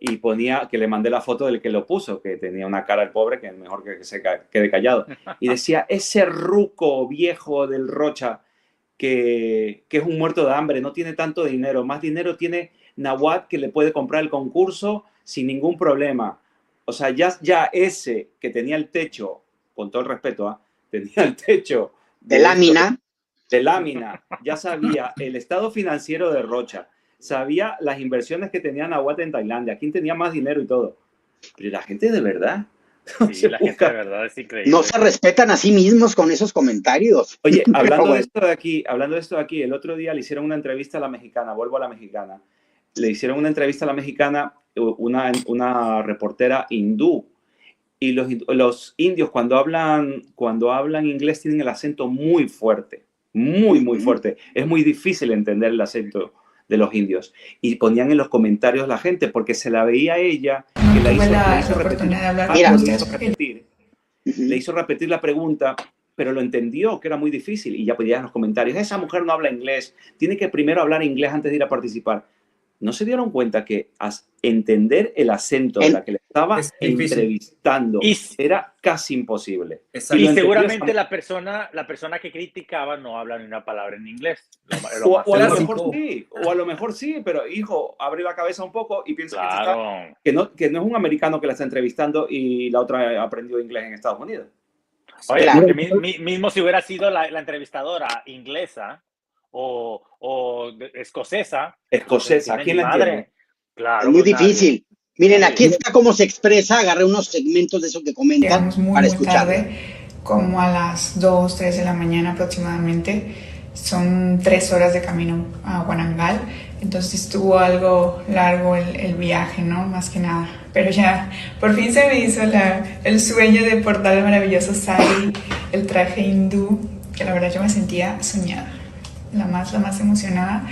y ponía que le mandé la foto del que lo puso, que tenía una cara el pobre, que es mejor que se quede callado. Y decía, ese ruco viejo del Rocha, que es un muerto de hambre, no tiene tanto dinero. Más dinero tiene Nahuatl, que le puede comprar el concurso sin ningún problema. O sea, ya ese que tenía el techo, con todo el respeto, tenía el techo de lámina. De lámina. Ya sabía el estado financiero de Rocha. Sabía las inversiones que tenía Nahuatl en Tailandia, quién tenía más dinero y todo. Pero la gente de verdad. Sí, la gente de verdad es increíble. No se respetan a sí mismos con esos comentarios. Oye, hablando de esto de aquí, el otro día le hicieron una entrevista a la mexicana, vuelvo a la mexicana. Le hicieron una entrevista a la mexicana, una reportera hindú. Y los indios cuando hablan inglés tienen el acento muy fuerte, muy fuerte. Es muy difícil entender el acento de los indios, y ponían en los comentarios la gente porque se la veía ella que le hizo repetir la pregunta, pero lo entendió que era muy difícil y ya podía en los comentarios, esa mujer no habla inglés, tiene que primero hablar inglés antes de ir a participar. ¿No se dieron cuenta que entender el acento de la que le estaba entrevistando era casi imposible? Y seguramente la persona que criticaba no habla ni una palabra en inglés. O a lo mejor sí, pero hijo, abre la cabeza un poco y piensa que no es un americano que la está entrevistando y la otra aprendió inglés en Estados Unidos. Oye, mismo si hubiera sido la entrevistadora inglesa o escocesa. ¿Quién la entiende? Claro, es muy difícil. Miren, aquí está cómo se expresa. Agarré unos segmentos de eso que comentan para escucharlo. Como a las 2, 3 de la mañana aproximadamente. Son 3 horas de camino a Guanangal. Entonces estuvo algo largo el viaje, ¿no? Más que nada. Pero ya, por fin se me hizo el sueño de portar el maravilloso sari, el traje hindú, que la verdad yo me sentía soñada. La más emocionada,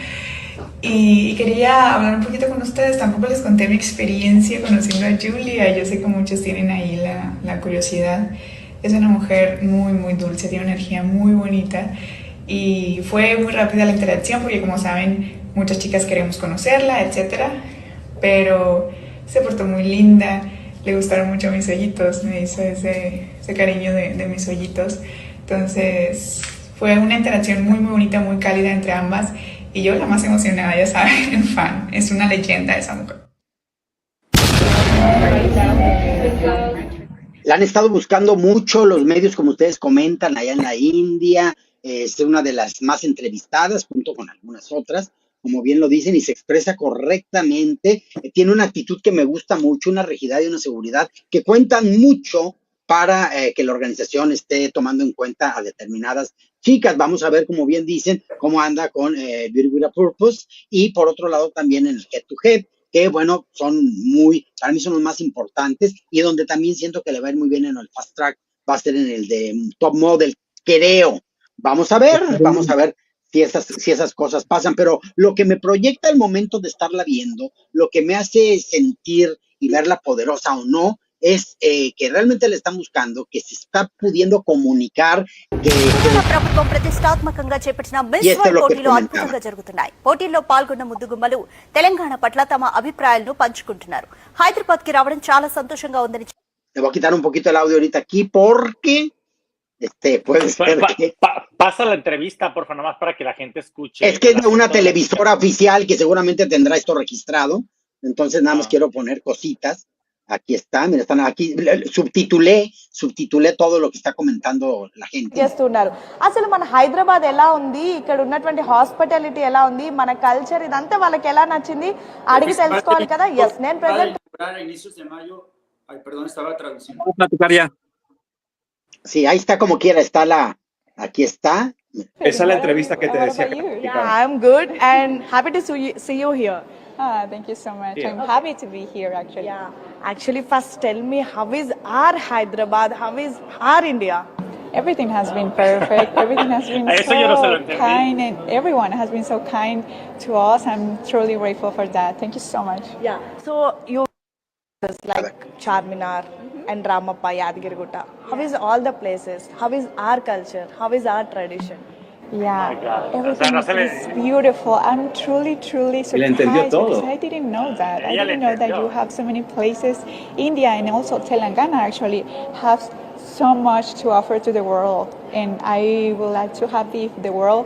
y quería hablar un poquito con ustedes. Tampoco les conté mi experiencia conociendo a Julia. Yo sé que muchos tienen ahí la curiosidad. Es una mujer muy dulce, tiene una energía muy bonita, y fue muy rápida la interacción porque como saben muchas chicas queremos conocerla, etcétera, pero se portó muy linda, le gustaron mucho mis hoyitos, me hizo ese cariño de mis hoyitos, entonces fue una interacción muy bonita, muy cálida entre ambas y yo la más emocionada, ya saben, fan, es una leyenda esa mujer. La han estado buscando mucho los medios, como ustedes comentan, allá en la India. Es una de las más entrevistadas, junto con algunas otras, como bien lo dicen, y se expresa correctamente. Tiene una actitud que me gusta mucho, una rigidez y una seguridad que cuentan mucho para que la organización esté tomando en cuenta a determinadas chicas. Vamos a ver, como bien dicen, cómo anda con Beauty with a Purpose, y por otro lado también en el Head to Head, que bueno, para mí son los más importantes, y donde también siento que le va a ir muy bien en el Fast Track, va a ser en el de Top Model, creo. Vamos a ver si esas cosas pasan, pero lo que me proyecta el momento de estarla viendo, lo que me hace sentir y verla poderosa o no, es que realmente le están buscando, que se está pudiendo comunicar, ప్రభుత్వం ప్రతిష్టాత్మకంగా చేపట్టిన miss world పోటీలు అద్భుతంగా జరుగుతున్నాయి. పోటీల్లో పాల్గొన్న ముద్దుగుమ్మలు తెలంగాణ పట్ల తమ అభిప్రాయాలను పంచుకుంటున్నారు. హైదరాబాద్ కి రావడం చాలా సంతోషంగా ఉందని. Le voy a quitar un poquito el audio ahorita aquí porque puede ser que... Pasa la entrevista, por favor, nomás para que la gente escuche. Es que es de una televisora oficial que seguramente tendrá esto registrado, entonces nada más quiero poner cositas. Aquí está, mira, están aquí, subtitulé todo lo que está comentando la gente. చేస్తున్నారు. అసలు మన హైదరాబాద్ ఎలా ఉంది, ఇక్కడ ఉన్నటువంటి హాస్పిటాలిటీ ఎలా ఉంది, మన కల్చర్ ఇదంతా వాళ్ళకి ఎలా నచ్చింది అడిగి తెలుసుకోవాలి కదా. yes నేను present inicios de mayo. Ay, perdón, estaba traduciendo. Sí, ahí está como quiera, aquí está. Esa es la entrevista que te decía. Yeah, I'm good and happy to see you here. Thank you so much. Yeah. I'm happy to be here actually. Yeah, actually first tell me how is our Hyderabad, how is our India? Everything has been perfect. Everything has been so kind, and everyone has been so kind to us. I'm truly grateful for that. Thank you so much. Yeah, so you like Charminar and Ramappa, Yadgirigutta. How is all the places? How is our culture? How is our tradition? Yeah, everything is beautiful. I'm truly surprised because I didn't know that. I didn't know that you have so many places. India and also Telangana actually have so much to offer to the world, and I would like to have if the world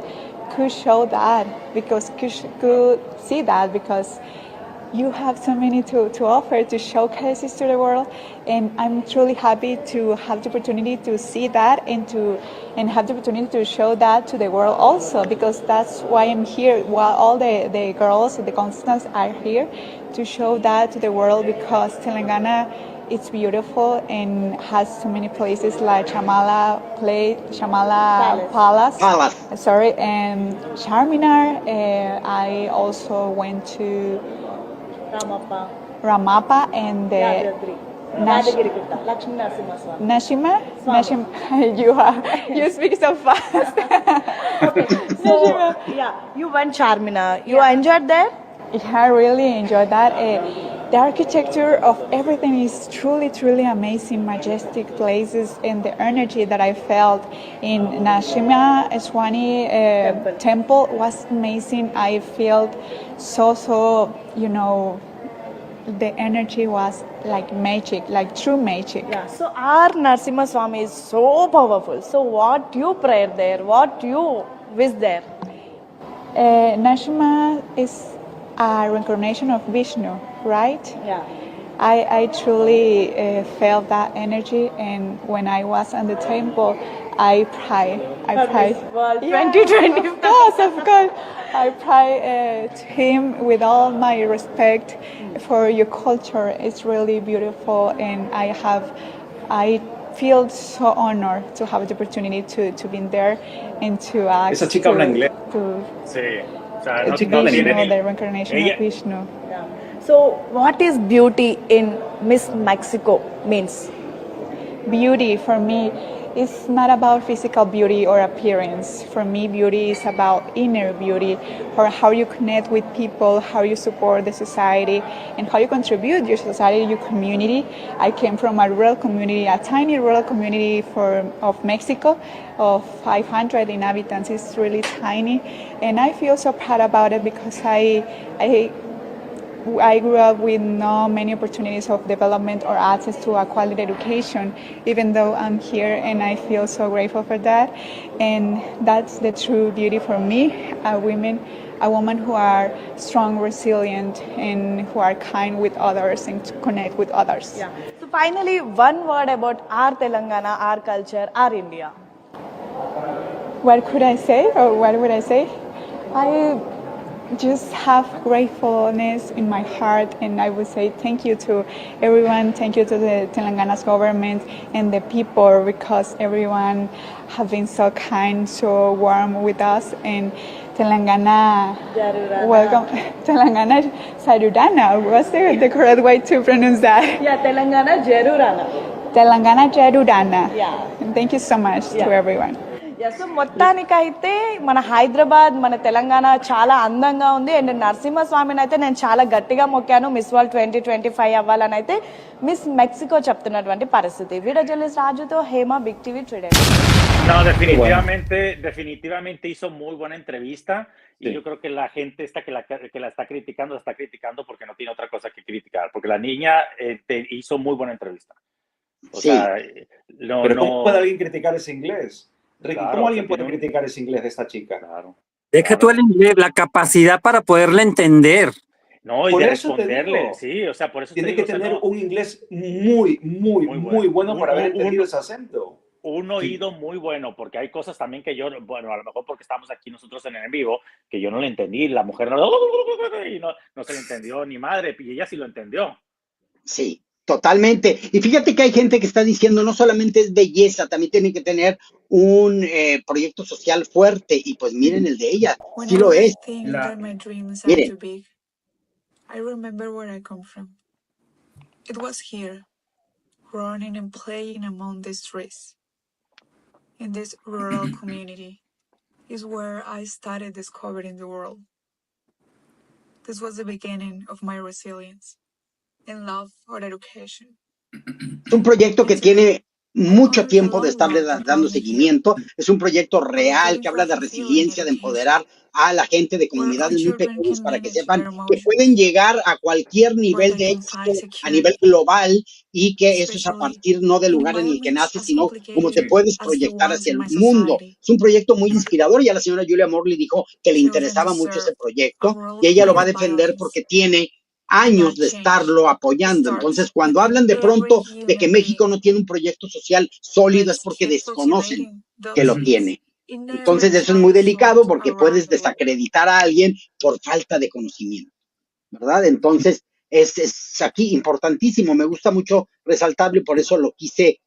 could show that, because could see that, because you have so many to offer, to showcase to the world, and I'm truly happy to have the opportunity to see that and have the opportunity to show that to the world also, because that's why I'm here, while all the girls, the contestants are here to show that to the world, because Telangana, it's beautiful and has so many places like Shamala Palace. Sorry, and Charminar. I also went to Ramappa and the Nashima. You speak so fast. So yeah, you went Charminar. You enjoyed there? Yeah, I really enjoyed that. The architecture of everything is truly amazing, majestic places, and the energy that I felt in Nashima Swani temple was amazing. I felt so, the energy was like magic, like true magic. Yeah. So our Narasimha Swami is so powerful. So what you pray there? What you wish there? Nashima is a reincarnation of Vishnu, right? Yeah. I truly felt that energy, and when I was in the temple, I prayed. 2020. Of course. I pray to him with all my respect for your culture. It's really beautiful, and I feel so honored to have the opportunity to be there and to ask. Esa chica habla inglés. Sí. O sea, no Vishnu, the reincarnation of Vishnu. Yeah. So, what is beauty in Miss Mexico means? Beauty for me it's not about physical beauty or appearance. For me, beauty is about inner beauty, or how you connect with people, how you support the society, and how you contribute your society, your community. I came from a rural community, a tiny rural community of Mexico, of 500 inhabitants. It's really tiny, and I feel so proud about it because I grew up with not many opportunities of development or access to a quality education, even though I'm here, and I feel so grateful for that. And that's the true beauty for me, a woman who are strong, resilient, and who are kind with others and to connect with others. Yeah. So finally, one word about our Telangana, our culture, our India. What could I say, or what would I say? I just have gratefulness in my heart, and I would say thank you to everyone, thank you to the Telangana's government and the people, because everyone have been so kind, so warm with us, and Telangana, welcome, Telangana Sarudana, what's the correct way to pronounce that? Yeah, Telangana Jarurana. Telangana Jarudana. Yeah. And thank you so much to everyone. So మొత్తానికైతే మన హైదరాబాద్, మన తెలంగాణ చాలా అందంగా ఉంది. అండ్ నరసింహస్వామిని అయితే నేను చాలా గట్టిగా మొక్కాను మిస్ వరల్డ్ 2025 అవ్వాలని అయితే మిస్ మెక్సికో చెప్తున్నటువంటి పరిస్థితి. వీడియో జర్నలిస్ట్ రాజుతో Hema, big TV today. No, definitivamente hizo muy buena entrevista y yo creo que la gente que la está criticando porque no tiene otra cosa que criticar, porque la niña hizo muy buena entrevista. O sea, pero ¿cómo puede alguien criticar ese inglés? Ricky, Claro, ¿cómo alguien puede criticar ese inglés de esta chica? Claro. Deja tú el inglés, la capacidad para poderle entender. No, y Por de eso te responderle, digo, sí, o sea, por eso tiene te digo, que o sea, tener no, un inglés muy bueno para haber entendido ese acento. un oído muy bueno, porque hay cosas también que yo, bueno, a lo mejor porque estamos aquí nosotros en el vivo, que yo no le entendí, la mujer no se le entendió ni madre, y ella sí lo entendió. Sí, totalmente. Y fíjate que hay gente que está diciendo no solamente es belleza, también tiene que tener un proyecto social fuerte, y pues miren el de ella, sí lo es. Miren. I remember where I come from. It was here, running and playing among the trees. In this rural community is where I started discovering the world. This was the beginning of my resilience and love for education. Es un proyecto que tiene mucho tiempo de estarle dando seguimiento. Es un proyecto real que habla de resiliencia, de empoderar a la gente de comunidades muy pequeñas para que sepan que pueden llegar a cualquier nivel de éxito a nivel global, y que eso es a partir no del lugar en el que naces, sino como te puedes proyectar hacia el mundo. Es un proyecto muy inspirador. Ya la señora Julia Morley dijo que le interesaba mucho ese proyecto, y ella lo va a defender porque tiene años de estarlo apoyando. Entonces, cuando hablan de pronto de que México no tiene un proyecto social sólido, es porque desconocen que lo tiene. Entonces, eso es muy delicado porque puedes desacreditar a alguien por falta de conocimiento, ¿verdad? Entonces, es aquí importantísimo. Me gusta mucho resaltarlo y por eso lo quise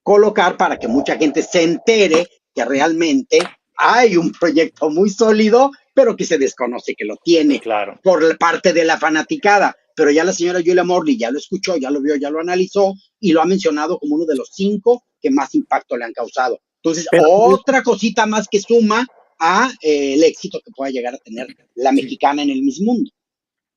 colocar, para que mucha gente se entere que realmente hay un proyecto muy sólido, pero que se desconoce que lo tiene, claro, por parte de la fanaticada. Pero ya la señora Julia Morley ya lo escuchó, ya lo vio, ya lo analizó, y lo ha mencionado como uno de los 5 que más impacto le han causado. Entonces, otra cosita más que suma a el éxito que pueda llegar a tener la mexicana en el Miss Mundo.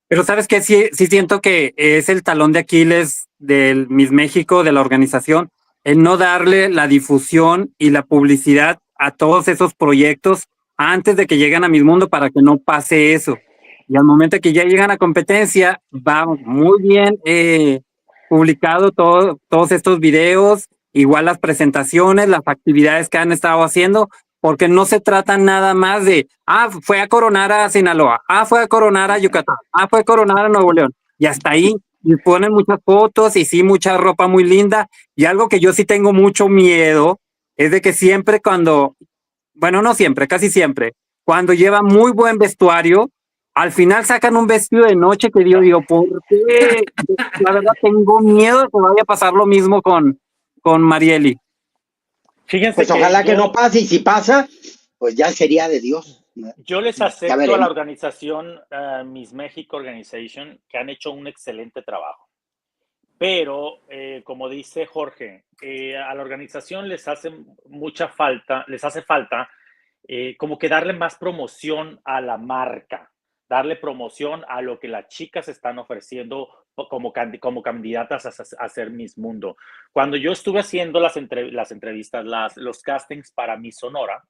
Pero ¿sabes qué? Sí siento que es el talón de Aquiles del Miss México, de la organización, el no darle la difusión y la publicidad a todos esos proyectos antes de que lleguen a Miss Mundo, para que no pase eso. Y al momento que ya llegan a competencia, va muy bien publicado todos estos videos, igual las presentaciones, las actividades que han estado haciendo, porque no se trata nada más de, fue a coronar a Sinaloa, fue a coronar a Yucatán, fue a coronar a Nuevo León, y hasta ahí, y ponen muchas fotos, y sí, mucha ropa muy linda, y algo que yo sí tengo mucho miedo, es de que siempre bueno, no siempre, casi siempre, cuando lleva muy buen vestuario, al final sacan un vestido de noche que yo digo, ¿por qué? La verdad tengo miedo de que vaya a pasar lo mismo con Marieli. Fíjense, pues ojalá que no pase, y si pasa, pues ya sería de Dios. Yo les acepto a la organización Miss México Organization, que han hecho un excelente trabajo. Pero, como dice Jorge, a la organización les hace falta como que darle más promoción a la marca, darle promoción a lo que las chicas están ofreciendo como candidatas a ser Miss Mundo. Cuando yo estuve haciendo las entrevistas, los castings para Miss Sonora,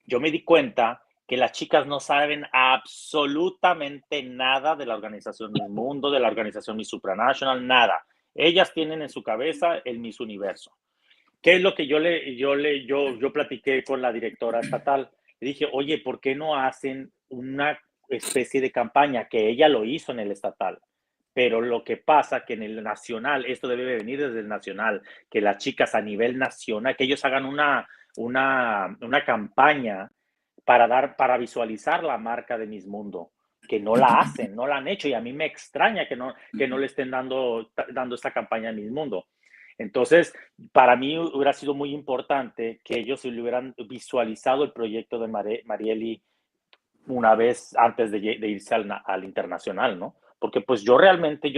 yo me di cuenta que las chicas no saben absolutamente nada de la organización Miss Mundo, de la organización Miss Supranational, nada. Ellas tienen en su cabeza el Miss Universo. ¿Qué es lo que yo platiqué con la directora estatal? Le dije, oye, ¿por qué no hacen una especie de campaña? Que ella lo hizo en el estatal. Pero lo que pasa que en el nacional, esto debe venir desde el nacional, que las chicas a nivel nacional, que ellos hagan una campaña para visualizar la marca de Miss Mundo, que no la hacen, no la han hecho, y a mí me extraña que no le estén dando esta campaña a Miss Mundo. Entonces, para mí hubiera sido muy importante que ellos le hubieran visualizado el proyecto de Marieli una vez antes de irse al internacional, ¿no? Porque pues yo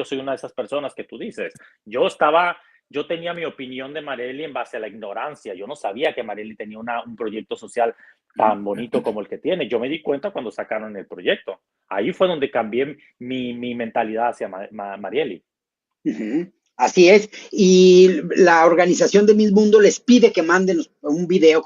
soy una de esas personas que tú dices. Yo tenía mi opinión de Marieli en base a la ignorancia. Yo no sabía que Marieli tenía un proyecto social tan bonito como el que tiene. Yo me di cuenta cuando sacaron el proyecto. Ahí fue donde cambié mi mentalidad hacia Marieli. Uh-huh. Así es, y la organización de Miss Mundo les pide que manden un video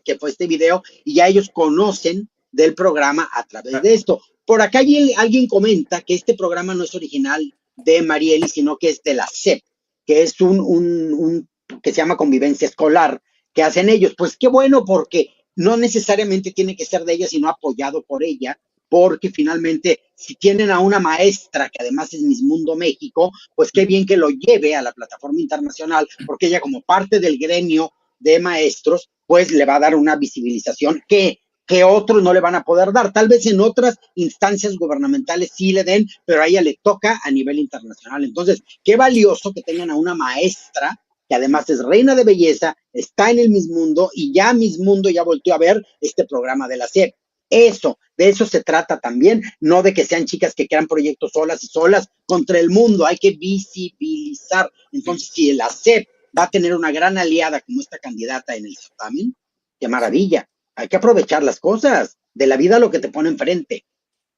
que fue este video, y ya ellos conocen del programa a través de esto. Por acá alguien comenta que este programa no es original de Marieli, sino que es de la SEP, que es un que se llama Convivencia Escolar, que hacen ellos. Pues qué bueno, porque no necesariamente tiene que ser de ella, sino apoyado por ella, porque finalmente si tienen a una maestra que además es Miss Mundo México, pues qué bien que lo lleve a la plataforma internacional, porque ella como parte del gremio de maestros, pues le va a dar una visibilización que otros no le van a poder dar. Tal vez en otras instancias gubernamentales sí le den, pero a ella le toca a nivel internacional. Entonces, qué valioso que tengan a una maestra que además es reina de belleza, está en el Miss Mundo, y ya Miss Mundo ya volteó a ver este programa de la SEP. De eso se trata también, no de que sean chicas que crean proyectos solas contra el mundo. Hay que visibilizar. Entonces, si la SEP va a tener una gran aliada como esta candidata en el certamen, qué maravilla. Hay que aprovechar las cosas de la vida, lo que te pone enfrente.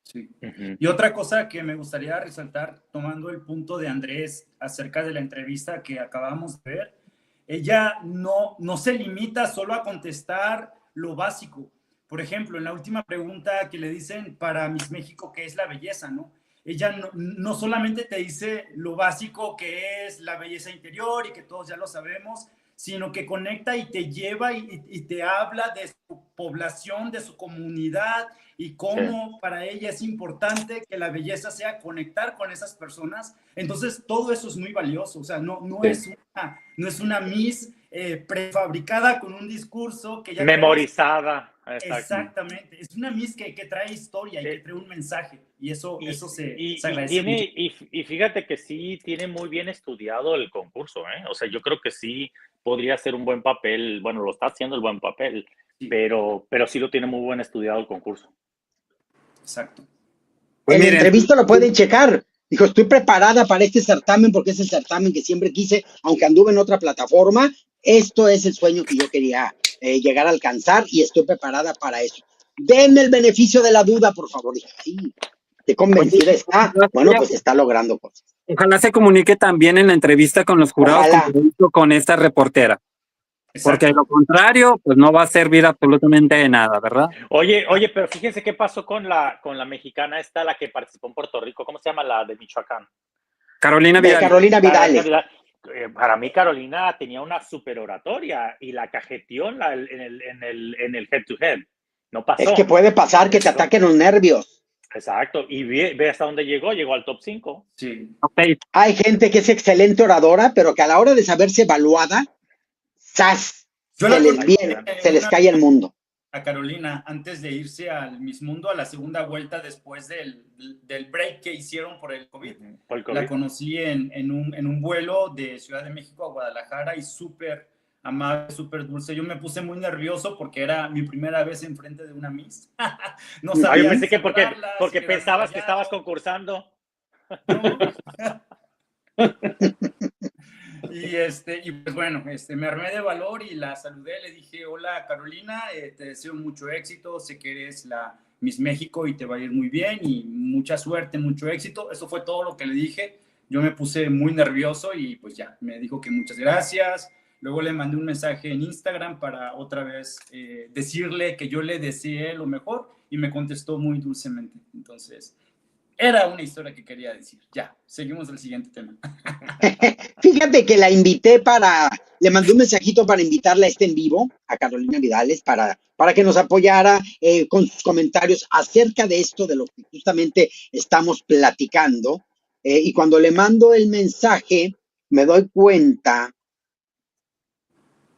Sí. Y otra cosa que me gustaría resaltar, tomando el punto de Andrés acerca de la entrevista que acabamos de ver, ella no se limita solo a contestar lo básico. Por ejemplo, en la última pregunta que le dicen para Miss México, ¿qué es la belleza, no? Ella no solamente te dice lo básico que es la belleza interior y que todos ya lo sabemos, sino que conecta y te lleva y te habla de su población, de su comunidad, y cómo para ella es importante que la belleza sea conectar con esas personas. Entonces, todo eso es muy valioso. O sea, no es una Miss prefabricada con un discurso que ya memorizada. Exactamente. Es una Miss que trae historia y que trae un mensaje, y eso se agradece mucho. Y fíjate que sí tiene muy bien estudiado el concurso, ¿eh? O sea, yo creo que sí podría ser un buen papel. Bueno, lo está haciendo el buen papel, sí. pero sí lo tiene muy buen estudiado el concurso. Exacto. Pues en la entrevista lo pueden checar. Dijo, estoy preparada para este certamen porque es el certamen que siempre quise, aunque anduve en otra plataforma. Esto es el sueño que yo quería llegar a alcanzar, y estoy preparada para eso. Denme el beneficio de la duda, por favor. Sí, qué convencida está. Bueno, pues está logrando cosas. Ojalá se comunique también en la entrevista con los jurados con esta reportera. Exacto. Porque de lo contrario, pues no va a servir absolutamente de nada, ¿verdad? Oye, pero fíjense qué pasó con la mexicana esta, la que participó en Puerto Rico. ¿Cómo se llama la de Michoacán? Carolina Vidal. Para mí Carolina tenía una super oratoria y la cajeteó en el head to head. No pasó. Es que puede pasar que te ataquen los nervios. Exacto, y ve hasta dónde llegó al top 5. Sí. Okay. Hay gente que es excelente oradora, pero que a la hora de saberse evaluada, ¡zas! Se les cae el mundo. A Carolina, antes de irse al Miss Mundo, a la segunda vuelta después del break que hicieron por el COVID. La conocí en un vuelo de Ciudad de México a Guadalajara, y súper amable, súper dulce. Yo me puse muy nervioso porque era mi primera vez enfrente de una Miss. No sabía. Yo pensé que porque pensabas que estabas concursando. Y pues bueno, me armé de valor y la saludé, le dije, hola Carolina, te deseo mucho éxito, sé que eres la Miss México y te va a ir muy bien y mucha suerte, mucho éxito. Eso fue todo lo que le dije. Yo me puse muy nervioso y pues ya, me dijo que muchas gracias. Luego le mandé un mensaje en Instagram para otra vez decirle que yo le deseé lo mejor y me contestó muy dulcemente. Entonces, era una historia que quería decir. Ya, seguimos al siguiente tema. Fíjate que le mandé un mensajito para invitarla a en vivo, a Carolina Vidales, para que nos apoyara con sus comentarios acerca de esto, de lo que justamente estamos platicando. Y cuando le mando el mensaje, me doy cuenta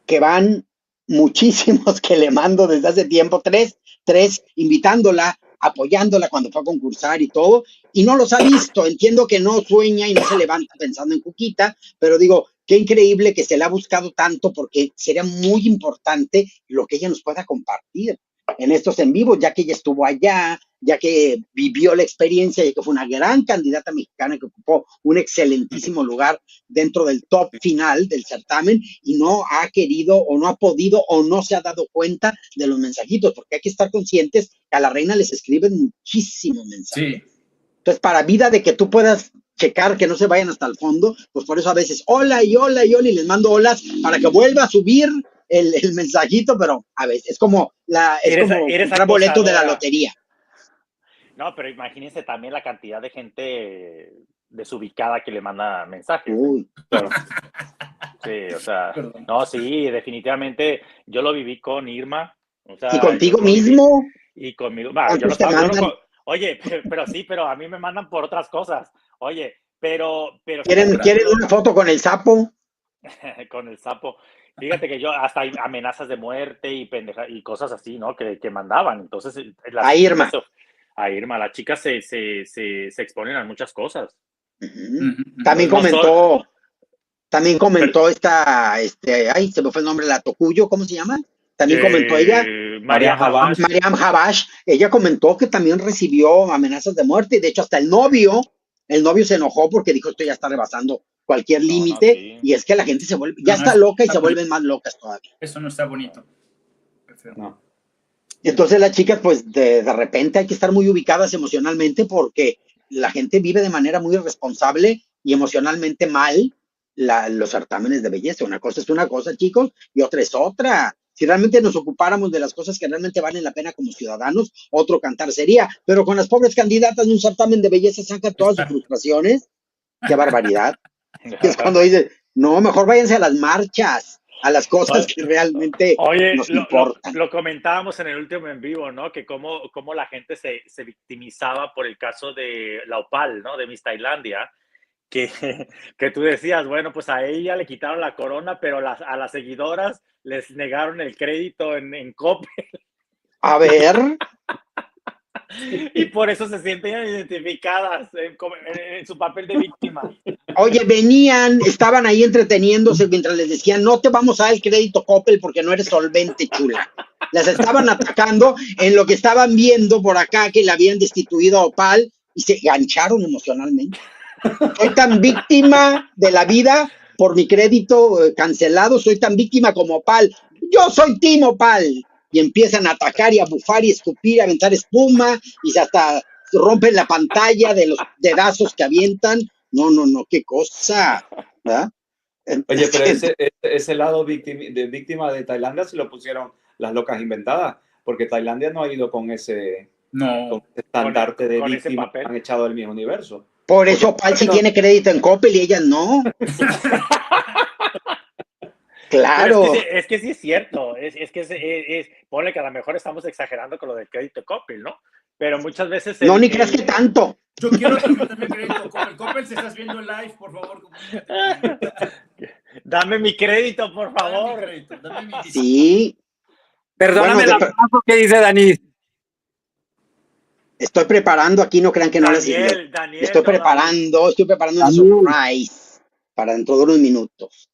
que van muchísimos que le mando desde hace tiempo, tres, invitándola, apoyándola cuando fue a concursar y todo, y no los ha visto. Entiendo que no sueña y no se levanta pensando en Cuquita, pero digo, qué increíble que se le ha buscado tanto, porque sería muy importante lo que ella nos pueda compartir en estos en vivos, ya que ella estuvo allá, ya que vivió la experiencia, ya que fue una gran candidata mexicana que ocupó un excelentísimo lugar dentro del top final del certamen y no ha querido o no ha podido o no se ha dado cuenta de los mensajitos, porque hay que estar conscientes que a la reina les escriben muchísimos mensajes. Sí. Entonces, para vida de que tú puedas checar que no se vayan hasta el fondo, pues por eso a veces hola y hola y hola y les mando olas para que vuelva a subir el mensajito, pero a veces es como comprar boletos de la lotería. No, pero imagínense también la cantidad de gente desubicada que le manda mensajes. Uy. Pero, sí, o sea, no, sí, definitivamente yo lo viví con Irma. O sea, ¿y contigo mismo? Y conmigo. Va, yo oye, pero a mí me mandan por otras cosas. Oye, pero ¿Quieren una foto con el sapo? Con el sapo. Fíjate que yo hasta hay amenazas de muerte y cosas así, ¿no? Que mandaban. Entonces, a Irma. Las chicas se exponen a muchas cosas. También comentó esta, se me fue el nombre, la Tocuyo, ¿cómo se llama? También comentó ella. Mariam Habash. Ella comentó que también recibió amenazas de muerte. De hecho, hasta el novio se enojó porque dijo, esto ya está rebasando cualquier límite. Sí. Y es que la gente se vuelve, ya está loca y se vuelven más locas todavía. Eso no está bonito. No. Entonces las chicas, pues de repente hay que estar muy ubicadas emocionalmente porque la gente vive de manera muy irresponsable y emocionalmente mal los certámenes de belleza. Una cosa es una cosa, chicos, y otra es otra. Si realmente nos ocupáramos de las cosas que realmente valen la pena como ciudadanos, otro cantar sería. Pero con las pobres candidatas de un certamen de belleza sacan todas sus frustraciones. ¡Qué barbaridad! Es cuando dicen, no, mejor váyanse a las marchas, a las cosas que realmente nos importan. Lo comentábamos en el último en vivo, ¿no? Que cómo la gente se victimizaba por el caso de la Opal, ¿no? De Miss Tailandia. Que tú decías, bueno, pues a ella le quitaron la corona, pero a las seguidoras les negaron el crédito en Coppel. A ver. Y por eso se sienten identificadas en su papel de víctima. Oye, estaban ahí entreteniéndose mientras les decían, no te vamos a dar el crédito Coppel porque no eres solvente, chula. Las estaban atacando en lo que estaban viendo por acá que la habían destituido a Opal y se engancharon emocionalmente. Soy tan víctima de la vida por mi crédito cancelado, soy tan víctima como Opal. Yo soy Team Opal. Y empiezan a atacar y a bufar y escupir, a aventar espuma y hasta rompen la pantalla de los dedazos que avientan. No, qué cosa, ¿verdad? Oye, pero ese lado víctima de Tailandia se lo pusieron las locas inventadas, porque Tailandia no ha ido con ese estandarte de víctima que han echado del mismo universo. Por eso Opal sí tiene crédito en Coppel y ellas no. Claro. Es que sí es cierto. Ponle que a lo mejor estamos exagerando con lo del crédito Coppel, ¿no? Pero muchas veces... No, ni creas que tanto. Yo quiero darme crédito Coppel. Coppel, si estás viendo el live, por favor. Dame mi crédito, por favor. Dame mi sí. Perdóname el aplauso que dice Dani. Estoy preparando aquí, no crean que no les digo. Estoy preparando una surprise para dentro de unos minutos.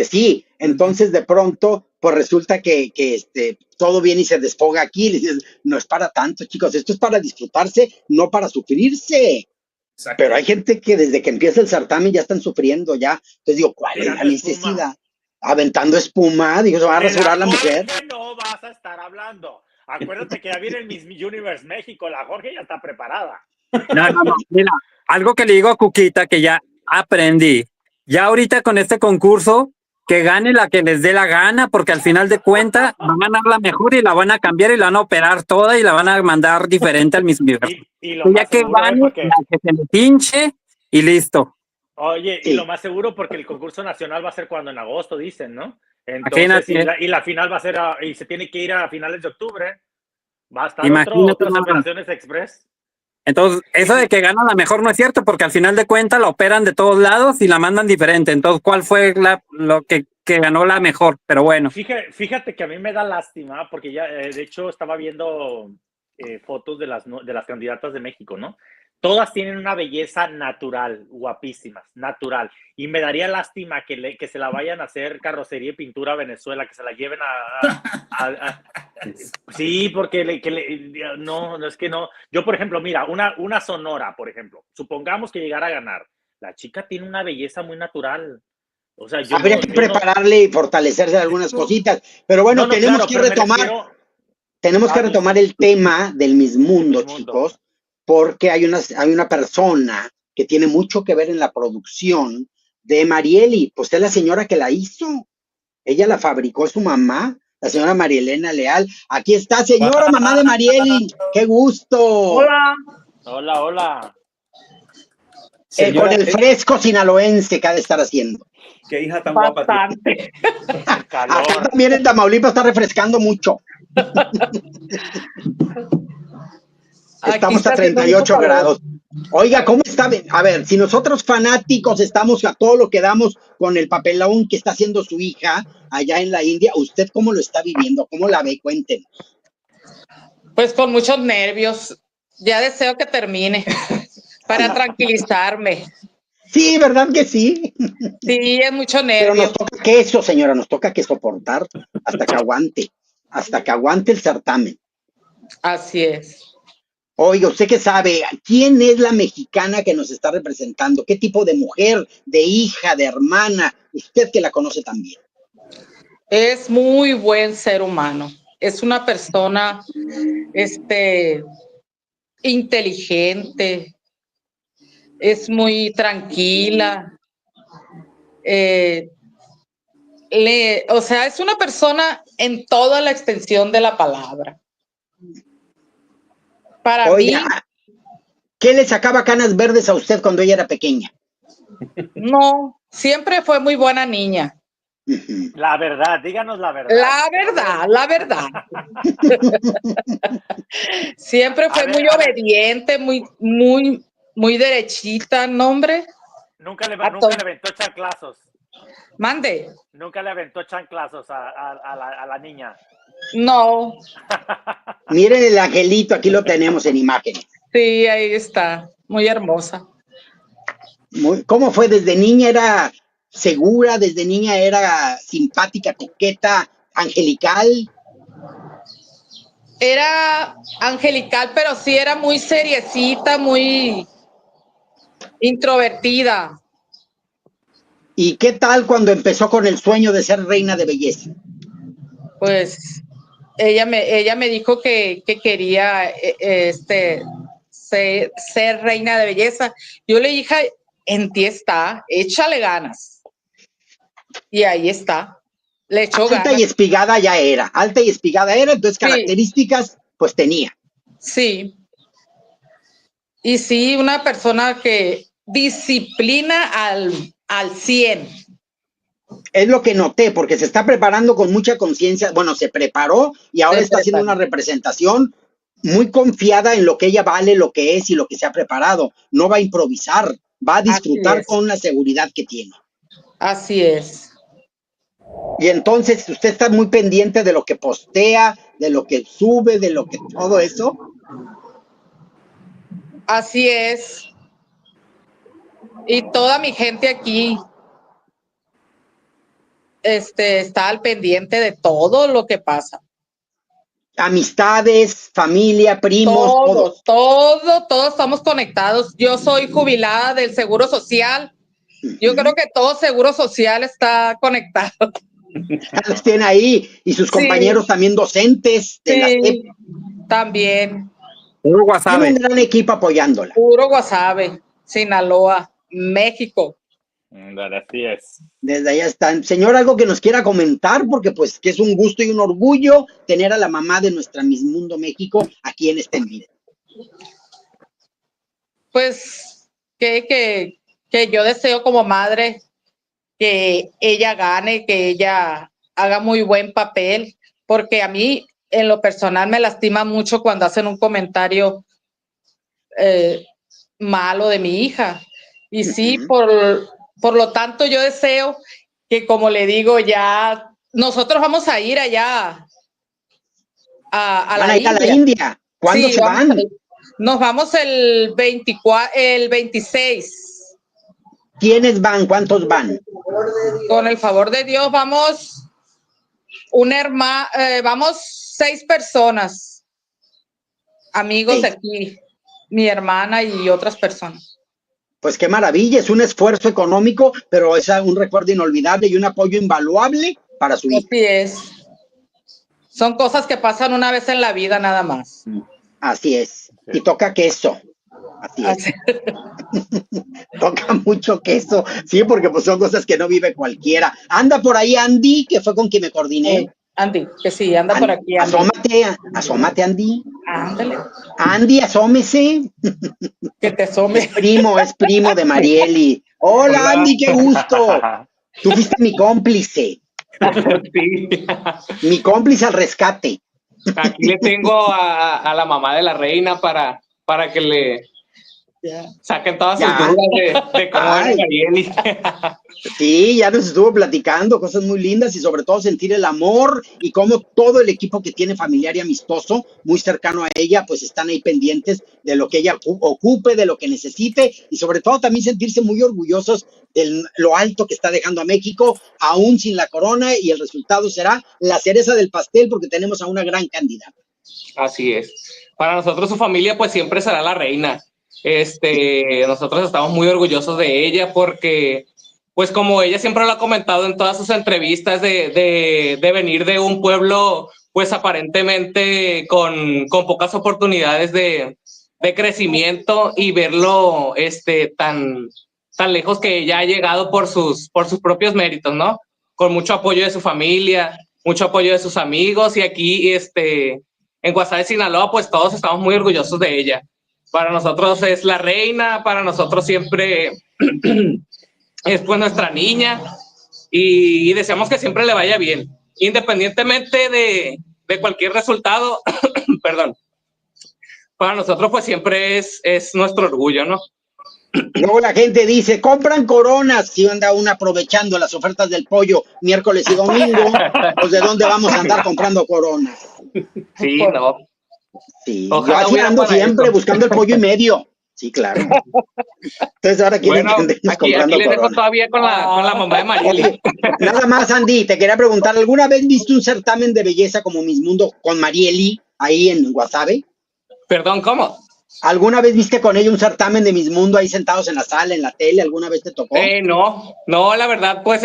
Sí, entonces de pronto, pues resulta que todo viene y se desfoga aquí, y le dices, no es para tanto, chicos, esto es para disfrutarse, no para sufrirse. Pero hay gente que desde que empieza el certamen ya están sufriendo ya. Entonces digo, ¿cuál es la necesidad? Aventando espuma, digo, ¿se va a rasurar la mujer? No vas a estar hablando. Acuérdate que ya viene el Miss Universe México, la Jorge ya está preparada. No, mira, algo que le digo a Cuquita que ya aprendí. Ya ahorita con este concurso, que gane la que les dé la gana, porque al final de cuentas van a ganar la mejor y la van a cambiar y la van a operar toda y la van a mandar diferente al Miss Universo. Y lo ya que gane, porque... la que se le pinche y listo. Oye, y lo más seguro porque el concurso nacional va a ser cuando en agosto, dicen, ¿no? Entonces, y la final va a ser, y se tiene que ir a finales de octubre. Va a estar otras operaciones express. Entonces, eso de que gana la mejor no es cierto, porque al final de cuentas la operan de todos lados y la mandan diferente. Entonces, ¿cuál fue lo que ganó la mejor? Pero bueno. Fíjate que a mí me da lástima, porque ya, de hecho, estaba viendo fotos de las candidatas de México, ¿no? Todas tienen una belleza natural, guapísimas, natural. Y me daría lástima que se la vayan a hacer carrocería y pintura a Venezuela, que se la lleven sí, porque no, es que no. Yo, por ejemplo, mira, una Sonora, por ejemplo, supongamos que llegara a ganar. La chica tiene una belleza muy natural. O sea, habría que prepararle y fortalecerse algunas cositas. Pero bueno, tenemos que retomar el tema del Miss Mundo, chicos, porque hay una persona que tiene mucho que ver en la producción de Marieli. Pues es la señora que la hizo. Ella la fabricó su mamá, la señora Marielena Leal. Aquí está, señora mamá de Marieli. ¡Qué gusto! Hola. Hola. Con el fresco sinaloense que ha de estar haciendo. Qué hija tan guapa. Acá también en Tamaulipas está refrescando mucho. Estamos a 38 grados. Oiga, ¿cómo está? A ver, si nosotros fanáticos estamos a todo lo que damos con el papelón que está haciendo su hija allá en la India, ¿usted cómo lo está viviendo? ¿Cómo la ve? Cuéntenos. Pues con muchos nervios. Ya deseo que termine para tranquilizarme. Sí, ¿verdad que sí? Sí, es mucho nervio. Pero nos toca que eso, señora, nos toca que soportar hasta que aguante el certamen. Así es. Oiga, ¿usted qué sabe? ¿Quién es la mexicana que nos está representando? ¿Qué tipo de mujer, de hija, de hermana? Usted que la conoce también. Es muy buen ser humano. Es una persona, inteligente. Es muy tranquila. O sea, es una persona en toda la extensión de la palabra. Para mí, ¿qué le sacaba canas verdes a usted cuando ella era pequeña? No, siempre fue muy buena niña. La verdad, díganos la verdad. La verdad. Siempre fue muy obediente, muy derechita, ¿no, hombre? Nunca le aventó chanclazos. Mande. Nunca le aventó chanclazos a la niña. No. Miren el angelito, aquí lo tenemos en imagen. Sí, ahí está, muy hermosa. ¿Cómo fue? ¿Desde niña era segura? ¿Desde niña era simpática, coqueta, angelical? Era angelical, pero sí era muy seriecita, muy introvertida. ¿Y qué tal cuando empezó con el sueño de ser reina de belleza? Pues ella me dijo que quería ser reina de belleza. Yo le dije, en ti está, échale ganas. Y ahí está, le echó ganas. Alta y espigada, entonces características pues tenía. Sí. Y sí, una persona que disciplina al 100. Es lo que noté, porque se está preparando con mucha conciencia. Bueno, se preparó y ahora está haciendo una representación muy confiada en lo que ella vale, lo que es y lo que se ha preparado. No va a improvisar, va a disfrutar con la seguridad que tiene. Así es. Y entonces, ¿usted está muy pendiente de lo que postea, de lo que sube, de lo que todo eso? Así es. Y toda mi gente aquí está al pendiente de todo lo que pasa. Amistades, familia, primos, todos estamos conectados. Yo soy jubilada del Seguro Social. Yo creo que todo Seguro Social está conectado. Los tiene ahí, y sus compañeros también docentes de la SEP. También. Puro Guasave. Tiene un gran equipo apoyándola. Puro Guasave, Sinaloa, México. Así es. Desde allá están. Señor, algo que nos quiera comentar, porque pues que es un gusto y un orgullo tener a la mamá de nuestra Miss Mundo México aquí en este video. Pues que yo deseo como madre que ella gane, que ella haga muy buen papel, porque a mí en lo personal me lastima mucho cuando hacen un comentario malo de mi hija. Y sí, por lo tanto yo deseo que, como le digo, ya nosotros vamos a ir allá a la India. ¿Cuándo se van? Nos vamos el 26. ¿Quiénes van? ¿Cuántos van? Con el favor de Dios vamos vamos 6 personas, amigos de aquí, mi hermana y otras personas. Pues qué maravilla, es un esfuerzo económico, pero es un recuerdo inolvidable y un apoyo invaluable para su hija. Así es. Son cosas que pasan una vez en la vida nada más. Así es. Y toca queso. Así es. Toca mucho queso. Sí, porque pues son cosas que no vive cualquiera. Anda por ahí Andy, que fue con quien me coordiné. Andy, que sí, anda por aquí. Andy. Asómate, Andy. Ándale. Andy, asómese. Que te asome. Es primo de Marieli. Hola, Andy, qué gusto. Tú fuiste mi cómplice. Sí. Mi cómplice al rescate. Aquí le tengo a la mamá de la reina para que le saquen todas sus dudas de cómo era Marieli. Sí, ya nos estuvo platicando cosas muy lindas y sobre todo sentir el amor y cómo todo el equipo que tiene familiar y amistoso muy cercano a ella, pues están ahí pendientes de lo que ella ocupe, de lo que necesite y sobre todo también sentirse muy orgullosos de lo alto que está dejando a México, aún sin la corona, y el resultado será la cereza del pastel porque tenemos a una gran candidata. Así es. Para nosotros su familia pues siempre será la reina. Nosotros estamos muy orgullosos de ella porque, pues como ella siempre lo ha comentado en todas sus entrevistas, de venir de un pueblo, pues aparentemente con pocas oportunidades de crecimiento y verlo tan lejos que ella ha llegado por sus propios méritos, ¿no? Con mucho apoyo de su familia, mucho apoyo de sus amigos y aquí, en Guasave, Sinaloa, pues todos estamos muy orgullosos de ella. Para nosotros es la reina, para nosotros siempre es pues nuestra niña y deseamos que siempre le vaya bien, independientemente de cualquier resultado, perdón. Para nosotros pues siempre es nuestro orgullo, ¿no? Luego la gente dice, compran coronas, si anda uno aprovechando las ofertas del pollo miércoles y domingo, pues ¿de dónde vamos a andar comprando coronas? Sí, no. Sí, yo así ando siempre buscando el pollo y medio. Sí, claro. Entonces ahora quieren que andemos comprando aquí le dejo coronas. todavía con la mamá de Marieli. Nada más, Andy, te quería preguntar, ¿alguna vez viste un certamen de belleza como Miss Mundo con Marieli ahí en Guasave? Perdón, ¿cómo? ¿Alguna vez viste con ella un certamen de Miss Mundo ahí sentados en la sala, en la tele? ¿Alguna vez te tocó? No, la verdad, pues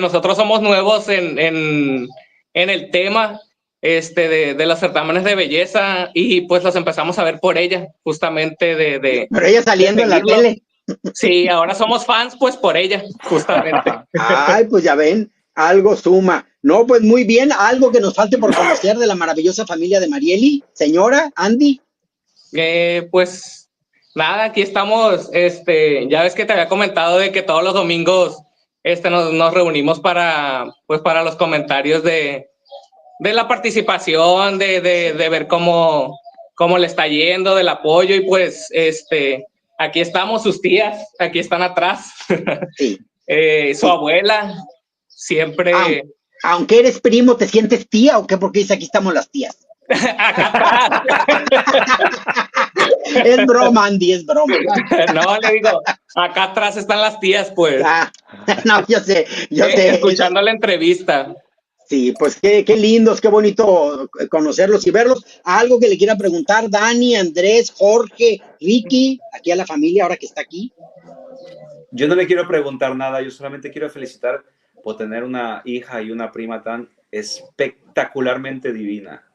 nosotros somos nuevos en el tema de los certámenes de belleza y pues los empezamos a ver por ella, justamente Pero ella saliendo en la tele. Sí, ahora somos fans pues por ella, justamente. Ay, pues ya ven, algo suma. No, pues muy bien, algo que nos falte por conocer de la maravillosa familia de Marieli. Señora, Andy. Pues nada, aquí estamos, ya ves que te había comentado de que todos los domingos nos reunimos para los comentarios de la participación, de ver cómo le está yendo, del apoyo y pues aquí estamos, sus tías, aquí están atrás, sí. Su abuela, siempre... Aunque eres primo, ¿te sientes tía o qué? Porque dice aquí estamos las tías. Es broma, Andy, es broma. No, le digo, acá atrás están las tías, pues. No, yo sé. Escuchando la entrevista. Sí, pues qué lindos, qué bonito conocerlos y verlos. Algo que le quiera preguntar, Dani, Andrés, Jorge, Ricky, aquí a la familia ahora que está aquí. Yo no le quiero preguntar nada, yo solamente quiero felicitar por tener una hija y una prima tan espectacularmente divina.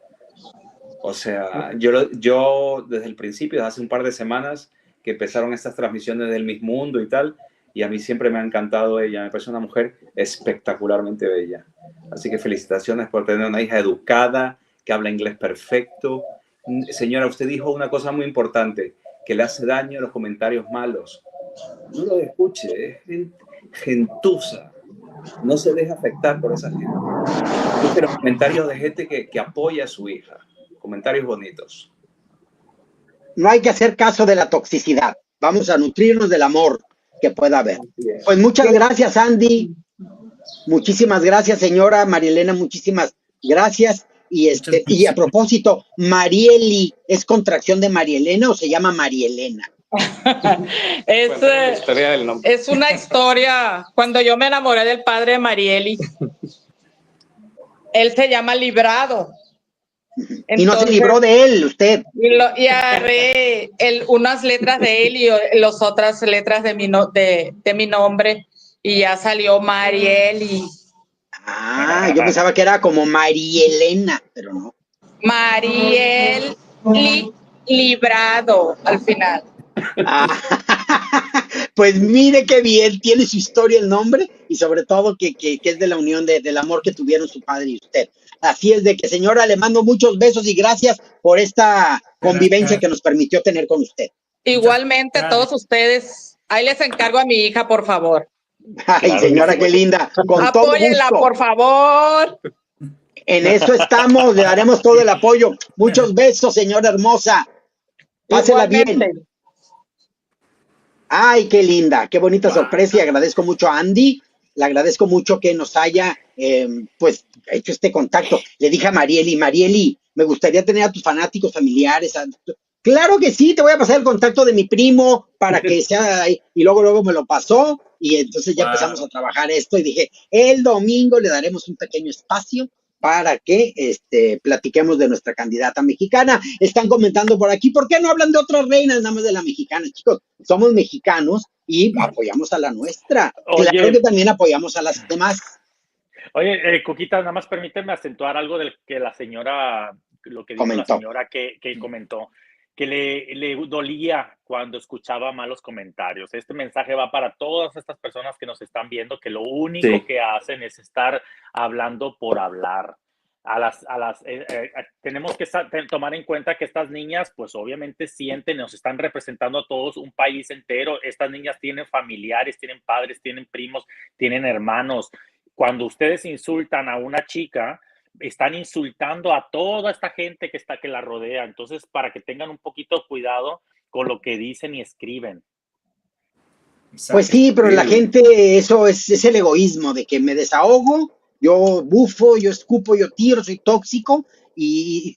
O sea, yo desde el principio, desde hace un par de semanas que empezaron estas transmisiones del Miss Mundo y tal, y a mí siempre me ha encantado ella, me parece una mujer espectacularmente bella. Así que felicitaciones por tener una hija educada, que habla inglés perfecto. Señora, usted dijo una cosa muy importante, que le hace daño los comentarios malos. No lo escuche, es gentuza. No se deja afectar por esa gente. Escuche los comentarios de gente que apoya a su hija. Comentarios bonitos. No hay que hacer caso de la toxicidad. Vamos a nutrirnos del amor que pueda haber. Pues muchas gracias, Andy. Muchísimas gracias, señora Marielena. Muchísimas gracias. Y a propósito, Marieli, ¿es contracción de Marielena o se llama Marielena? Es una historia. Cuando yo me enamoré del padre de Marieli, él se llama Librado. Entonces, y no se libró de él, usted. Y agarré unas letras de él y las otras letras de mi nombre y ya salió Marieli. Ah, yo pensaba que era como Marielena, pero no. Mariel Librado al final. Pues mire qué bien, tiene su historia el nombre y sobre todo que es de la unión del amor que tuvieron su padre y usted. Así es de que, señora, le mando muchos besos y gracias por esta convivencia que nos permitió tener con usted. Igualmente a todos ustedes. Ahí les encargo a mi hija, por favor. Ay, claro, señora, qué linda. Con apóyenla, todo gusto. Por favor. En eso estamos, le daremos todo el apoyo. Muchos besos, señora hermosa. Pásela bien. Ay, qué linda, qué bonita sorpresa y agradezco mucho a Andy, le agradezco mucho que nos haya pues hecho este contacto. Le dije a Marieli, me gustaría tener a tus fanáticos familiares. Claro que sí, te voy a pasar el contacto de mi primo para que sea, y luego me lo pasó y entonces ya empezamos a trabajar esto y dije, el domingo le daremos un pequeño espacio para que platiquemos de nuestra candidata mexicana. Están comentando por aquí, ¿por qué no hablan de otras reinas, nada más de la mexicana? Chicos, somos mexicanos y apoyamos a la nuestra. Oye, claro que también apoyamos a las demás. Oye, Cuquita, nada más permíteme acentuar algo del que la señora, lo que dijo comentó. La señora que comentó, que le dolía cuando escuchaba malos comentarios. Este mensaje va para todas estas personas que nos están viendo, que lo único que hacen es estar hablando por hablar. Tenemos que tomar en cuenta que estas niñas, pues obviamente sienten, nos están representando a todos un país entero. Estas niñas tienen familiares, tienen padres, tienen primos, tienen hermanos. Cuando ustedes insultan a una chica, están insultando a toda esta gente que la rodea. Entonces, para que tengan un poquito de cuidado con lo que dicen y escriben. Pues sí, pero la gente, eso es el egoísmo de que me desahogo, yo bufo, yo escupo, yo tiro, soy tóxico y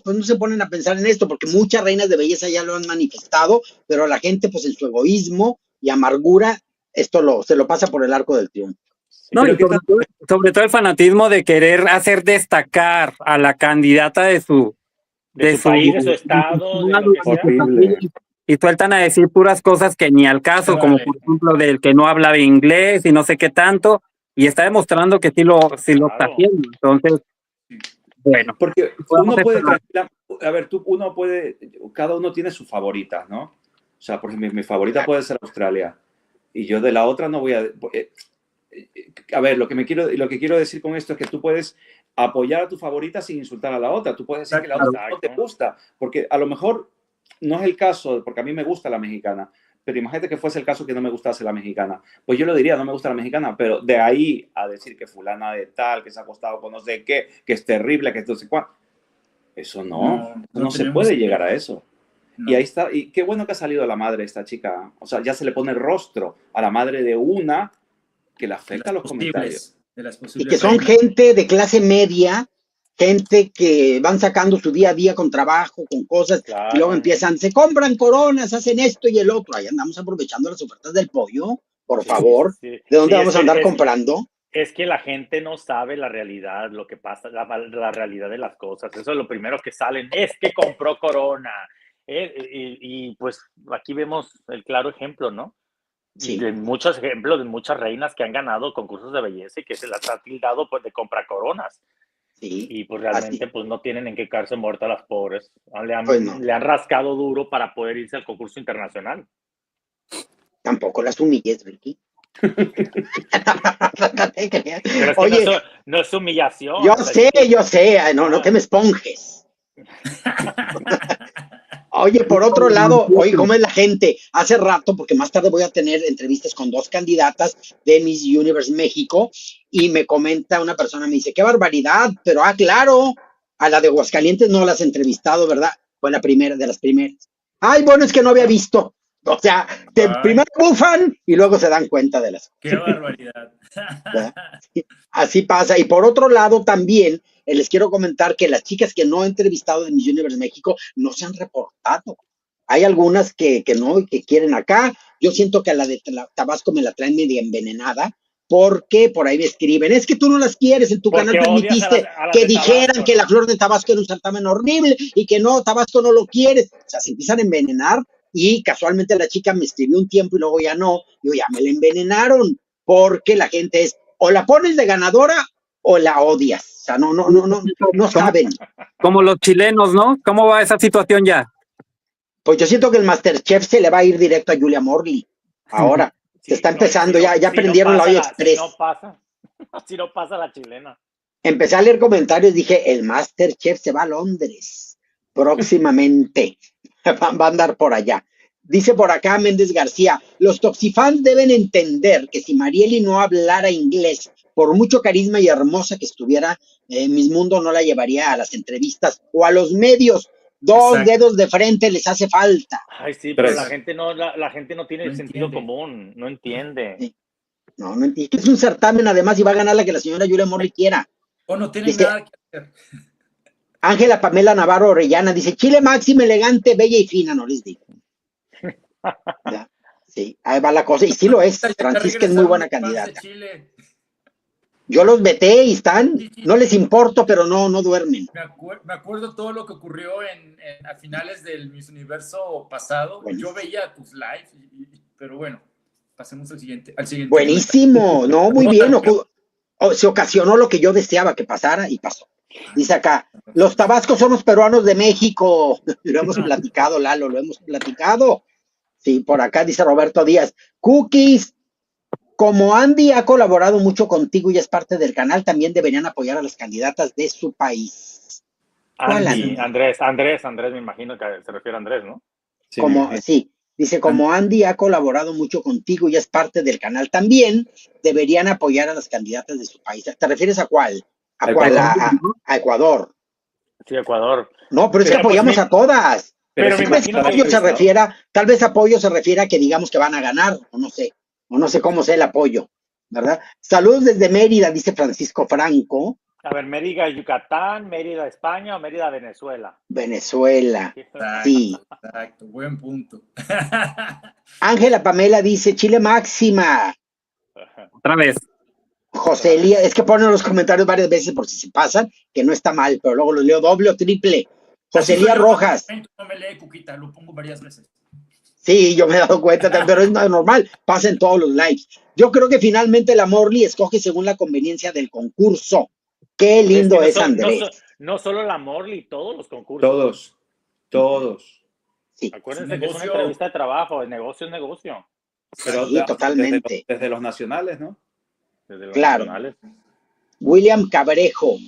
pues no se ponen a pensar en esto porque muchas reinas de belleza ya lo han manifestado, pero la gente pues en su egoísmo y amargura se lo pasa por el arco del triunfo. No, y sobre todo el fanatismo de querer hacer destacar a la candidata de su país, de su estado, de lo que sea. Y sueltan a decir puras cosas que ni al caso, como por ejemplo del que no hablaba inglés y no sé qué tanto, y está demostrando que sí lo está haciendo. Entonces, bueno. Porque uno puede, cada uno tiene sus favoritas, ¿no? O sea, por ejemplo, mi favorita puede ser Australia, y yo de la otra no voy a ver, lo que quiero decir con esto es que tú puedes apoyar a tu favorita sin insultar a la otra. Tú puedes decir que la otra no te gusta, porque a lo mejor no es el caso, porque a mí me gusta la mexicana, pero imagínate que fuese el caso que no me gustase la mexicana. Pues yo lo diría, no me gusta la mexicana, pero de ahí a decir que fulana de tal, que se ha acostado con no sé qué, que es terrible, que esto no sé cuál, eso no se puede llegar a eso. No. Y ahí está, y qué bueno que ha salido la madre de esta chica. O sea, ya se le pone el rostro a la madre de una que le afecta a los comentarios. Y que son gente de clase media, gente que van sacando su día a día con trabajo, con cosas, y luego empiezan, se compran coronas, hacen esto y el otro. Ahí andamos aprovechando las ofertas del pollo, por favor. ¿De dónde vamos a andar comprando? Es que la gente no sabe la realidad, lo que pasa, la realidad de las cosas. Eso es lo primero que salen. Es que compró Corona. Y pues aquí vemos el claro ejemplo, ¿no? Sí. De muchos ejemplos de muchas reinas que han ganado concursos de belleza y que se las ha tildado pues de compra coronas. Sí. Y pues realmente pues no tienen en qué quedarse muertas las pobres. Pues no. Le han rascado duro para poder irse al concurso internacional. Tampoco las humilles, Ricky. Pero es que Oye, no es humillación. yo sé, no te me esponjes. Oye, por otro lado, oye, ¿cómo es la gente? Hace rato, porque más tarde voy a tener entrevistas con 2 candidatas de Miss Universe México, y me comenta una persona, me dice, qué barbaridad, pero claro, a la de Aguascalientes no la has entrevistado, ¿verdad? Fue la primera, de las primeras. Ay, bueno, es que no había visto. O sea, primero bufan y luego se dan cuenta de las cosas. ¡Qué barbaridad! Así pasa. Y por otro lado también, les quiero comentar que las chicas que no he entrevistado de Miss Universe México no se han reportado. Hay algunas que no y que quieren acá. Yo siento que a la de Tabasco me la traen media envenenada, porque por ahí me escriben, es que tú no las quieres, en tu canal permitiste que dijeran que la flor de Tabasco era un certamen horrible y que no, Tabasco no lo quieres. O sea, se empiezan a envenenar. Y casualmente la chica me escribió un tiempo y luego ya no. Yo ya me la envenenaron, porque la gente es, o la pones de ganadora o la odias. O sea, no saben. Como los chilenos, ¿no? ¿Cómo va esa situación ya? Pues yo siento que el MasterChef se le va a ir directo a Julia Morley. Ahora, se está empezando, ya prendieron la olla express. Si no pasa la chilena. Empecé a leer comentarios, dije, el MasterChef se va a Londres próximamente. Va a andar por allá. Dice por acá Méndez García, los toxifans deben entender que si Marieli no hablara inglés, por mucho carisma y hermosa que estuviera, Miss Mundo no la llevaría a las entrevistas o a los medios. 2 dedos de frente les hace falta. Ay, sí, pero la gente no tiene el sentido común, no entiende. Sí. No entiende. Es un certamen además y va a ganar la que la señora Julia Morley quiera. O no tiene nada que hacer. Ángela Pamela Navarro Orellana dice, Chile máxima, elegante, bella y fina, no les digo. Sí, ahí va la cosa, y sí lo es. Francisca es muy buena candidata. Yo los veté y están, no les importo, pero no duermen. Me acuerdo todo lo que ocurrió a finales del Miss Universo pasado. Bueno. Yo veía tus lives, pero bueno, pasemos al siguiente. Buenísimo, no, muy bien. Se ocasionó lo que yo deseaba que pasara y pasó. Dice acá, los tabascos son los peruanos de México. Lo hemos platicado, Lalo, lo hemos platicado. Sí, por acá dice Roberto Díaz, Cookies, como Andy ha colaborado mucho contigo y es parte del canal, también deberían apoyar a las candidatas de su país. Andrés, me imagino que se refiere a Andrés, ¿no? Sí, dice, como Andy ha colaborado mucho contigo y es parte del canal, también deberían apoyar a las candidatas de su país. ¿Te refieres a cuál? ¿A Ecuador? Sí, Ecuador. No, pero es que apoyamos a todas. Pero tal vez apoyo se refiere a que digamos que van a ganar, o no sé cómo sea el apoyo, ¿verdad? Saludos desde Mérida, dice Francisco Franco. A ver, Mérida, Yucatán, Mérida, España o Mérida, Venezuela. Venezuela, sí. Exacto, buen punto. Ángela Pamela dice, Chile máxima. Otra vez. José Elías, es que ponen los comentarios varias veces por si se pasan, que no está mal, pero luego los leo doble o triple. José Elías Rojas. No me lee, Cuquita, lo pongo varias veces. Sí, yo me he dado cuenta, pero es normal, pasa en todos los lives. Yo creo que finalmente la Morley escoge según la conveniencia del concurso. Qué lindo es Andrés. No solo la Morley, todos los concursos. Todos. Sí. Acuérdense que es una entrevista de trabajo, el negocio es negocio. Pero sí, totalmente. Desde los nacionales, ¿no? Desde los claro. Nacionales. William Cabrejo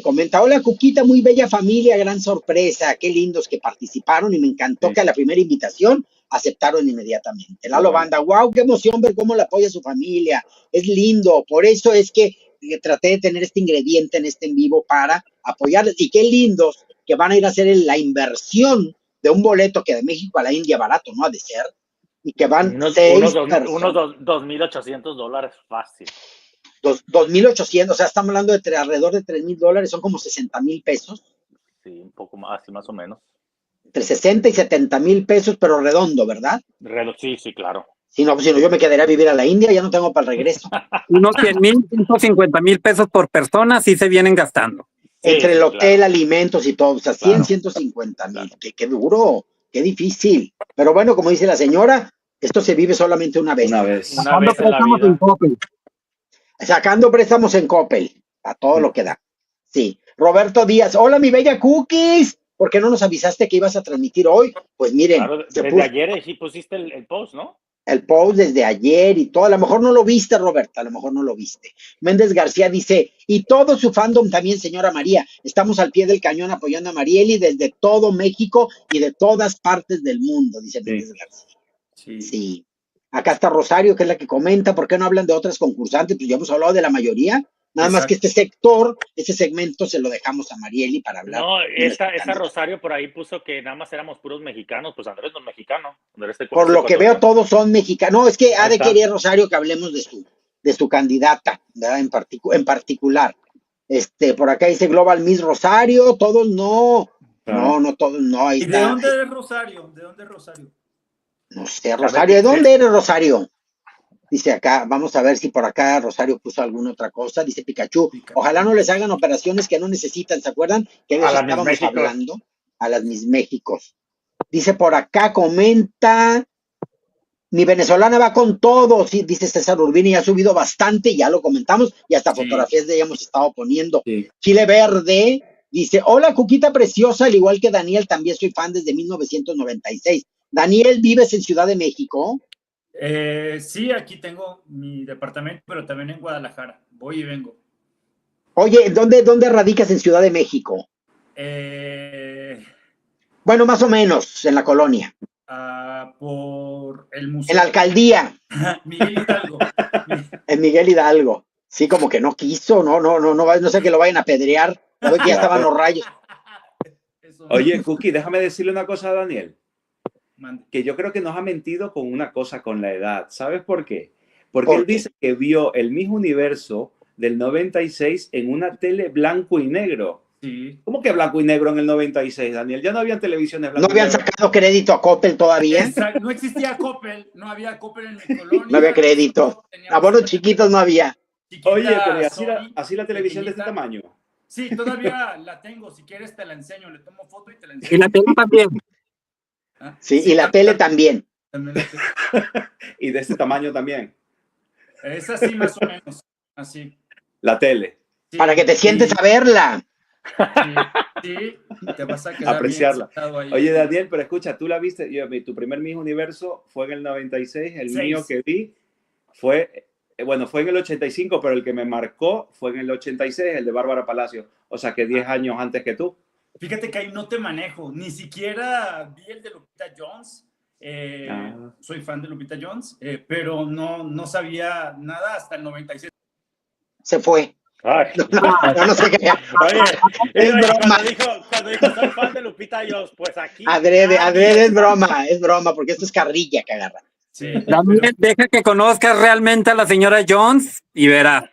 comenta, hola Cuquita, muy bella familia, gran sorpresa, qué lindos que participaron y me encantó que a la primera invitación aceptaron inmediatamente. Lalo Banda, wow, qué emoción ver cómo le apoya a su familia, es lindo, por eso es que traté de tener este ingrediente en este en vivo para apoyarles y qué lindos que van a ir a hacer la inversión de un boleto que de México a la India barato no ha de ser y que van unos $2,800 fácil. 2,800, o sea, estamos hablando de alrededor de $3,000, son como 60,000 pesos. Sí, un poco más, así más o menos. Entre 60 y 70,000 pesos, pero redondo, ¿verdad? Sí, claro. Si no, yo me quedaría a vivir a la India, ya no tengo para el regreso. Unos 100,000, 150,000 pesos por persona sí se vienen gastando. Entre el hotel, alimentos y todo, o sea, 100, 150,000. Qué duro, qué difícil. Pero bueno, como dice la señora, esto se vive solamente una vez. Una vez. Sacando préstamos en Coppel. Sacando préstamos en Coppel, a todo lo que da. Sí. Roberto Díaz, hola mi bella Cookies. ¿Por qué no nos avisaste que ibas a transmitir hoy? Pues miren. Claro, desde ayer sí pusiste el post, ¿no? El post desde ayer y todo. A lo mejor no lo viste, Roberta, a lo mejor no lo viste. Méndez García dice, y todo su fandom también, señora María. Estamos al pie del cañón apoyando a Marieli desde todo México y de todas partes del mundo, dice Méndez García. Sí. Acá está Rosario, que es la que comenta, ¿por qué no hablan de otras concursantes? Pues ya hemos hablado de la mayoría. Nada más que este segmento se lo dejamos a Marieli para hablar. No, esta Rosario por ahí puso que nada más éramos puros mexicanos, pues Andrés no es mexicano. Por lo que veo, todos son mexicanos. No, es que ha de querer, Rosario, que hablemos de su candidata, ¿verdad? En particular. Por acá dice Global Miss Rosario, todos no. No, todos no. Ahí ¿Y está. de dónde eres Rosario? ¿De dónde es Rosario? No sé, Rosario, ¿de dónde eres, Rosario? Dice acá, vamos a ver si por acá Rosario puso alguna otra cosa. Dice Pikachu, ojalá no les hagan operaciones que no necesitan, ¿se acuerdan? Que de eso estábamos hablando. A las Miss Méxicos. Dice por acá, comenta, mi venezolana va con todo, sí, dice César Urbini, ha subido bastante, ya lo comentamos, y hasta fotografías de ella hemos estado poniendo. Chile Verde dice, hola Cuquita preciosa, al igual que Daniel, también soy fan desde 1996. Daniel, ¿vives en Ciudad de México? Sí, aquí tengo mi departamento, pero también en Guadalajara. Voy y vengo. Oye, ¿dónde radicas en Ciudad de México? Bueno, más o menos, en la colonia. Por el museo. En la alcaldía. Miguel Hidalgo. En Miguel Hidalgo. Sí, como que no quiso, no sé que lo vayan a apedrear. A ver que ya estaban los rayos. Oye, Cookie, déjame decirle una cosa a Daniel. Que yo creo que nos ha mentido con una cosa, con la edad. ¿Sabes por qué? Porque él dice que vio el Miss Universo del 96 en una tele blanco y negro. Sí. ¿Cómo que blanco y negro en el 96, Daniel? Ya no habían televisiones blanco ¿No habían sacado crédito a Coppel todavía? Exacto. No existía Coppel, no había Coppel en mi colonia. No había crédito. Abonos chiquitos no había. Oye, pero así la televisión de este tamaño. Sí, todavía la tengo. Si quieres te la enseño. Le tomo foto y te la enseño. Y la tele también. Sí, y la tele también. Y de este tamaño también. Es así más o menos. Así. La tele. Sí, para que te sientes a verla. Sí, te vas a quedar apreciarla. Bien ahí. Oye, Daniel, pero escucha, tú la viste. Tu primer Miss Universo fue en el 96. El mío que vi fue en el 85, pero el que me marcó fue en el 86, el de Bárbara Palacio. O sea, que 10 años antes que tú. Fíjate que ahí no te manejo, ni siquiera vi el de Lupita Jones. Soy fan de Lupita Jones, pero no sabía nada hasta el 96. Se fue. Ay. No sé qué. Oye, es broma. Cuando dijo soy fan de Lupita Jones, pues aquí. Adrede es broma, porque esto es carrilla que agarra. Sí, También deja que conozcas realmente a la señora Jones y verás.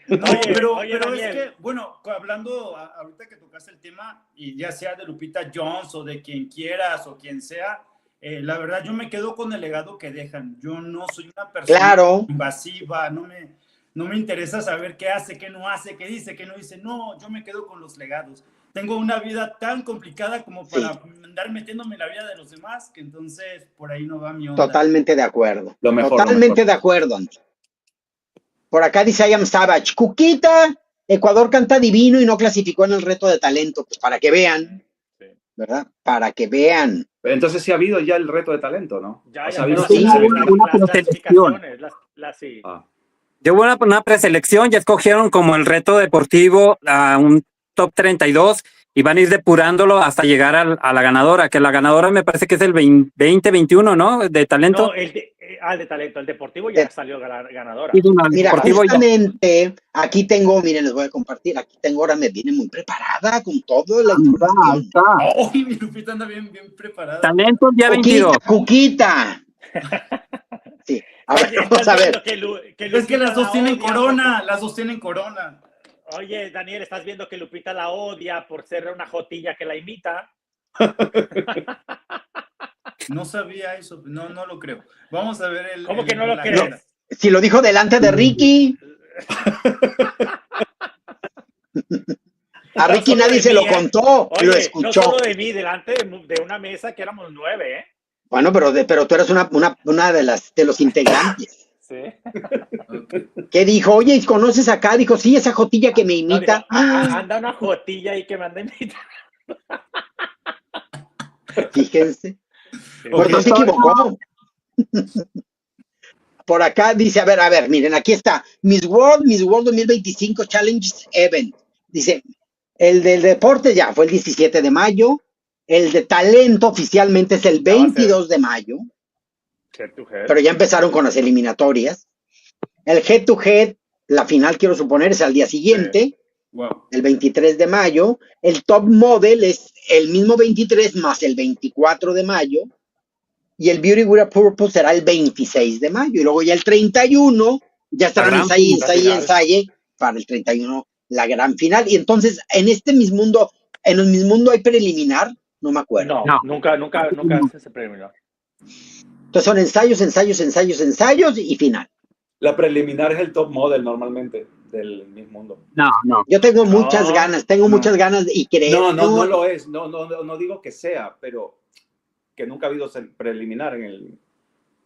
No, pero es que, bueno, hablando ahorita que tocaste el tema, y ya sea de Lupita Jones o de quien quieras o quien sea, la verdad yo me quedo con el legado que dejan. Yo no soy una persona invasiva, no me interesa saber qué hace, qué no hace, qué dice, qué no dice. No, yo me quedo con los legados. Tengo una vida tan complicada como para andar metiéndome en la vida de los demás, que entonces por ahí no va mi onda. Totalmente de acuerdo. Totalmente de acuerdo, Andy. Por acá dice I Am Savage. Cuquita, Ecuador canta divino y no clasificó en el reto de talento. Pues para que vean, ¿verdad? Para que vean. Entonces sí ha habido ya el reto de talento, ¿no? Ya, una preselección. Llevo una preselección, ya escogieron como el reto deportivo a un top 32 y van a ir depurándolo hasta llegar a la ganadora, que la ganadora me parece que es el 2021, ¿no? De talento. No, de talento, el deportivo ya salió ganadora. Mira, justamente aquí tengo, miren, les voy a compartir, aquí tengo, ahora me viene muy preparada con todo la información. Mi Lupita anda bien preparada. Talento día 22. Cuquita. Sí, a ver, vamos a ver. Es que las dos tienen corona, Oye, Daniel, ¿estás viendo que Lupita la odia por ser una jotilla que la imita? No sabía eso, no lo creo. Vamos a ver el... ¿Cómo que no lo crees? No, si lo dijo delante de Ricky. A Ricky nadie se lo contó, Oye, lo escuchó. No solo de mí, delante de una mesa que éramos 9, ¿eh? Bueno, pero tú eres una de los integrantes. Sí. ¿Qué dijo? Oye, ¿conoces acá? Dijo, sí, esa jotilla que me imita. No, dijo, anda una jotilla ahí que me anda imitando. Fíjense. Pues no se equivocó. Por acá dice, a ver, miren, aquí está. Miss World 2025 Challenges Event. Dice, el del deporte ya fue el 17 de mayo. El de talento oficialmente es el 22 de mayo. Pero ya empezaron con las eliminatorias. El head to head, la final quiero suponer, es al día siguiente. Wow. El 23 de mayo. El top model es el mismo 23 más el 24 de mayo. Y el Beauty with a Purpose será el 26 de mayo. Y luego ya el 31, ya estarán ensaye para el 31 la gran final. Y entonces, en el Miss Mundo hay preliminar, no me acuerdo. No, nunca se preliminar. Entonces son ensayos y final. La preliminar es el top model normalmente del Miss Mundo. No. Yo tengo muchas ganas y creo. No lo es. No digo que sea, pero que nunca ha habido preliminar en el...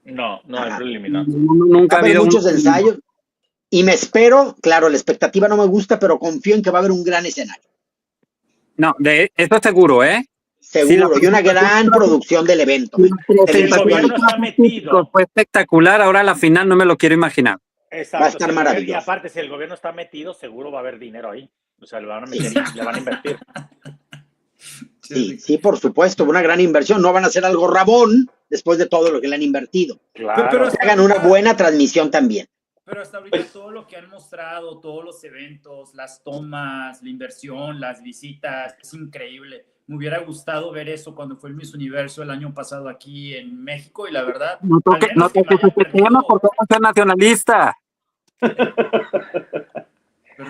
No hay preliminar. Nunca ha habido muchos ensayos. Y me espero, claro, la expectativa no me gusta, pero confío en que va a haber un gran escenario. No, de eso seguro, ¿eh? Seguro, y una gran producción del evento. El gobierno está metido. Fue espectacular, ahora la final no me lo quiero imaginar. Exacto, va a estar maravilloso. Y aparte, si el gobierno está metido, seguro va a haber dinero ahí. O sea, le van a meter, le van a invertir. Sí, por supuesto, una gran inversión. No van a hacer algo rabón después de todo lo que le han invertido. Claro. Pero hagan una buena transmisión también. Pero hasta ahorita todo lo que han mostrado, todos los eventos, las tomas, la inversión, las visitas, es increíble. Me hubiera gustado ver eso cuando fue el Miss Universo el año pasado aquí en México y la verdad... No toques ese tema porque es nacionalista.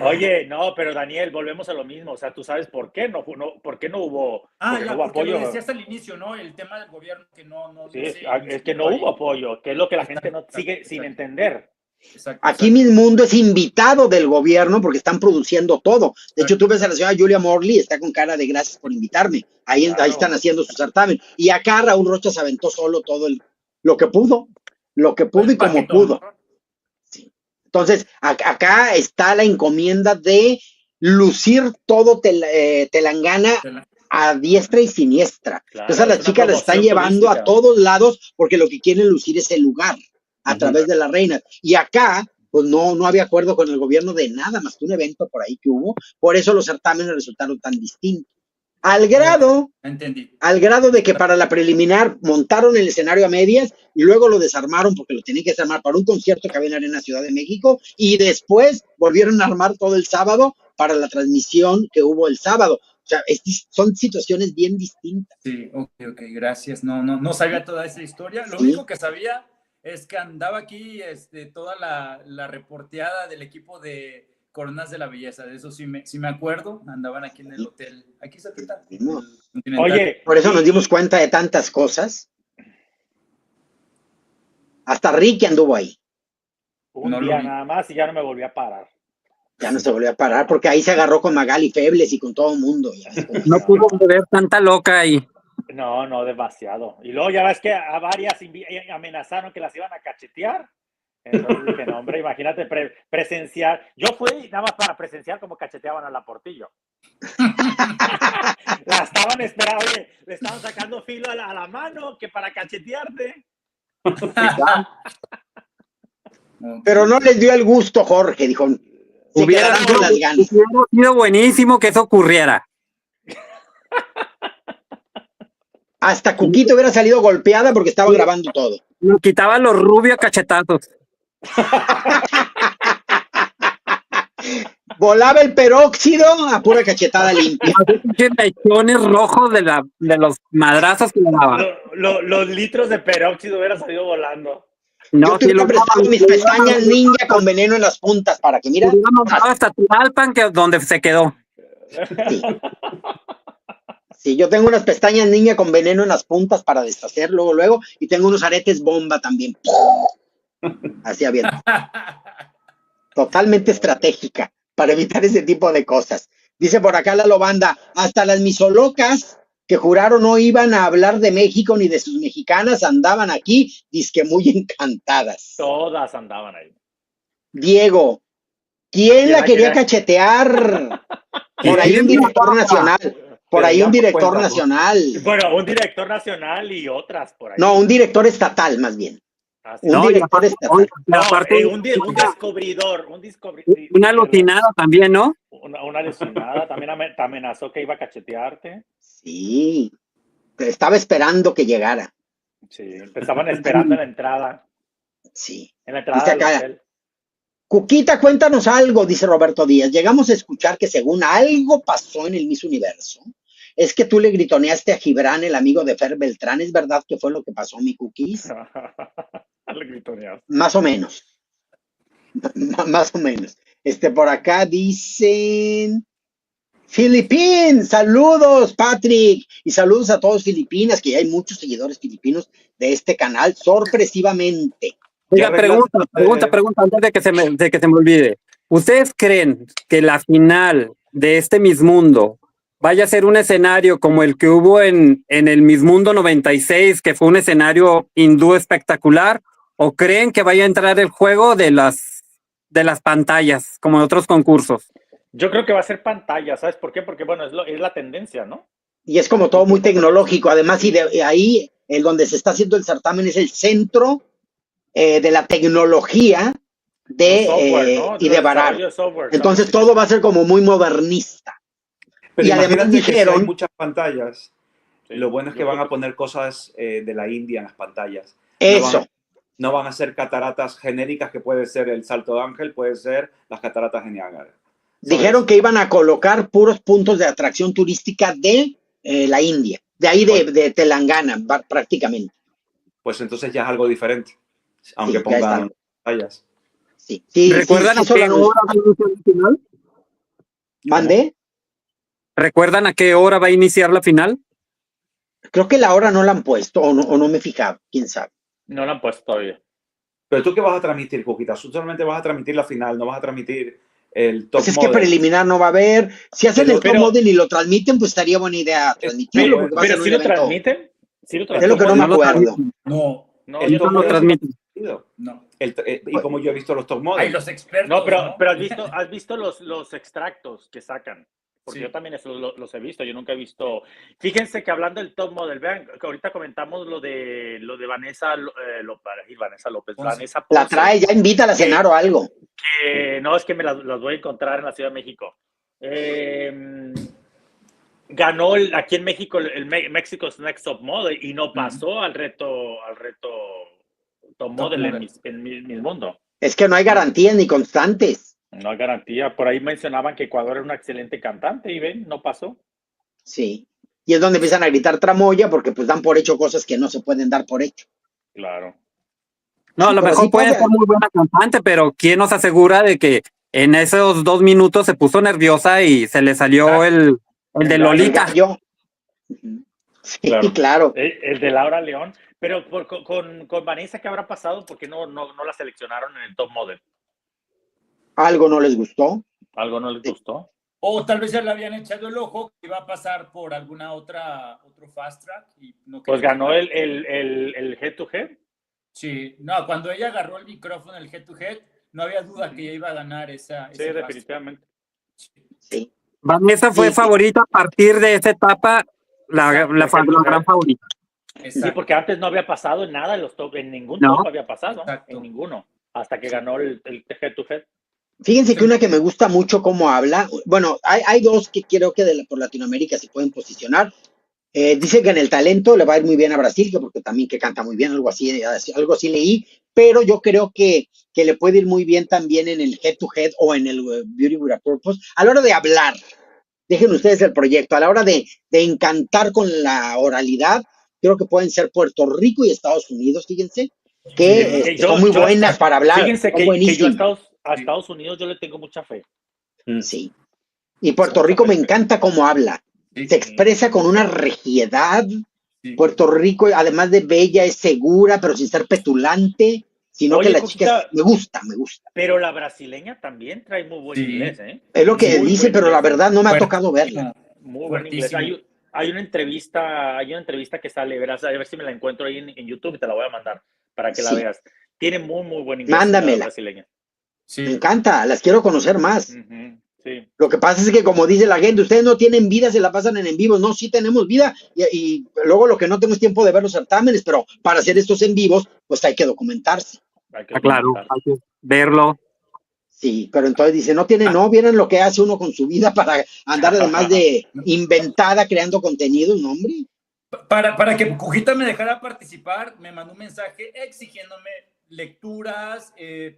Oye, no, pero Daniel, volvemos a lo mismo. O sea, tú sabes por qué no hubo, ya, hubo apoyo. Lo decías al inicio, ¿no? El tema del gobierno que no sí, es que no hubo apoyo, que es lo que la gente no sigue sin entender. Exacto. Aquí Miss Mundo es invitado del gobierno porque están produciendo todo. De hecho, tú ves a la señora Julia Morley, está con cara de gracias por invitarme. Ahí están haciendo su certamen. Y acá Raúl Rocha se aventó solo todo lo que pudo y como pudo. Sí. Entonces, acá está la encomienda de lucir todo Telangana a diestra y siniestra. Claro, entonces a las chicas las están llevando a todos lados porque lo que quieren lucir es el lugar a través de las reinas. Y acá, pues no había acuerdo con el gobierno de nada, más que un evento por ahí que hubo. Por eso los certámenes resultaron tan distintos. Al grado de que para la preliminar montaron el escenario a medias y luego lo desarmaron porque lo tenían que desarmar para un concierto que había en Arena Ciudad de México y después volvieron a armar todo el sábado para la transmisión que hubo el sábado. O sea, son situaciones bien distintas. Sí, ok, gracias. No sabía toda esa historia. Lo único que sabía es que andaba aquí toda la reporteada del equipo de Coronas de la Belleza. De eso sí me acuerdo. Andaban aquí en el hotel. Aquí cerquita. Oye, por eso nos dimos cuenta de tantas cosas. Hasta Ricky anduvo ahí. Un día nada más y ya no me volví a parar. Ya no se volvió a parar porque ahí se agarró con Magali Febles y con todo el mundo. No pudo ver tanta loca ahí. No, demasiado. Y luego ya ves que a varias amenazaron que las iban a cachetear. Entonces dije, no, hombre, imagínate presenciar. Yo fui nada más para presenciar cómo cacheteaban a la Portillo. La estaban esperando, oye, le estaban sacando filo a la mano que para cachetearte. Pero no les dio el gusto, Jorge, dijo. Hubiera sido buenísimo que eso ocurriera. Hasta Cuquito hubiera salido golpeada porque estaba grabando todo. Lo quitaba los rubios cachetazos. Volaba el peróxido a pura cachetada limpia. Mechones rojos de los madrazos que le daban. Los litros de peróxido hubieran salido volando. No, yo tuve que prestar mis pestañas ninja con veneno en las puntas para que, mira. Hasta Tlalpan, que donde se quedó. Sí, yo tengo unas pestañas niña con veneno en las puntas para deshacer luego, y tengo unos aretes bomba también. Así abierto. Totalmente estratégica para evitar ese tipo de cosas. Dice por acá la Lobanda, hasta las misolocas que juraron no iban a hablar de México ni de sus mexicanas andaban aquí, dizque muy encantadas. Todas andaban ahí. Diego, ¿quién la quería cachetear? Por ahí un director nacional. Por ahí un director nacional. Bueno, un director nacional y otras por ahí. No, un director estatal, más bien. Un director estatal. Un descubridor. Una alucinada también, ¿no? Una alucinada. También te amenazó que iba a cachetearte. Sí. Estaba esperando que llegara. Sí, te estaban esperando en la entrada. Sí. En la entrada del hotel. Cuquita, cuéntanos algo, dice Roberto Díaz. Llegamos a escuchar que según algo pasó en el Miss Universo, es que tú le gritoneaste a Gibran, el amigo de Fer Beltrán. ¿Es verdad que fue lo que pasó, mi Cookies? Le gritoneaste. Más o menos. Más o menos. Por acá dicen... Filipinas, saludos, Patrick. Y saludos a todos Filipinas, que ya hay muchos seguidores filipinos de este canal, sorpresivamente. Oiga, pregunta, antes de que se me olvide. ¿Ustedes creen que la final de este Miss Mundo vaya a ser un escenario como el que hubo en el Miss Mundo 96, que fue un escenario hindú espectacular? ¿O creen que vaya a entrar el juego de las pantallas, como en otros concursos? Yo creo que va a ser pantalla, ¿sabes por qué? Porque, bueno, es la tendencia, ¿no? Y es como todo muy tecnológico. Además, y de ahí, donde se está haciendo el certamen, es el centro de la tecnología y de Varar. Entonces todo va a ser como muy modernista. Pero y además dijeron, hay muchas pantallas. Sí, lo bueno es que van a poner cosas de la India en las pantallas. Eso. No van a ser cataratas genéricas, que puede ser el Salto de Ángel, puede ser las cataratas de Niágara. Dijeron que iban a colocar puros puntos de atracción turística de la India, de ahí de Telangana, prácticamente. Pues entonces ya es algo diferente. Aunque sí, pongan pantallas. Sí. ¿Recuerdan a qué hora va a iniciar la final? ¿Mande? ¿Recuerdan a qué hora va a iniciar la final? Creo que la hora no la han puesto, o no me he fijado, quién sabe. No la han puesto todavía. Pero tú, ¿qué vas a transmitir, Cuquita? Tú solamente vas a transmitir la final, no vas a transmitir el top pues es model. Que preliminar no va a haber. Si hacen el top model y lo transmiten, pues estaría buena idea transmitirlo. Pero si lo transmiten. Es lo que no me acuerdo. No, el top no lo transmiten. No. Y como yo he visto los top models. Hay los expertos. No, pero has visto los extractos que sacan. Porque yo también eso los he visto, yo nunca he visto. Fíjense que hablando del top model, vean, que ahorita comentamos lo de Vanessa López. Vanessa Ponce, la trae, ya invítala a cenar o algo. No, es que me las voy a encontrar en la Ciudad de México. Ganó aquí en México el Mexico's Next Top Model y no pasó al reto top model en mi mundo. Es que no hay garantías ni constantes. No hay garantía. Por ahí mencionaban que Ecuador era una excelente cantante y ven, no pasó. Sí. Y es donde empiezan a gritar tramoya porque pues dan por hecho cosas que no se pueden dar por hecho. Claro. No, a lo mejor puede ser muy buena cantante, pero ¿quién nos asegura de que en esos 2 minutos se puso nerviosa y se le salió el de Lolita? Sí, claro. El de Laura León. Pero con Vanessa, ¿qué habrá pasado? Porque no la seleccionaron en el top model. ¿Algo no les gustó? ¿Algo no les gustó? O tal vez ya le habían echado el ojo que iba a pasar por alguna otro fast track. Y no pues ganó el head to head. Sí, no, cuando ella agarró el micrófono, el head to head, no había duda que ella iba a ganar esa. Sí, definitivamente. Sí. Vanessa fue favorita a partir de esa etapa, la gran favorita. Exacto. Sí, porque antes no había pasado en nada en ningún top había pasado. Exacto. En ninguno. Hasta que ganó el head to head. Fíjense que una que me gusta mucho cómo habla, bueno, hay dos que creo que por Latinoamérica se pueden posicionar. Dice que en el talento le va a ir muy bien a Brasil, porque también que canta muy bien, algo así leí, pero yo creo que le puede ir muy bien también en el head to head o en el Beauty with a Purpose. A la hora de hablar, dejen ustedes el proyecto, a la hora de encantar con la oralidad, creo que pueden ser Puerto Rico y Estados Unidos, fíjense, que son muy buenas para hablar. Fíjense que yo a Estados Unidos yo le tengo mucha fe. Sí. Y Puerto Rico me encanta cómo habla. Se expresa con una regiedad. Puerto Rico, además de bella, es segura, pero sin ser petulante, sino Oye, que la Coquita, chica me gusta. Pero la brasileña también trae muy buen inglés, ¿eh? Es lo que Muy dice, buen pero la inglés. verdad no me ha tocado verla. Muy buen inglés. Hay una entrevista que sale, verás, a ver si me la encuentro ahí en YouTube y te la voy a mandar para que la veas. Tiene muy buen inglés. Mándamela. La brasileña. Me encanta, las quiero conocer más. Sí. Lo que pasa es que, como dice la gente, ustedes no tienen vida, se la pasan en vivos. No, sí tenemos vida y luego lo que no tengo es tiempo de ver los certámenes, pero para hacer estos en vivos, pues hay que documentarse. Claro, hay que verlo. Sí, pero entonces dice, no tiene, no, vieron lo que hace uno con su vida para andar además de inventada creando contenido, ¿no, hombre? Para que Cujita me dejara participar, me mandó un mensaje exigiéndome lecturas,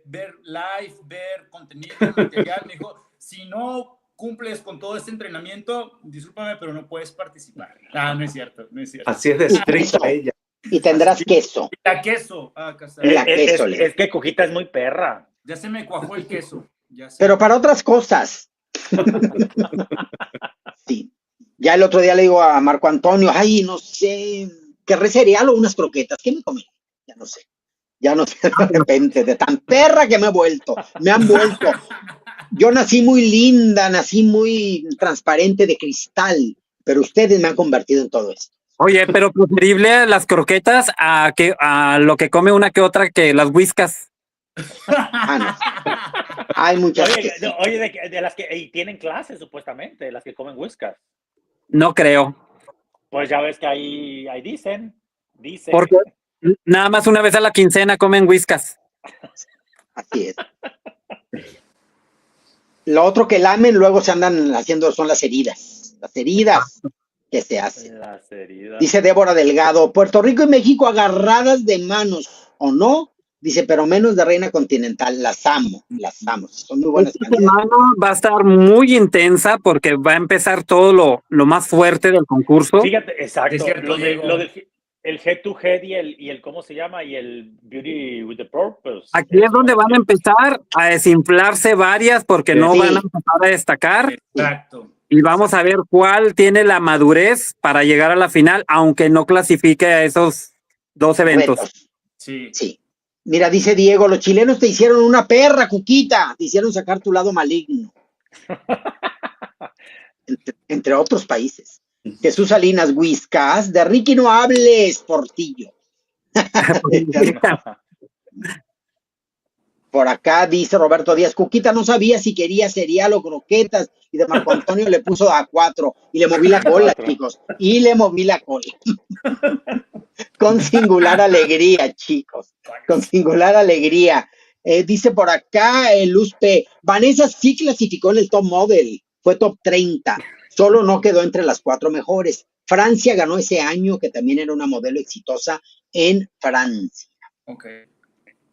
ver live, ver contenido, material. Me dijo, si no cumples con todo este entrenamiento, discúlpame, pero no puedes participar. Ah, no es cierto, no es cierto. Así es de estricta ella. Y tendrás queso. La queso. Es que Cujita es muy perra. Ya se me cuajó el queso. Pero para otras cosas. Sí. Ya el otro día le digo a Marco Antonio, ay, no sé, querré cereal o unas croquetas. ¿Qué me comen? Ya no sé. De repente, de tan perra que me han vuelto. Yo nací muy linda, nací muy transparente de cristal, pero ustedes me han convertido en todo esto. Oye, pero preferible las croquetas a lo que come una que otra que las whiskas. No. Hay muchas. Oye, de las que tienen clases, supuestamente, de las que comen whiskas. No creo. Pues ya ves que ahí dicen. Porque nada más una vez a la quincena comen whiskas. Así es. Lo otro que lamen, luego se andan haciendo son las heridas. Las heridas que se hacen. Las heridas. Dice Débora Delgado, Puerto Rico y México agarradas de manos, ¿o no? Dice, pero menos de Reina Continental. Las amo. Son muy buenas. Esta semana va a estar muy intensa porque va a empezar todo lo más fuerte del concurso. Fíjate, exacto. El head to head y el ¿cómo se llama? Y el Beauty with the Purpose. Aquí es donde van a empezar a desinflarse varias porque no van a empezar a destacar. Exacto. Y vamos a ver cuál tiene la madurez para llegar a la final, aunque no clasifique a esos 2 eventos. Sí. Mira, dice Diego, los chilenos te hicieron una perra, Cuquita. Te hicieron sacar tu lado maligno. entre otros países. Jesús Salinas, whiskas, de Ricky no hables, Portillo. Por acá dice Roberto Díaz, Cuquita no sabía si quería cereal o croquetas, y de Marco Antonio le puso a 4, y le moví la cola, chicos, con singular alegría, chicos, con singular alegría. Dice por acá Luz P, Vanessa sí clasificó en el top model, fue top 30, solo no quedó entre las 4 mejores. Francia ganó ese año, que también era una modelo exitosa en Francia. Okay.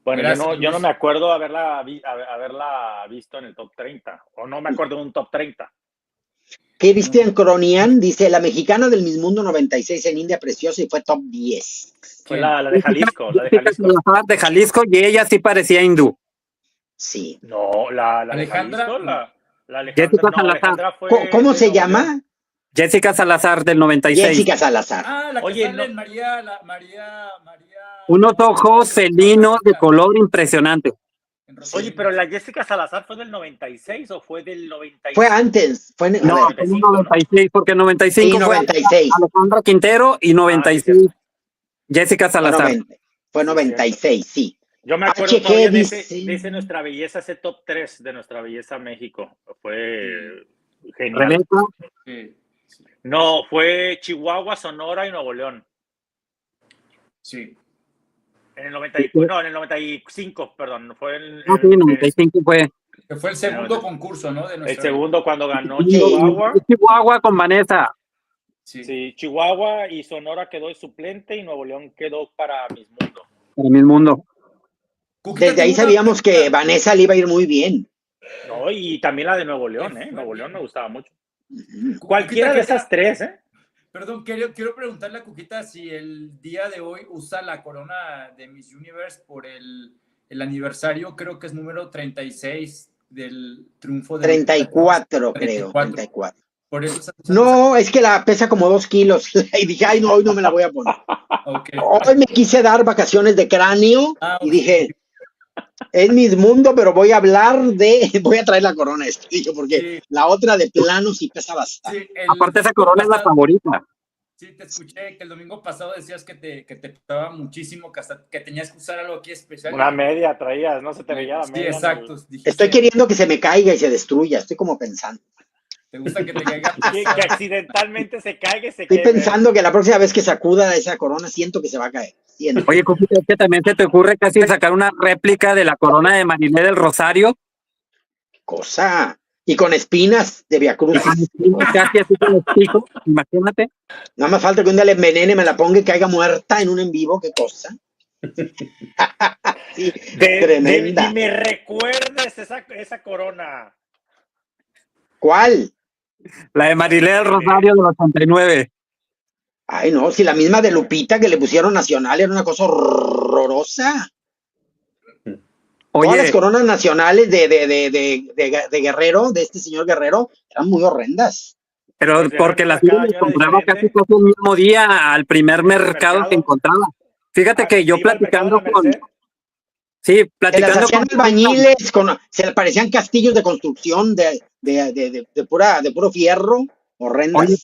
Bueno, yo no me acuerdo haberla visto en el top 30, o no me acuerdo de un top 30. Cristian Cronian dice, la mexicana del Miss Mundo 96 en India, preciosa, y fue top 10. Fue la de Jalisco. De Jalisco, y ella sí parecía hindú. Sí. No, la Alejandra. De Jalisco, la Jessica Alejandra fue... ¿Cómo se llama? Jessica Salazar del 96. Jessica Salazar. La que sale en María. Unos ojos felinos de color impresionante. Oye, pero la Jessica Salazar fue del 96 o fue del 96? Fue antes. Fue en el 96, porque 95 sí, 96. Fue Alejandra Quintero y 96 Jessica Salazar. Fue 96, sí. Yo me acuerdo todavía de nuestra belleza, ese top 3 de nuestra belleza México. Fue genial. No, fue Chihuahua, Sonora y Nuevo León. Sí. En el 95, perdón. Fue en 95 fue. Que fue el segundo concurso, ¿no? El segundo cuando ganó Chihuahua. Chihuahua con Vanessa. Sí, Chihuahua y Sonora quedó de suplente y Nuevo León quedó para Miss Mundo. Para Miss Mundo. Desde ahí sabíamos que Vanessa le iba a ir muy bien. No, y también la de Nuevo León, ¿eh? Nuevo León me gustaba mucho. Cualquiera de esas 3, ¿eh? Perdón, quiero preguntarle a Cuquita si el día de hoy usa la corona de Miss Universe por el aniversario, creo que es número 36 del triunfo de... 34, creo. 34. Por eso No, es que la pesa como 2 kilos. Y dije, ay, no, hoy no me la voy a poner. Okay. Hoy me quise dar vacaciones de cráneo y dije, es mi mundo, pero voy a traer la corona porque la otra de plano sí pesa bastante. Sí, aparte esa corona es la favorita. Sí, te escuché que el domingo pasado decías que te pesaba muchísimo, que hasta que tenías que usar algo aquí especial. Una media traías, no se te veía la Sí, media. exacto. Estoy queriendo que se me caiga y se destruya, estoy como pensando. ¿Te gusta que te caiga? Que accidentalmente se caiga y se Estoy queme. pensando que la próxima vez que sacuda esa corona siento que se va a caer. Siento. Oye, Cupita, es que también se te ocurre casi sacar una réplica de la corona de Marilé del Rosario. Cosa. Y con espinas de Viacruz. Casi así con los picos, imagínate. Nada más falta que un día le envenene, me la ponga y caiga muerta en un en vivo, qué cosa. Sí, tremenda. Y me recuerdes esa corona. ¿Cuál? La de Marilé del Rosario del 89. Ay, no, si la misma de Lupita que le pusieron nacional era una cosa horrorosa. Oye, todas las coronas nacionales de Guerrero, de este señor Guerrero, eran muy horrendas. Pero Pues porque cada las iba año y compraba diferente. casi todo el mismo día al primer mercado que encontraba. Fíjate que yo ¿Iba al mercado platicando de la con... Merced? Sí, Se las platicando hacían con... albañiles, se les parecían castillos de construcción de puro fierro, horrendas. Oye,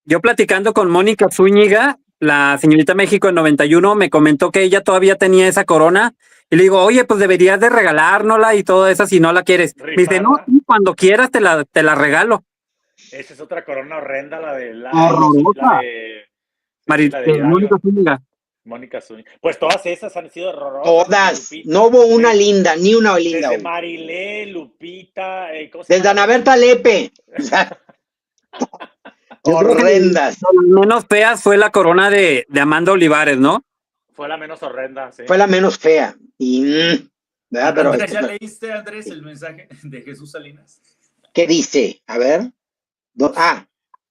yo platicando con Mónica Zúñiga, la señorita México en 91, me comentó que ella todavía tenía esa corona. Y le digo, oye, pues deberías de regalárnosla y todo eso si no la quieres. Me dice, no, Rifarla. sí, cuando quieras te la regalo. Esa es otra corona horrenda, la de Horrorosa. la de Hidalgo. Mónica Zúñiga. Mónica Zúñiga. Pues todas esas han sido horrorosas. Todas, Lupita, no hubo una linda, ni una linda. Desde hubo. Marilé, Lupita, ¿cómo se Desde llama? Ana Berta Lepe. O sea, Yo creo que horrendas. la menos feas fue la corona de Amanda Olivares, ¿no? Fue la menos horrenda, sí. Fue la menos fea. Y, ¿verdad? Pero, Andrés, ¿ya leíste, Andrés, el mensaje de Jesús Salinas? ¿qué dice? A ver.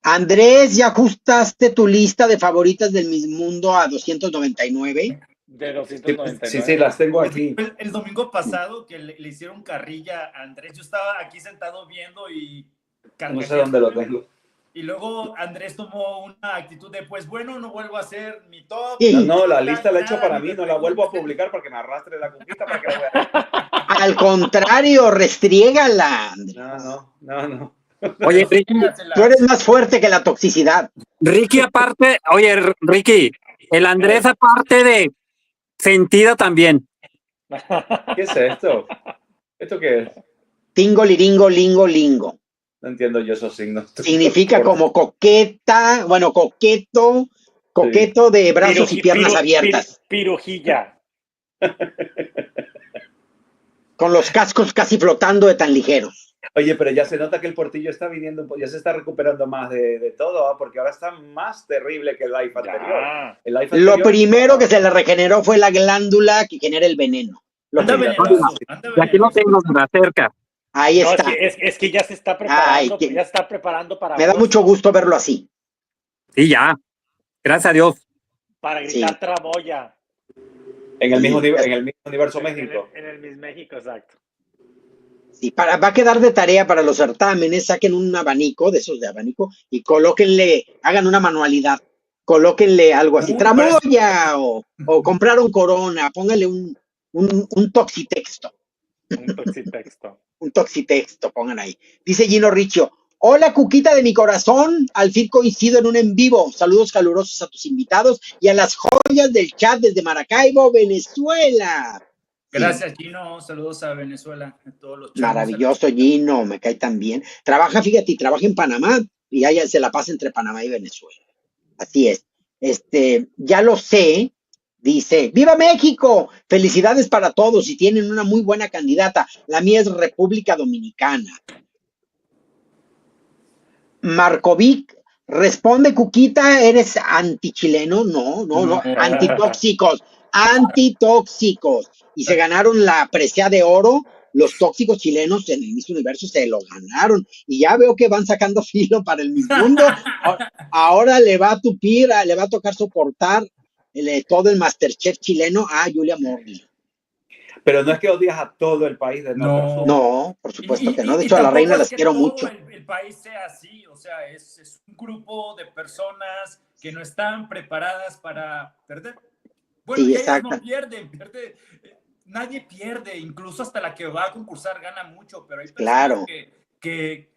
Andrés, ¿ya ajustaste tu lista de favoritas del Miss Mundo a 299? De 299. Sí, las tengo aquí. El domingo pasado que le hicieron carrilla a Andrés, yo estaba aquí sentado viendo y... No sé dónde lo tengo. Y luego Andrés tomó una actitud de, pues bueno, no vuelvo a hacer mi top. Sí. No, la lista la he hecho para mí, no la vuelvo a publicar para que me arrastre la conquista para que la vea. Al contrario, restriégala. No. Oye, Ricky, Tú eres más fuerte que la toxicidad. Ricky aparte, oye, Ricky, el Andrés aparte de sentido también. ¿Qué es esto? ¿Esto qué es? Tingo, liringo, lingo, lingo. No entiendo yo esos signos. Significa como coqueta, bueno, coqueto de brazos y piernas abiertas. Pirujilla. Con los cascos casi flotando de tan ligeros. Oye, pero ya se nota que el Portillo está viniendo, ya se está recuperando más de todo, ¿ah? Porque ahora está más terrible que el live anterior. El live Lo anterior- primero que se le regeneró fue la glándula que genera el veneno. Anda venenoso, Y aquí lo tengo de cerca. Ahí No, está. es que ya se está preparando, Ay, ya está preparando para Me da agosto, mucho gusto verlo así. Sí, ya. Gracias a Dios. para gritar Sí. tramoya. En el mismo universo México. En el Miss México, exacto. Sí, va a quedar de tarea para los certámenes, saquen un abanico, de esos de abanico, y colóquenle, hagan una manualidad, colóquenle algo así, tramoya, o compraron corona, pónganle un toxitexto. Un toxitexto. Un toxitexto, pongan ahí. Dice Gino Riccio, hola Cuquita de mi corazón, al fin coincido en un en vivo. Saludos calurosos a tus invitados y a las joyas del chat desde Maracaibo, Venezuela. Gracias, Gino. Saludos a Venezuela. A todos los chavos. Maravilloso Gino, me cae tan bien. Trabaja en Panamá y allá se la pasa entre Panamá y Venezuela. Así es. Ya lo sé. Dice, ¡viva México! Felicidades para todos y tienen una muy buena candidata. La mía es República Dominicana. Marcovic, responde Cuquita, ¿eres antichileno? No, antitóxicos. Y se ganaron la presea de oro. Los tóxicos chilenos en el Miss Universo se lo ganaron. Y ya veo que van sacando filo para el Miss Mundo. Ahora le va a tocar soportar todo el Masterchef chileno a Julia Morley. Pero no es que odias a todo el país de norte a sur. No, por supuesto que no. De hecho, a la reina las quiero mucho. El país sea así, o sea, es un grupo de personas que no están preparadas para perder. Bueno, sí, y ellas no pierden, nadie pierde, incluso hasta la que va a concursar gana mucho, pero hay personas que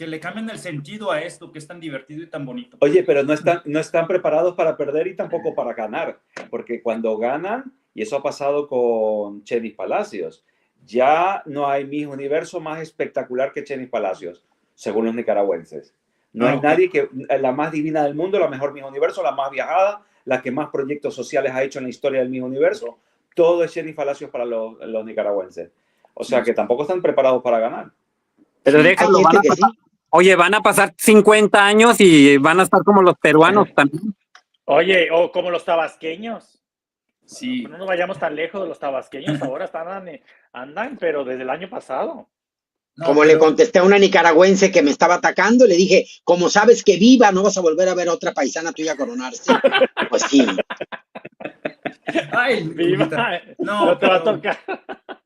le cambian el sentido a esto, que es tan divertido y tan bonito. Oye, pero no están preparados para perder y tampoco para ganar, porque cuando ganan, y eso ha pasado con Chenis Palacios, ya no hay Miss Universo más espectacular que Chenis Palacios, según los nicaragüenses. No hay nadie que, la más divina del mundo, la mejor Miss Universo, la más viajada, la que más proyectos sociales ha hecho en la historia del Miss Universo, todo es Chenis Palacios para los nicaragüenses. O sea que tampoco están preparados para ganar. Pero déjalo, oye, van a pasar 50 años y van a estar como los peruanos también. Oye, o como los tabasqueños. Sí. No nos vayamos tan lejos de los tabasqueños, ahora andan, pero desde el año pasado. Como le contesté a una nicaragüense que me estaba atacando, le dije, como sabes que viva, no vas a volver a ver a otra paisana tuya coronarse. Pues sí. Ay, viva. No te va a tocar.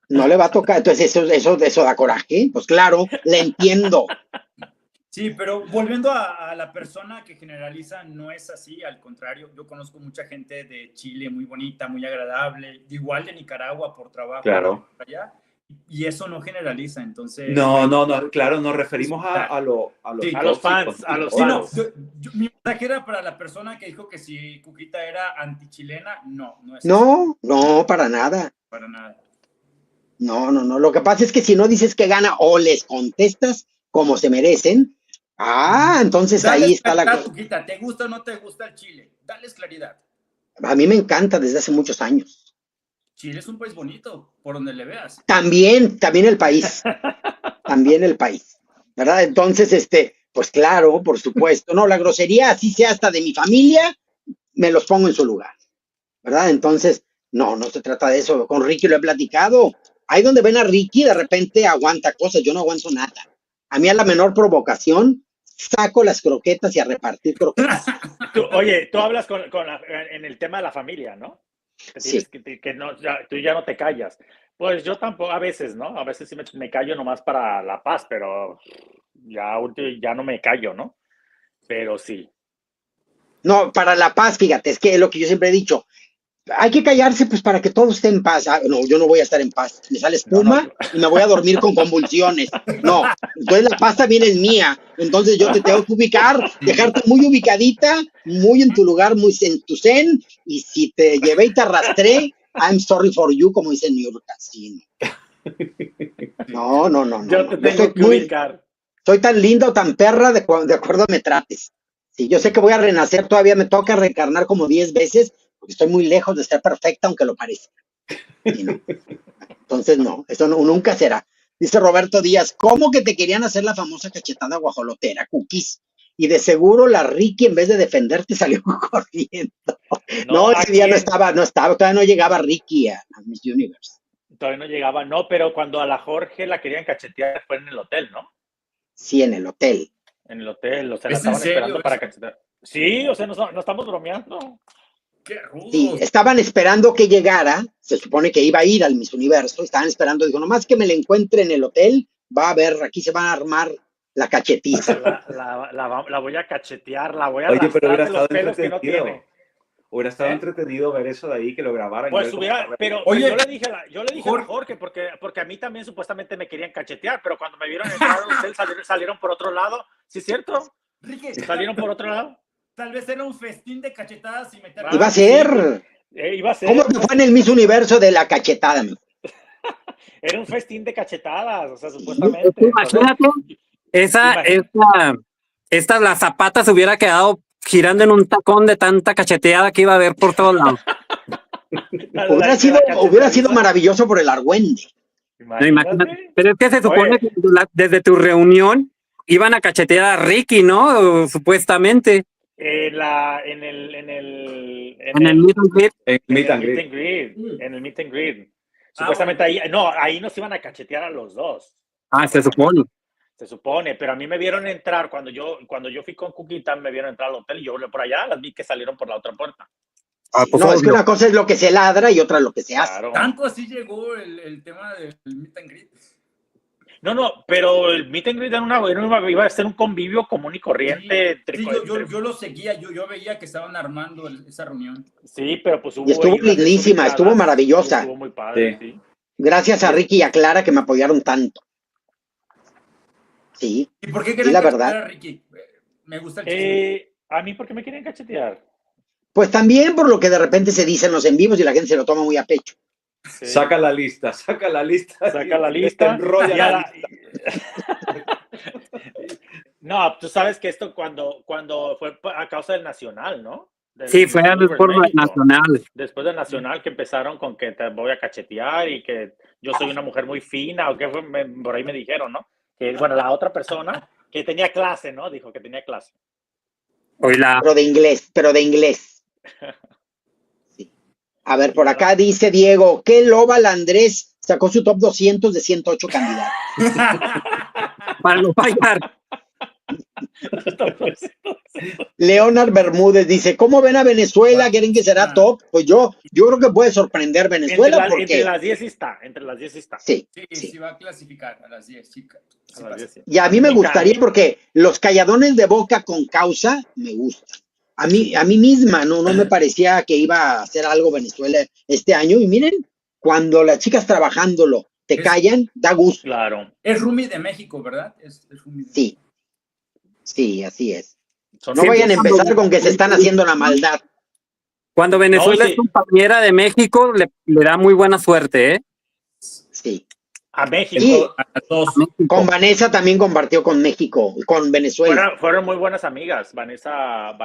No le va a tocar, entonces eso da coraje. Pues claro, le entiendo. Sí, pero volviendo a la persona que generaliza, no es así, al contrario, yo conozco mucha gente de Chile muy bonita, muy agradable, igual de Nicaragua por trabajo. Claro. Allá, y eso no generaliza, entonces... No, claro, nos referimos a los fans, a los fans. Sí, mi mensaje era para la persona que dijo que si Cuquita era antichilena, no es No, no, para nada. Para nada. No, lo que pasa es que si no dices que gana o les contestas como se merecen, entonces ahí está la cosa. Cuquita, ¿te gusta o no te gusta el Chile? Dales claridad. A mí me encanta desde hace muchos años. Chile es un país bonito, por donde le veas. También el país. También el país. ¿Verdad? Entonces, pues claro, por supuesto. No, la grosería, así sea hasta de mi familia, me los pongo en su lugar. ¿Verdad? Entonces, no se trata de eso. Con Ricky lo he platicado. Ahí donde ven a Ricky, de repente aguanta cosas. Yo no aguanto nada. A mí a la menor provocación, saco las croquetas y a repartir croquetas. Tú hablas en el tema de la familia, ¿no? Sí. Que no, tú ya no te callas. Pues yo tampoco, a veces, ¿no? A veces sí me callo nomás para la paz, pero ya no me callo, ¿no? Pero sí. No, para la paz, fíjate, es que es lo que yo siempre he dicho. Hay que callarse pues para que todo esté en paz. No, yo no voy a estar en paz. Me sale espuma y me voy a dormir con convulsiones. No, entonces la paz también es mía. Entonces yo te tengo que ubicar, dejarte muy ubicadita, muy en tu lugar, muy en tu zen. Y si te llevé y te arrastré, I'm sorry for you, como dice New York Casino. No. Yo te tengo que ubicar. Soy tan linda o tan perra de acuerdo a me trates. Sí, yo sé que voy a renacer, todavía me toca reencarnar como 10 veces, porque estoy muy lejos de ser perfecta, aunque lo parezca. No. Entonces, no, eso nunca será. Dice Roberto Díaz, ¿cómo que te querían hacer la famosa cachetada guajolotera, Cookies? Y de seguro la Ricky, en vez de defenderte, salió corriendo. No, ese día no estaba, todavía no llegaba Ricky a Miss Universe. Todavía no llegaba, no, pero cuando a la Jorge la querían cachetear fue en el hotel, ¿no? Sí, en el hotel. En el hotel, o sea, la estaban esperando para cachetear. Sí, o sea, no estamos bromeando. ¡Qué rudo! Sí, estaban esperando que llegara, se supone que iba a ir al Miss Universo, estaban esperando, dijo, nomás que me la encuentre en el hotel, va a ver, aquí se van a armar la cachetiza. La voy a cachetear, la voy a arrastrar. Oye, pero hubiera de los pelos que no tiene. Hubiera estado entretenido ver eso de ahí, que lo grabaran. Pues pero oye, yo le dije a Jorge, porque a mí también supuestamente me querían cachetear, pero cuando me vieron entrar al hotel salieron por otro lado. ¿Sí es cierto? Ricky, ¿salieron por otro lado? Tal vez era un festín de cachetadas y meter... Iba a ser. ¿Cómo te fue en el Miss Universo de la cachetada? Era un festín de cachetadas, o sea, supuestamente. Imagínate, la Zapata se hubiera quedado girando en un tacón de tanta cacheteada que iba a haber por todos lados. hubiera sido maravilloso por el argüende. Imagínate. Pero es que se supone que desde tu reunión iban a cachetear a Ricky, ¿no? Supuestamente. En el meet and greet. En el meet and greet. Supuestamente ahí nos iban a cachetear a los dos. Se supone. Se supone, pero a mí me vieron entrar, cuando yo fui con Cuquita, me vieron entrar al hotel y yo volví por allá, las vi que salieron por la otra puerta. No, es que una cosa es lo que se ladra y otra lo que se hace. Claro. Tanto así llegó el tema del meet and greet. No, pero el meet and greet iba a ser un convivio común y corriente. Sí, yo lo seguía, yo veía que estaban armando esa reunión. Sí, pero pues hubo... Y estuvo lindísima, estuvo maravillosa. Estuvo muy padre, sí. Gracias a Ricky y a Clara que me apoyaron tanto. Sí. ¿Y por qué y querían la cachetear verdad. a Ricky? Me gusta el chiste. A mí, ¿por qué me quieren cachetear? Pues también por lo que de repente se dicen los en vivos y la gente se lo toma muy a pecho. Sí. Saca la lista. Saca la lista. Enrolla la lista. No, tú sabes que esto cuando fue a causa del Nacional, ¿no? Sí, fue por el Nacional. Después del Nacional que empezaron con que te voy a cachetear y que yo soy una mujer muy fina, o que por ahí me dijeron, ¿no? Que, bueno, la otra persona que tenía clase, ¿no? Dijo que tenía clase. Pero de inglés. Sí. A ver, por acá dice Diego, que Lóbal Andrés sacó su top 200 de 108 candidatos. Para no fallar. Leonard Bermúdez dice, ¿cómo ven a Venezuela? ¿Quieren que será top? Pues yo creo que puede sorprender Venezuela. Entre las 10 está. Sí. Sí, va a clasificar a las 10, chicas. Y a mí me gustaría porque los calladones de boca con causa me gustan. A mí misma no me parecía que iba a hacer algo Venezuela este año. Y miren, cuando las chicas trabajándolo te callan, da gusto. Claro. Es Rumi de México, ¿verdad? Es Rumi de México. Sí, así es. No vayan a empezar con que se están haciendo la maldad. Cuando Venezuela es compañera de México, le da muy buena suerte, ¿eh? Sí. A México. Y a todos. con Vanessa también compartió con México, con Venezuela. Fueron muy buenas amigas. Vanessa.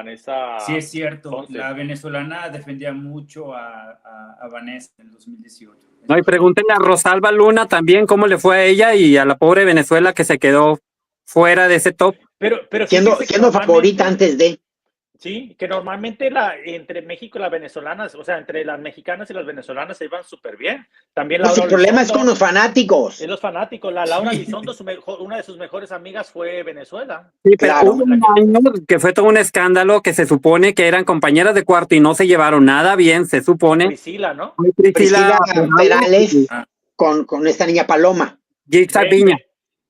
Sí, es cierto. Ponce. La venezolana defendía mucho a Vanessa en el 2018. No, y pregúntenle a Rosalba Luna también cómo le fue a ella y a la pobre Venezuela que se quedó fuera de ese top. Pero siendo favorita antes de. Sí, que normalmente entre México y las venezolanas, o sea, entre las mexicanas y las venezolanas se iban súper bien. También Pues el problema es con los fanáticos. Es los fanáticos. La Laura Elizondo, una de sus mejores amigas fue Venezuela. Sí, pero hubo un año que fue todo un escándalo que se supone que eran compañeras de cuarto y no se llevaron nada bien, se supone. Priscila, ¿no? Priscila Perales con esta niña Paloma. Gixar Viña.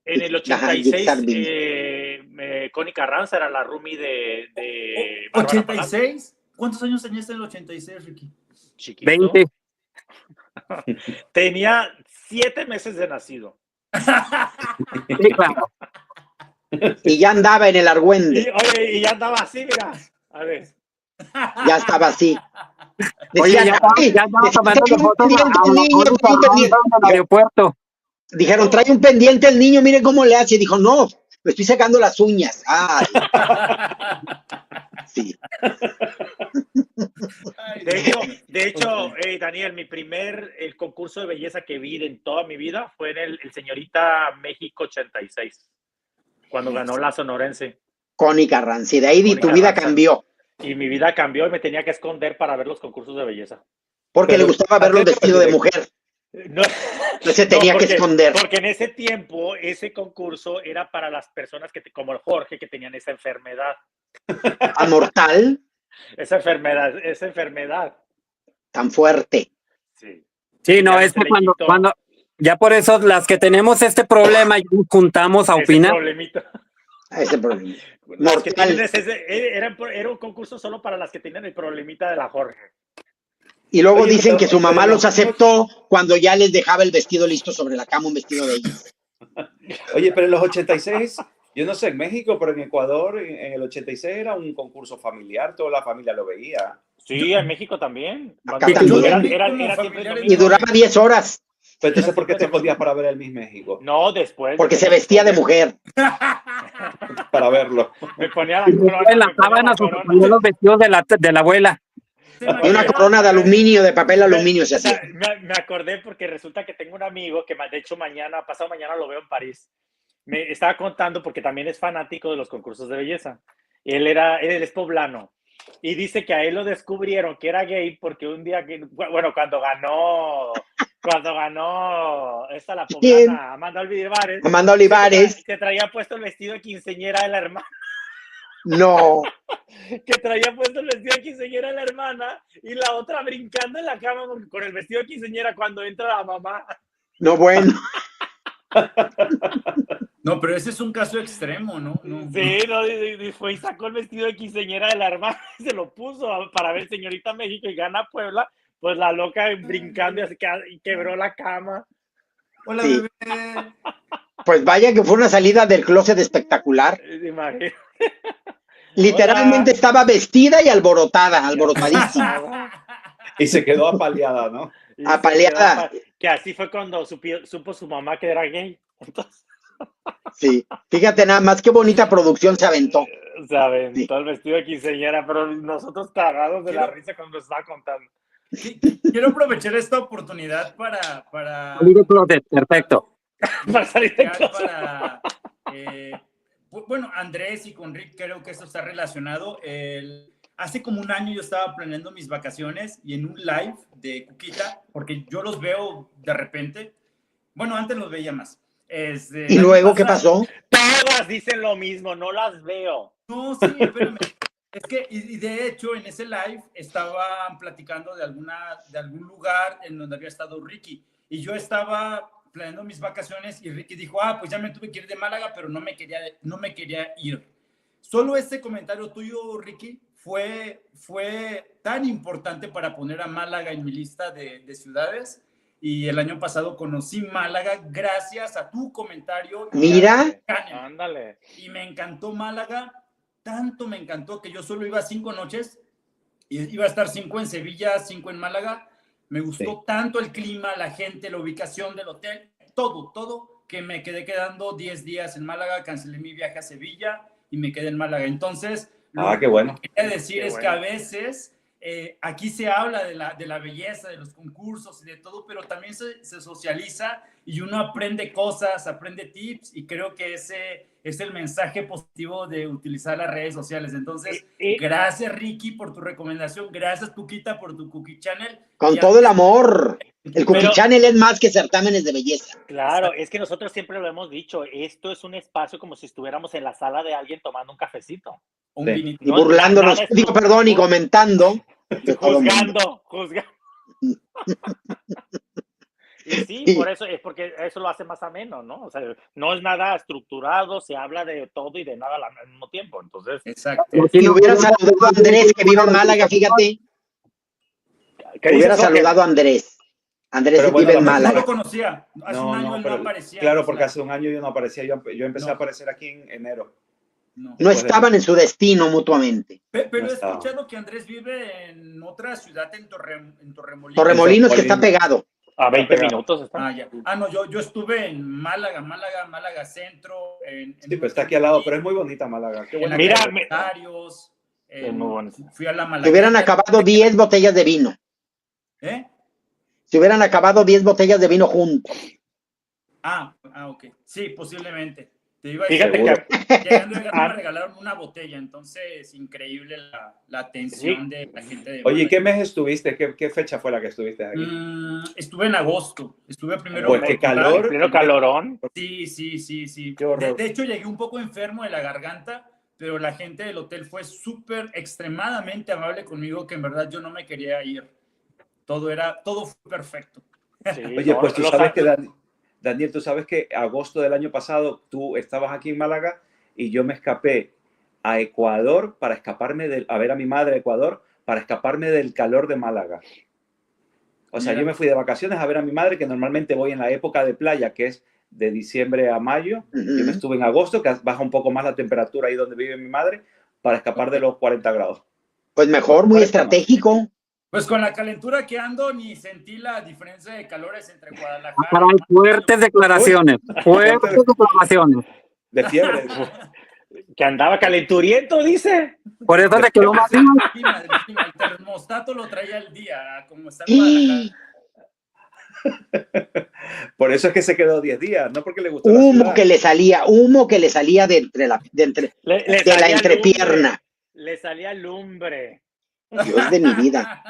En el 86, Connie Carranza era la roomie de ¿86? ¿Cuántos años tenías en el 86, Ricky? Chiquito. 20. Tenía 7 meses de nacido. Sí, claro. Y ya andaba en el Argüende. Y ya andaba así, mira. A ver. Ya estaba así. Oye, ya estaba tomando fotos al aeropuerto. Dijeron, trae un pendiente el niño, mire cómo le hace. Y dijo, no, me estoy sacando las uñas. Ay. Sí. De hecho, Daniel, el concurso de belleza que vi en toda mi vida fue en el Señorita México 86, cuando ganó la sonorense. Connie Carranza, y de ahí tu vida cambió. Y mi vida cambió y me tenía que esconder para ver los concursos de belleza. Porque le gustaba verlos vestido de mujer. No, se tenía que esconder. Porque en ese tiempo, ese concurso era para las personas como Jorge, que tenían esa enfermedad. ¿Amortal? Esa enfermedad. Tan fuerte. Sí, no, es que cuando ya por eso las que tenemos este problema juntamos a opinar. Ese problemita. Era un concurso solo para las que tenían el problemita de la Jorge. Y luego dicen que su mamá los aceptó cuando ya les dejaba el vestido listo sobre la cama, un vestido de ellos. Oye, pero en los 86, yo no sé, en México, pero en Ecuador, en el 86 era un concurso familiar, toda la familia lo veía. Sí, en México también. Y duraba 10 horas. Pero entonces, ¿por qué te escondías para ver el Miss México? No, después. Porque se vestía de mujer. Para verlo. Me ponía la sábana, los vestidos de la abuela. Y una corona de aluminio, de papel aluminio se hacía. Me acordé porque resulta que tengo un amigo que de hecho pasado mañana lo veo en París. Me estaba contando porque también es fanático de los concursos de belleza. Él es poblano y dice que a él lo descubrieron que era gay porque un día cuando ganó la poblana Amanda Olivares, se traía puesto el vestido de quinceañera de la hermana. No. que traía puesto el vestido de quinceañera la hermana y la otra brincando en la cama con el vestido de quinceañera cuando entra la mamá. No, bueno. No, pero ese es un caso extremo, ¿no? Sí, no, y fue y sacó el vestido de quinceañera de la hermana y se lo puso para ver Señorita México y gana Puebla. Pues la loca brincando y quebró la cama. Hola, Sí. bebé. Pues vaya que fue una salida del closet espectacular. Imagínate. Literalmente estaba vestida y alborotadísima. Y se quedó apaleada, ¿no? Apaleada. Que así fue cuando supo su mamá que era gay. Entonces, Sí, fíjate nada más qué bonita producción se aventó. se aventó el vestido de quinceañera, pero nosotros cagados de la risa cuando nos estaba contando. Quiero aprovechar esta oportunidad para Perfecto. Para salir de closet. Bueno, Andrés y con Rick creo que esto está relacionado. Hace como un año yo estaba planeando mis vacaciones y en un live de Cuquita, porque yo los veo de repente, bueno, antes los veía más. ¿Y luego qué pasó? Todas dicen lo mismo, no las veo. No, sí, espérame. Es que, y de hecho, en ese live estaban platicando de algún lugar en donde había estado Ricky. Y yo estaba planeando mis vacaciones y Ricky dijo, pues ya me tuve que ir de Málaga, pero no me quería ir. Solo este comentario tuyo, Ricky, fue tan importante para poner a Málaga en mi lista de ciudades. Y el año pasado conocí Málaga gracias a tu comentario. Mira. Ándale. Y me encantó Málaga. Tanto me encantó que yo solo iba 5 noches y iba a estar 5 en Sevilla, 5 en Málaga. Me gustó tanto el clima, la gente, la ubicación del hotel, todo, que me quedé quedando 10 días en Málaga, cancelé mi viaje a Sevilla y me quedé en Málaga. Entonces, qué bueno. Lo que quería decir es que a veces aquí se habla de la belleza, de los concursos y de todo, pero también se socializa y uno aprende cosas, aprende tips y creo que ese es el mensaje positivo de utilizar las redes sociales. Entonces, gracias Ricky por tu recomendación, gracias Cuquita por tu Cookie Channel. Con todo el amor. El Cookie Channel es más que certámenes de belleza. Claro, es que nosotros siempre lo hemos dicho, esto es un espacio como si estuviéramos en la sala de alguien tomando un cafecito. Y burlándonos, y comentando. Juzgando. Y sí, por eso es porque eso lo hace más ameno, ¿no? O sea, no es nada estructurado, se habla de todo y de nada al mismo tiempo. Entonces, exacto. Si hubiera saludado a Andrés, que vive en Málaga, fíjate. Hubiera saludado a Andrés. Andrés vive en Málaga. No lo conocía. Hace un año él no aparecía. Claro, porque hace un año yo no aparecía. Yo empecé a aparecer aquí en enero. No estaban en su destino mutuamente. Pero he escuchado que Andrés vive en otra ciudad, en Torremolinos. Torremolinos, que está pegado. A 20 minutos está. No, yo estuve en Málaga Centro. Sí, pero está aquí al lado, pero es muy bonita Málaga. Qué bueno. Mira, es muy bonito. Fui a la Málaga. Si hubieran acabado 10 botellas de vino. Si hubieran acabado 10 botellas de vino juntos. Ok. Sí, posiblemente. Te iba a decir, fíjate que me regalaron una botella, entonces increíble la atención de la gente de Oye, ¿qué mes estuviste? ¿Qué fecha fue la que estuviste aquí? Estuve en agosto. Estuve primero. Pues qué calor. Primero calorón. Sí. Qué de hecho, llegué un poco enfermo de la garganta, pero la gente del hotel fue extremadamente amable conmigo, que en verdad yo no me quería ir. Todo fue perfecto. Sí, Oye, pues tú sabes que Daniel, tú sabes que agosto del año pasado tú estabas aquí en Málaga y yo me escapé a Ecuador para escaparme a ver a mi madre a Ecuador para escaparme del calor de Málaga. O sea, yo me fui de vacaciones a ver a mi madre, que normalmente voy en la época de playa, que es de diciembre a mayo. Yo me estuve en agosto, que baja un poco más la temperatura ahí donde vive mi madre, para escapar de los 40 grados. Pues mejor, muy estratégico. Pues con la calentura que ando, ni sentí la diferencia de calores entre Guadalajara. Fuertes declaraciones. Fuertes declaraciones. De fiebre. Que andaba calenturiento, dice. Por eso te quedó más. El termostato lo traía al día, como está en Guadalajara. Por eso es que se quedó 10 días, no porque le gustó humo que le salía de entre la entrepierna. Le salía lumbre. Dios de mi vida.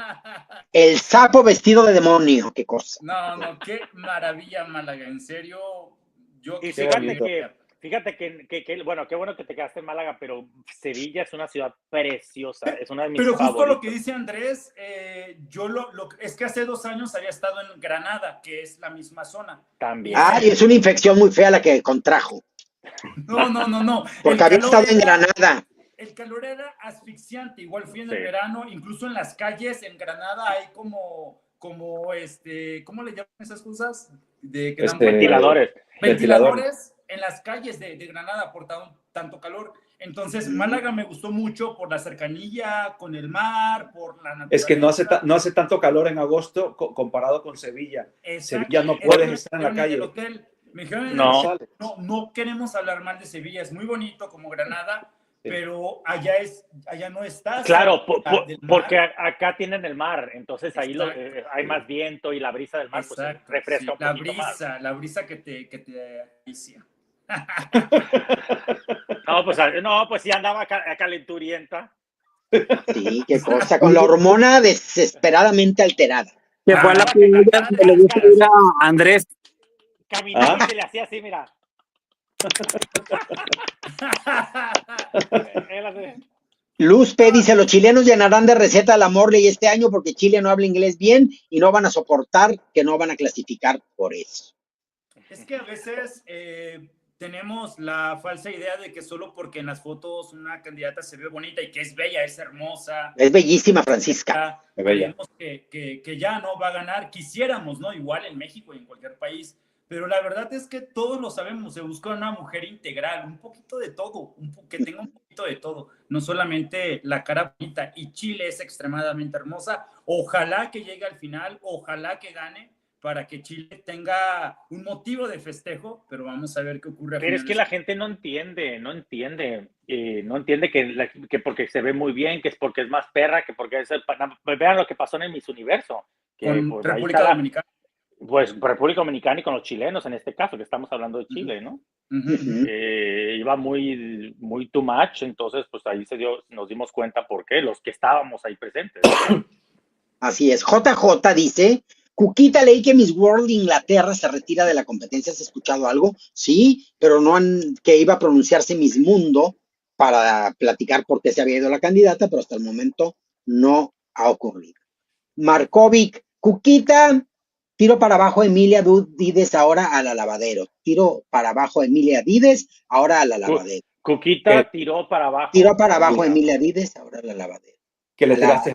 El sapo vestido de demonio, qué cosa. No, qué maravilla Málaga, en serio. Y fíjate que Fíjate bueno, qué bueno que te quedaste en Málaga, pero Sevilla es una ciudad preciosa, es una de mis Pero justo favoritas. lo que dice Andrés, es que hace 2 años había estado en Granada, que es la misma zona. También. Ay, es una infección muy fea la que contrajo. No. Porque había estado en Granada. El calor era asfixiante, igual fui en el verano, incluso en las calles en Granada hay como ¿cómo le llaman esas cosas? Ventiladores. Ventiladores en las calles de Granada por tanto calor. Entonces, Málaga me gustó mucho por la cercanía con el mar, por la naturaleza. Es que no hace tanto calor en agosto comparado con Sevilla. Exacto. Sevilla no puedes estar en la calle. El hotel. Me dijeron, no queremos hablar mal de Sevilla, es muy bonito como Granada, pero allá no está. Claro, porque acá tienen el mar, entonces ahí hay más viento y la brisa del mar pues refresca un poquito más. La brisa que te acaricia. Pues sí andaba calenturienta. Sí, qué cosa, con la hormona desesperadamente alterada. Que fue a la playa donde le gusta ir a Andrés. Caminaba y se le hacía así, mira. Luz P dice, los chilenos llenarán de receta la Morley este año porque Chile no habla inglés bien y no van a soportar que no van a clasificar por eso. Es que a veces tenemos la falsa idea de que solo porque en las fotos una candidata se ve bonita y que es bella, es hermosa. Es bellísima, Francisca. Creemos que ya no va a ganar. Quisiéramos, ¿no? Igual en México y en cualquier país. Pero la verdad es que todos lo sabemos, se busca una mujer integral, un poquito de todo, que tenga un poquito de todo, no solamente la cara bonita. Y Chile es extremadamente hermosa. Ojalá que llegue al final, ojalá que gane, para que Chile tenga un motivo de festejo, pero vamos a ver qué ocurre. Pero es que la gente no entiende que porque se ve muy bien, que es porque es más perra, que porque es... Vean lo que pasó en el Miss Universo. Con República Dominicana. Pues República Dominicana y con los chilenos en este caso, que estamos hablando de Chile, ¿no? Iba muy, muy too much, entonces pues ahí nos dimos cuenta por qué, los que estábamos ahí presentes. Así es. JJ dice, Cuquita, leí que Miss World Inglaterra se retira de la competencia. ¿Has escuchado algo? Sí, pero que iba a pronunciarse Miss Mundo para platicar por qué se había ido la candidata, pero hasta el momento no ha ocurrido. Markovic, Cuquita, tiro para abajo Emilia Dides ahora a la lavadero. Tiro para abajo Emilia Dides ahora a la lavadero. Cuquita tiró para abajo. Tiró para abajo Emilia Dides ahora a la lavadero. Que le tiraste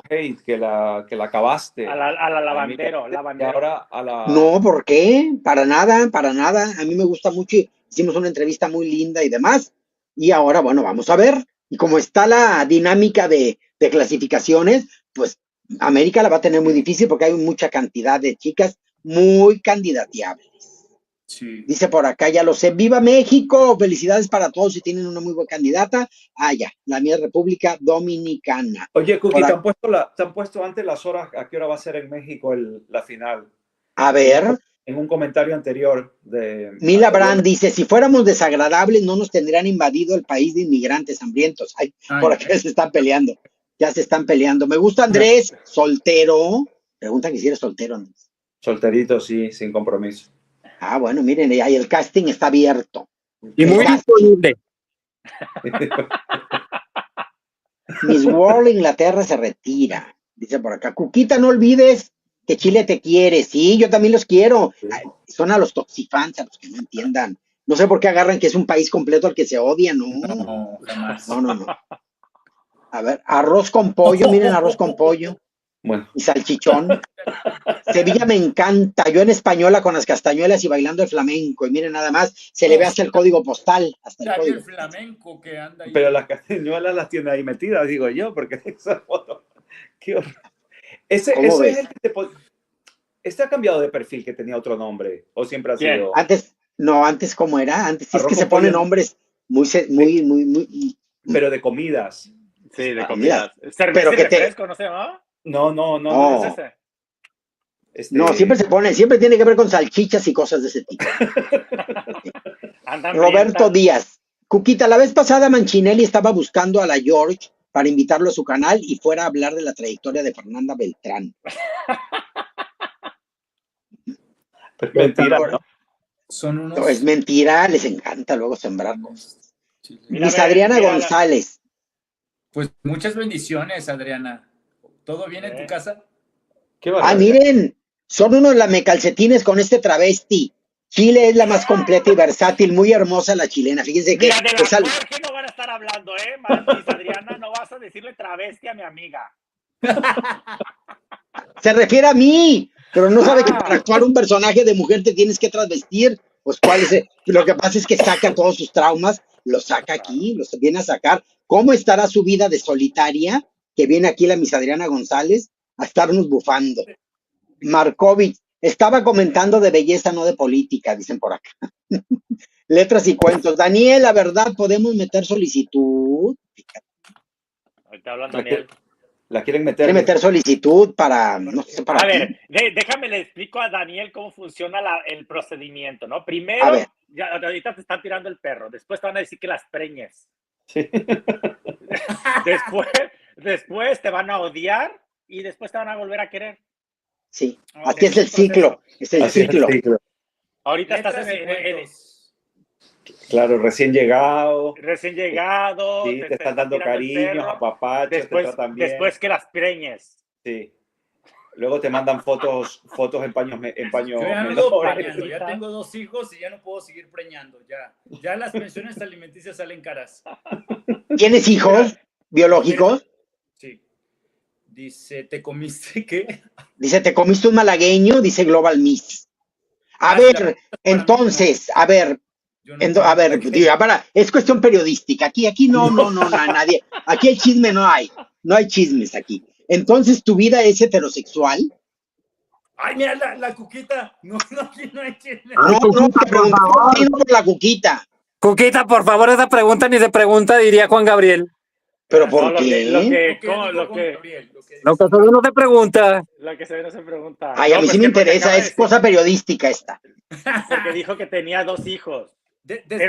hate, que la acabaste. A la lavandero. Ahora a la... No, ¿por qué? Para nada, para nada. A mí me gusta mucho. Hicimos una entrevista muy linda y demás. Y ahora, bueno, vamos a ver. Y como está la dinámica de clasificaciones, pues América la va a tener muy difícil porque hay mucha cantidad de chicas muy candidateables. Sí. Dice por acá, ya lo sé. ¡Viva México! Felicidades para todos si tienen una muy buena candidata. Ya, la mía es República Dominicana. Oye, Cookie, ¿te han puesto antes las horas a qué hora va a ser en México la final? A ver. En un comentario anterior Mila Brand dice, si fuéramos desagradables no nos tendrían invadido el país de inmigrantes hambrientos. Por acá se están peleando. Ya se están peleando. Me gusta Andrés, soltero. Pregunta que si eres soltero, Andrés. Solterito, sí, sin compromiso. Bueno, miren, ahí el casting está abierto. Y muy disponible. Miss World Inglaterra se retira. Dice por acá, Cuquita, no olvides que Chile te quiere. Sí, yo también los quiero. Son a los toxifans, a los que no entiendan. No sé por qué agarran que es un país completo al que se odia, ¿no? No, jamás. No. A ver, arroz con pollo, miren, arroz con pollo. Bueno. Y salchichón. Sevilla me encanta. Yo en española con las castañuelas y bailando el flamenco. Y miren, nada más, se le ve hasta el código postal. Hasta el código. El flamenco que anda ahí. Pero las castañuelas las tiene ahí metidas, digo yo, porque esa foto. Qué horror. Ese es el que ¿Este ha cambiado de perfil, que tenía otro nombre? ¿O siempre ha sido? Antes ¿cómo era? Antes es que se ponen nombres muy. Pero de comidas. Sí, de comidas. Pero que refresco, ¿no se llama? No. ¿Es ese? No, siempre tiene que ver con salchichas y cosas de ese tipo. Roberto Díaz. Cuquita, la vez pasada Manchinelli estaba buscando a la George para invitarlo a su canal y fuera a hablar de la trayectoria de Fernanda Beltrán. Mentira, ¿no? Son unos... No, es mentira, les encanta luego sembrar cosas. Mira, Miss a ver, Adriana mira González. Pues muchas bendiciones, Adriana. ¿Todo bien en tu casa? Qué Ah, miren, son unos lamecalcetines con este travesti. Chile es la más completa y versátil, muy hermosa la chilena. Fíjense que... Mira, de la Jorge no van a estar hablando, Miss Adriana, no vas a decirle travesti a mi amiga. Se refiere a mí, pero no sabe que para actuar un personaje de mujer te tienes que transvestir. Pues cuál es lo que pasa es que saca todos sus traumas, los saca aquí, los viene a sacar. ¿Cómo estará su vida de solitaria? Que viene aquí la Miss Adriana González a estarnos bufando. Markovich, estaba comentando de belleza, no de política, dicen por acá. Letras y cuentos. Daniel, la verdad, ¿podemos meter solicitud? Ahorita hablan Daniel. La quieren meter. Quiere meter solicitud para, no sé, para... A ver, déjame le explico a Daniel cómo funciona el procedimiento, ¿no? Primero, ya, ahorita te están tirando el perro, después te van a decir que las preñes. Sí. Después te van a odiar y después te van a volver a querer. Sí, así es el ciclo, es el ciclo. Ahorita estás en Claro, recién llegado. Sí, te están dando cariños, apapachos, te tratan bien. Después que las preñes. Sí. Luego te mandan fotos en paños Yo ya no ando preñando, ya tengo 2 hijos y ya no puedo seguir preñando. Ya las pensiones alimenticias salen caras. ¿Tienes hijos biológicos? Sí. Dice, ¿te comiste qué? Dice, ¿te comiste un malagueño? Dice Global Miss. A ver, entonces, a ver, es cuestión periodística. Aquí no, nadie. Aquí el chisme no hay chismes aquí. Entonces, ¿tu vida es heterosexual? Ay, mira la cuquita. No, aquí no hay chisme. No, te preguntaba por la cuquita. Cuquita, por favor, esa pregunta ni se pregunta, diría Juan Gabriel. ¿Pero por qué? Lo que solo no se pregunta. Lo que se no se pregunta. Ay, a mí sí me interesa, es cosa periodística esta. Porque dijo que tenía 2 hijos. Después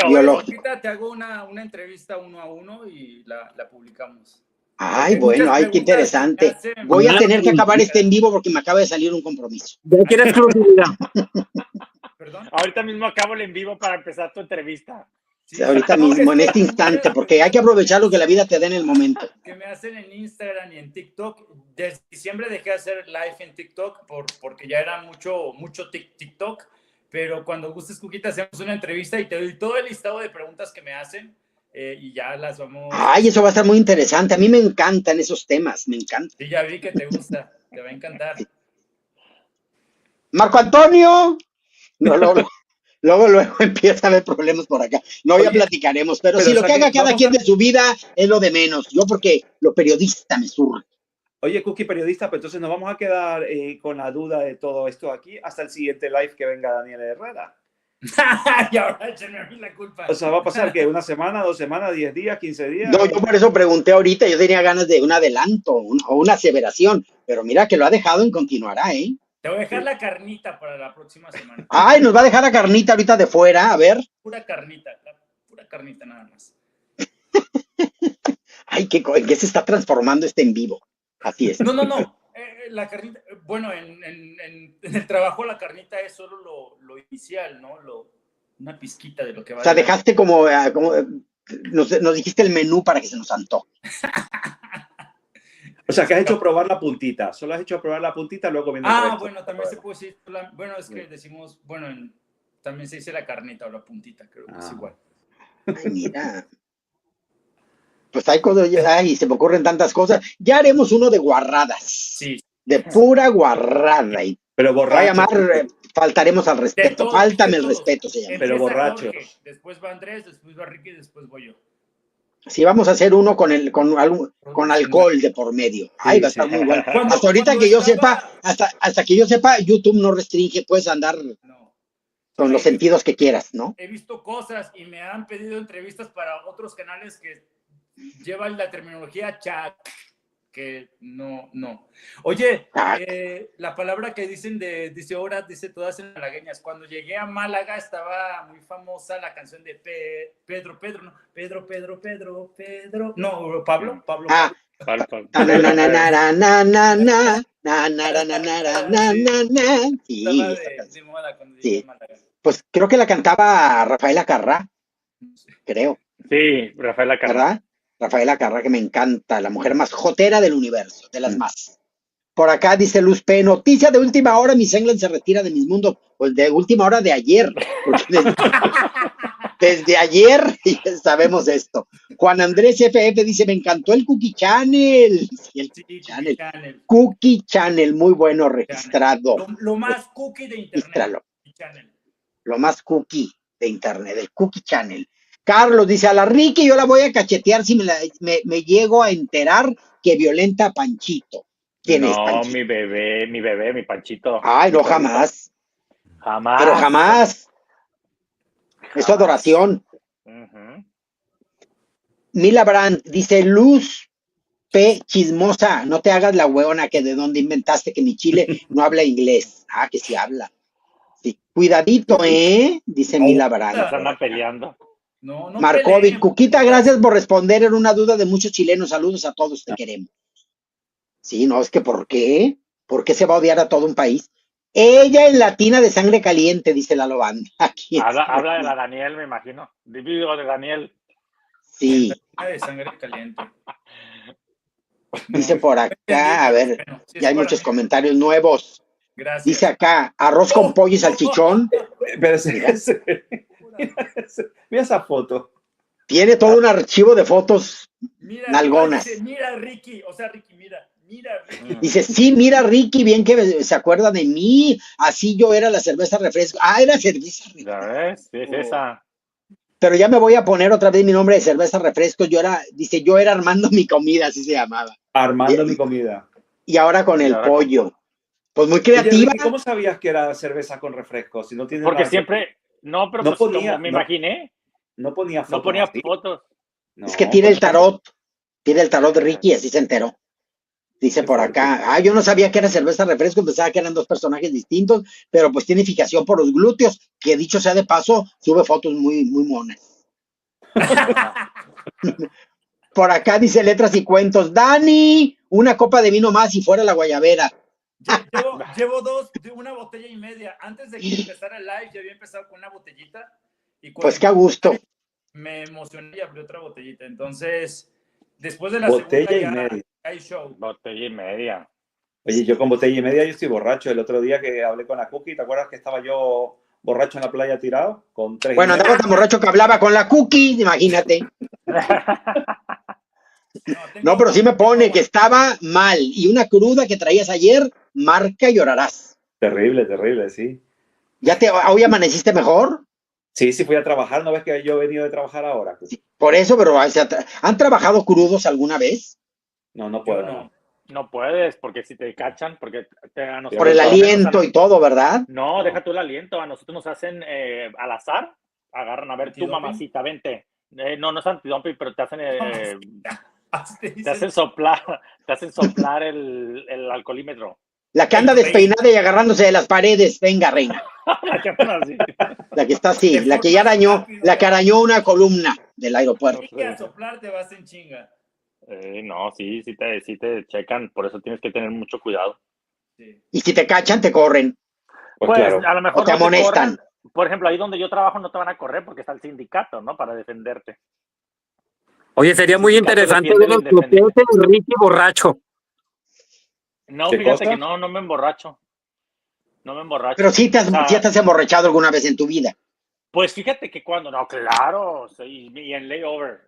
te hago una entrevista 1 a 1 y la publicamos. Ay, bueno, qué interesante. Voy a tener que acabar este en vivo porque me acaba de salir un compromiso. Ya quiero exclusividad. ¿Perdón? Ahorita mismo acabo el en vivo para empezar tu entrevista. Sí, ahorita mismo, en este instante, porque hay que aprovechar lo que la vida te da en el momento. Que me hacen en Instagram y en TikTok. Desde diciembre dejé de hacer live en TikTok porque ya era mucho TikTok. Pero cuando gustes, Cuquita, hacemos una entrevista y te doy todo el listado de preguntas que me hacen y ya las vamos... Ay, eso va a estar muy interesante. A mí me encantan esos temas, me encantan. Sí, ya vi que te gusta, te va a encantar. Marco Antonio. No, luego empieza a haber problemas por acá. No, ya platicaremos, pero si lo que haga cada quien de su vida es lo de menos. Yo porque lo periodista me surge. Oye, Cookie, periodista, pero entonces nos vamos a quedar con la duda de todo esto aquí hasta el siguiente live que venga Daniel Herrera. Y ahora échenme a mí la culpa. O sea, ¿va a pasar que 1 semana, 2 semanas, 10 días, 15 días? No, yo por eso pregunté ahorita, yo tenía ganas de un adelanto o una aseveración, pero mira que lo ha dejado y continuará, ¿eh? Te voy a dejar la carnita para la próxima semana. Ay, nos va a dejar la carnita ahorita de fuera, a ver. Pura carnita nada más. Ay, ¿en qué se está transformando este en vivo? Así es. No. La carnita, bueno, en el trabajo la carnita es solo lo inicial, ¿no? Una pizquita de lo que va a... O sea, dejaste como nos dijiste el menú para que se nos antoje. O sea, que has hecho probar la puntita. Solo has hecho probar la puntita, luego viene el resto. Bueno, también se puede decir... Bueno, es que decimos... Bueno, también se dice la carnita o la puntita, creo que es igual. Ay, mira. Pues hay cosas... Ay, se me ocurren tantas cosas. Ya haremos uno de guarradas. Sí. De pura guarrada. Pero borracho. Va a llamar... faltaremos al respeto. Fáltame el respeto, se llama. Pero borracho. Jorge, después va Andrés, después va Ricky, después voy yo. Sí, vamos a hacer uno con alcohol de por medio. Ay, va a estar muy bueno. Hasta ahorita que yo sepa, hasta que yo sepa, YouTube no restringe, puedes andar con los sentidos que quieras, ¿no? He visto cosas y me han pedido entrevistas para otros canales que llevan la terminología chat, que no. Oye, la palabra que dicen dice ahora, dice todas en malagueñas. Cuando llegué a Málaga estaba muy famosa la canción de Pedro, ¿no? Pedro. No, Pablo. Sí, de moda cuando llegué a Málaga. Pues creo que la cantaba Rafaela Carrá, creo. Sí, Rafaela Carrá. ¿Verdad? Rafaela Carrá, que me encanta, la mujer más jotera del universo, de las más. Por acá dice Luz P, noticia de última hora, Miss England se retira de Miss Mundo. Pues de última hora de ayer, porque desde ayer ya sabemos esto. Juan Andrés FF dice, me encantó el Cookie Channel. Sí, el Cookie Channel. Cookie Channel, muy bueno, registrado. Lo más cookie de internet. Regístralo. Lo más cookie de internet, el Cookie Channel. Carlos dice, a la Ricky yo la voy a cachetear si me llego a enterar que violenta a Panchito. ¿Quién es Panchito? Mi bebé, mi Panchito. Ay, no, jamás. Jamás. Pero jamás. Es su adoración. Mila Brandt dice, Luz P. chismosa, no te hagas la hueona que de dónde inventaste que mi chile no habla inglés. Ah, que sí habla. Sí. Cuidadito, dice Mila Brandt. Se andan peleando. No Markovic, Cuquita, gracias por responder. Era una duda de muchos chilenos. Saludos a todos, te queremos. Sí, no, es que ¿por qué? ¿Por qué se va a odiar a todo un país? Ella es latina de sangre caliente, dice la Lobanda. Habla de la Daniel, me imagino. Digo de Daniel. Sí. De sangre caliente. Dice por acá, a ver, ya hay muchos comentarios nuevos. Gracias. Dice acá, arroz con pollo y salchichón. Mira esa foto. Tiene todo un archivo de fotos nalgonas. Dice, mira, Ricky. O sea, Ricky, mira, Ricky. Dice, sí, mira, Ricky, bien que se acuerda de mí. Así yo era la cerveza refresco. Ah, era cerveza refresco. ¿Ya ves? Sí, es esa. Pero ya me voy a poner otra vez mi nombre de cerveza refresco. Yo era Armando mi comida, así se llamaba. Armando mi comida. Y ahora con el pollo. Pues muy creativa. Oye, ¿cómo sabías que era cerveza con refresco? Si no tiene Porque nada siempre, no, pero no pues ponía, como me imaginé. No ponía fotos. No ponía fotos. Es que tiene el tarot. Tiene el tarot de Ricky, así se enteró. Dice por acá, yo no sabía que era cerveza refresco, pensaba que eran dos personajes distintos, pero pues tiene fijación por los glúteos, que dicho sea de paso, sube fotos muy, muy monas. Por acá dice letras y cuentos, Dani, una copa de vino más y fuera la guayabera. Llevo una botella y media. Antes de que empezara el live, ya había empezado con una botellita. Y pues qué a gusto. Me emocioné y abrí otra botellita. Entonces, después de la botella segunda y media. Hay show. Botella y media. Oye, yo con botella y media yo estoy borracho. El otro día que hablé con la Cookie, ¿te acuerdas que estaba yo borracho en la playa tirado? Con 3 bueno, andaba tan borracho que hablaba con la Cookie, imagínate. No, pero sí me pone que estaba mal. Y una cruda que traías ayer, marca y llorarás. Terrible, terrible, sí. ¿Hoy amaneciste mejor? Sí, fui a trabajar. ¿No ves que yo he venido de trabajar ahora? Sí, por eso, pero ¿han trabajado crudos alguna vez? No puedo. No puedes, porque si te cachan, porque por el aliento y todo, ¿verdad? No, deja tú el aliento. A nosotros nos hacen al azar, agarran, a ver, tu mamacita, vente. No es antidumping, pero te hacen te hacen soplar el alcoholímetro. La que anda despeinada y agarrándose de las paredes. Venga, reina. La que está así, la que ya arañó una columna del aeropuerto. Si a soplar te vas en chinga. No, sí te checan, por eso tienes que tener mucho cuidado. Sí. Y si te cachan, te corren. Pues claro. A lo mejor o te amonestan. Por ejemplo, ahí donde yo trabajo no te van a correr porque está el sindicato, ¿no? Para defenderte. Oye, sería muy interesante ver el Ricky borracho. No, fíjate que no me emborracho. No me emborracho. Pero sí te has emborrachado alguna vez en tu vida. Pues fíjate que cuando, no, claro, sí, y en layover.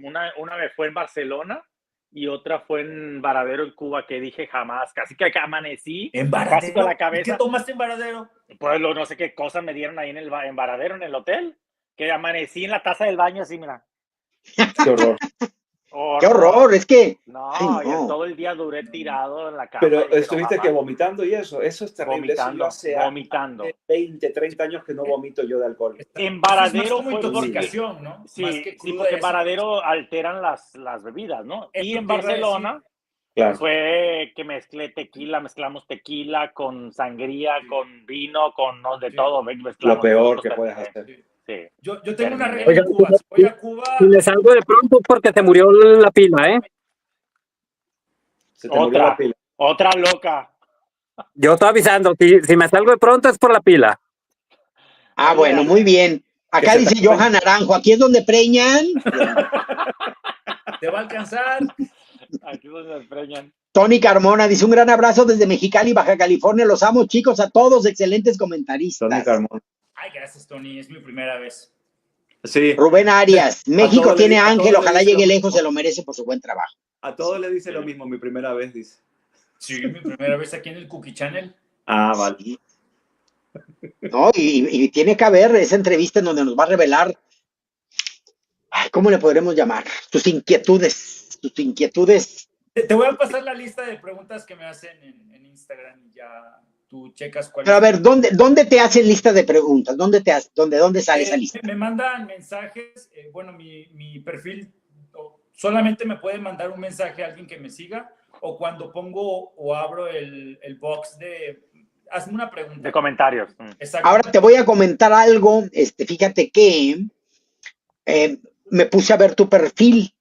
Una vez fue en Barcelona y otra fue en Varadero, en Cuba, que dije jamás. Casi que amanecí. ¿En Varadero? Casi con la cabeza. ¿Qué tomaste en Varadero? Pues no sé qué cosas me dieron ahí en Varadero, en el hotel. Que amanecí en la taza del baño así, mira. Qué horror. ¡Qué horror! Es que... No, todo el día duré tirado en la cama. Pero estuviste que vomitando y eso es terrible. Vomitando. 20, 30 años que no vomito yo de alcohol. En Varadero fue intoxicación, ¿no? Sí, porque en Varadero alteran las bebidas, ¿no? Y en Barcelona fue que mezclamos tequila con sangría, con vino, con de todo. Lo peor que puedes hacer. Sí. Yo tengo una regla en Cuba. Voy a Cuba. Si le salgo de pronto es porque te murió la pila, ¿eh? Se te murió la pila. Otra loca. Yo estoy avisando, si me salgo de pronto es por la pila. Ah, bueno, muy bien. Acá dice Johan Naranjo, aquí es donde preñan. Te va a alcanzar. Aquí es donde preñan. Tony Carmona dice un gran abrazo desde Mexicali, Baja California. Los amo, chicos, a todos, excelentes comentaristas. Tony Carmona. Ay, gracias, Tony, es mi primera vez. Sí. Rubén Arias, Sí. México tiene a ángel, todos ojalá le llegue dice- lejos, se lo merece por su buen trabajo. A todos le dice lo mismo, mi primera vez, dice. Sí, mi primera vez aquí en el Cookie Channel. Ah, vale. No, y tiene que haber esa entrevista en donde nos va a revelar, ay, ¿cómo le podremos llamar? Sus inquietudes. Te voy a pasar la lista de preguntas que me hacen en Instagram y ya tú checas cuál. Pero a ver, ¿dónde te hacen lista de preguntas? ¿Dónde sale esa lista? Me mandan mensajes, bueno, mi perfil, solamente me puede mandar un mensaje a alguien que me siga, o cuando pongo o abro el box de, hazme una pregunta. De comentarios. Exacto. Ahora te voy a comentar algo, fíjate que me puse a ver tu perfil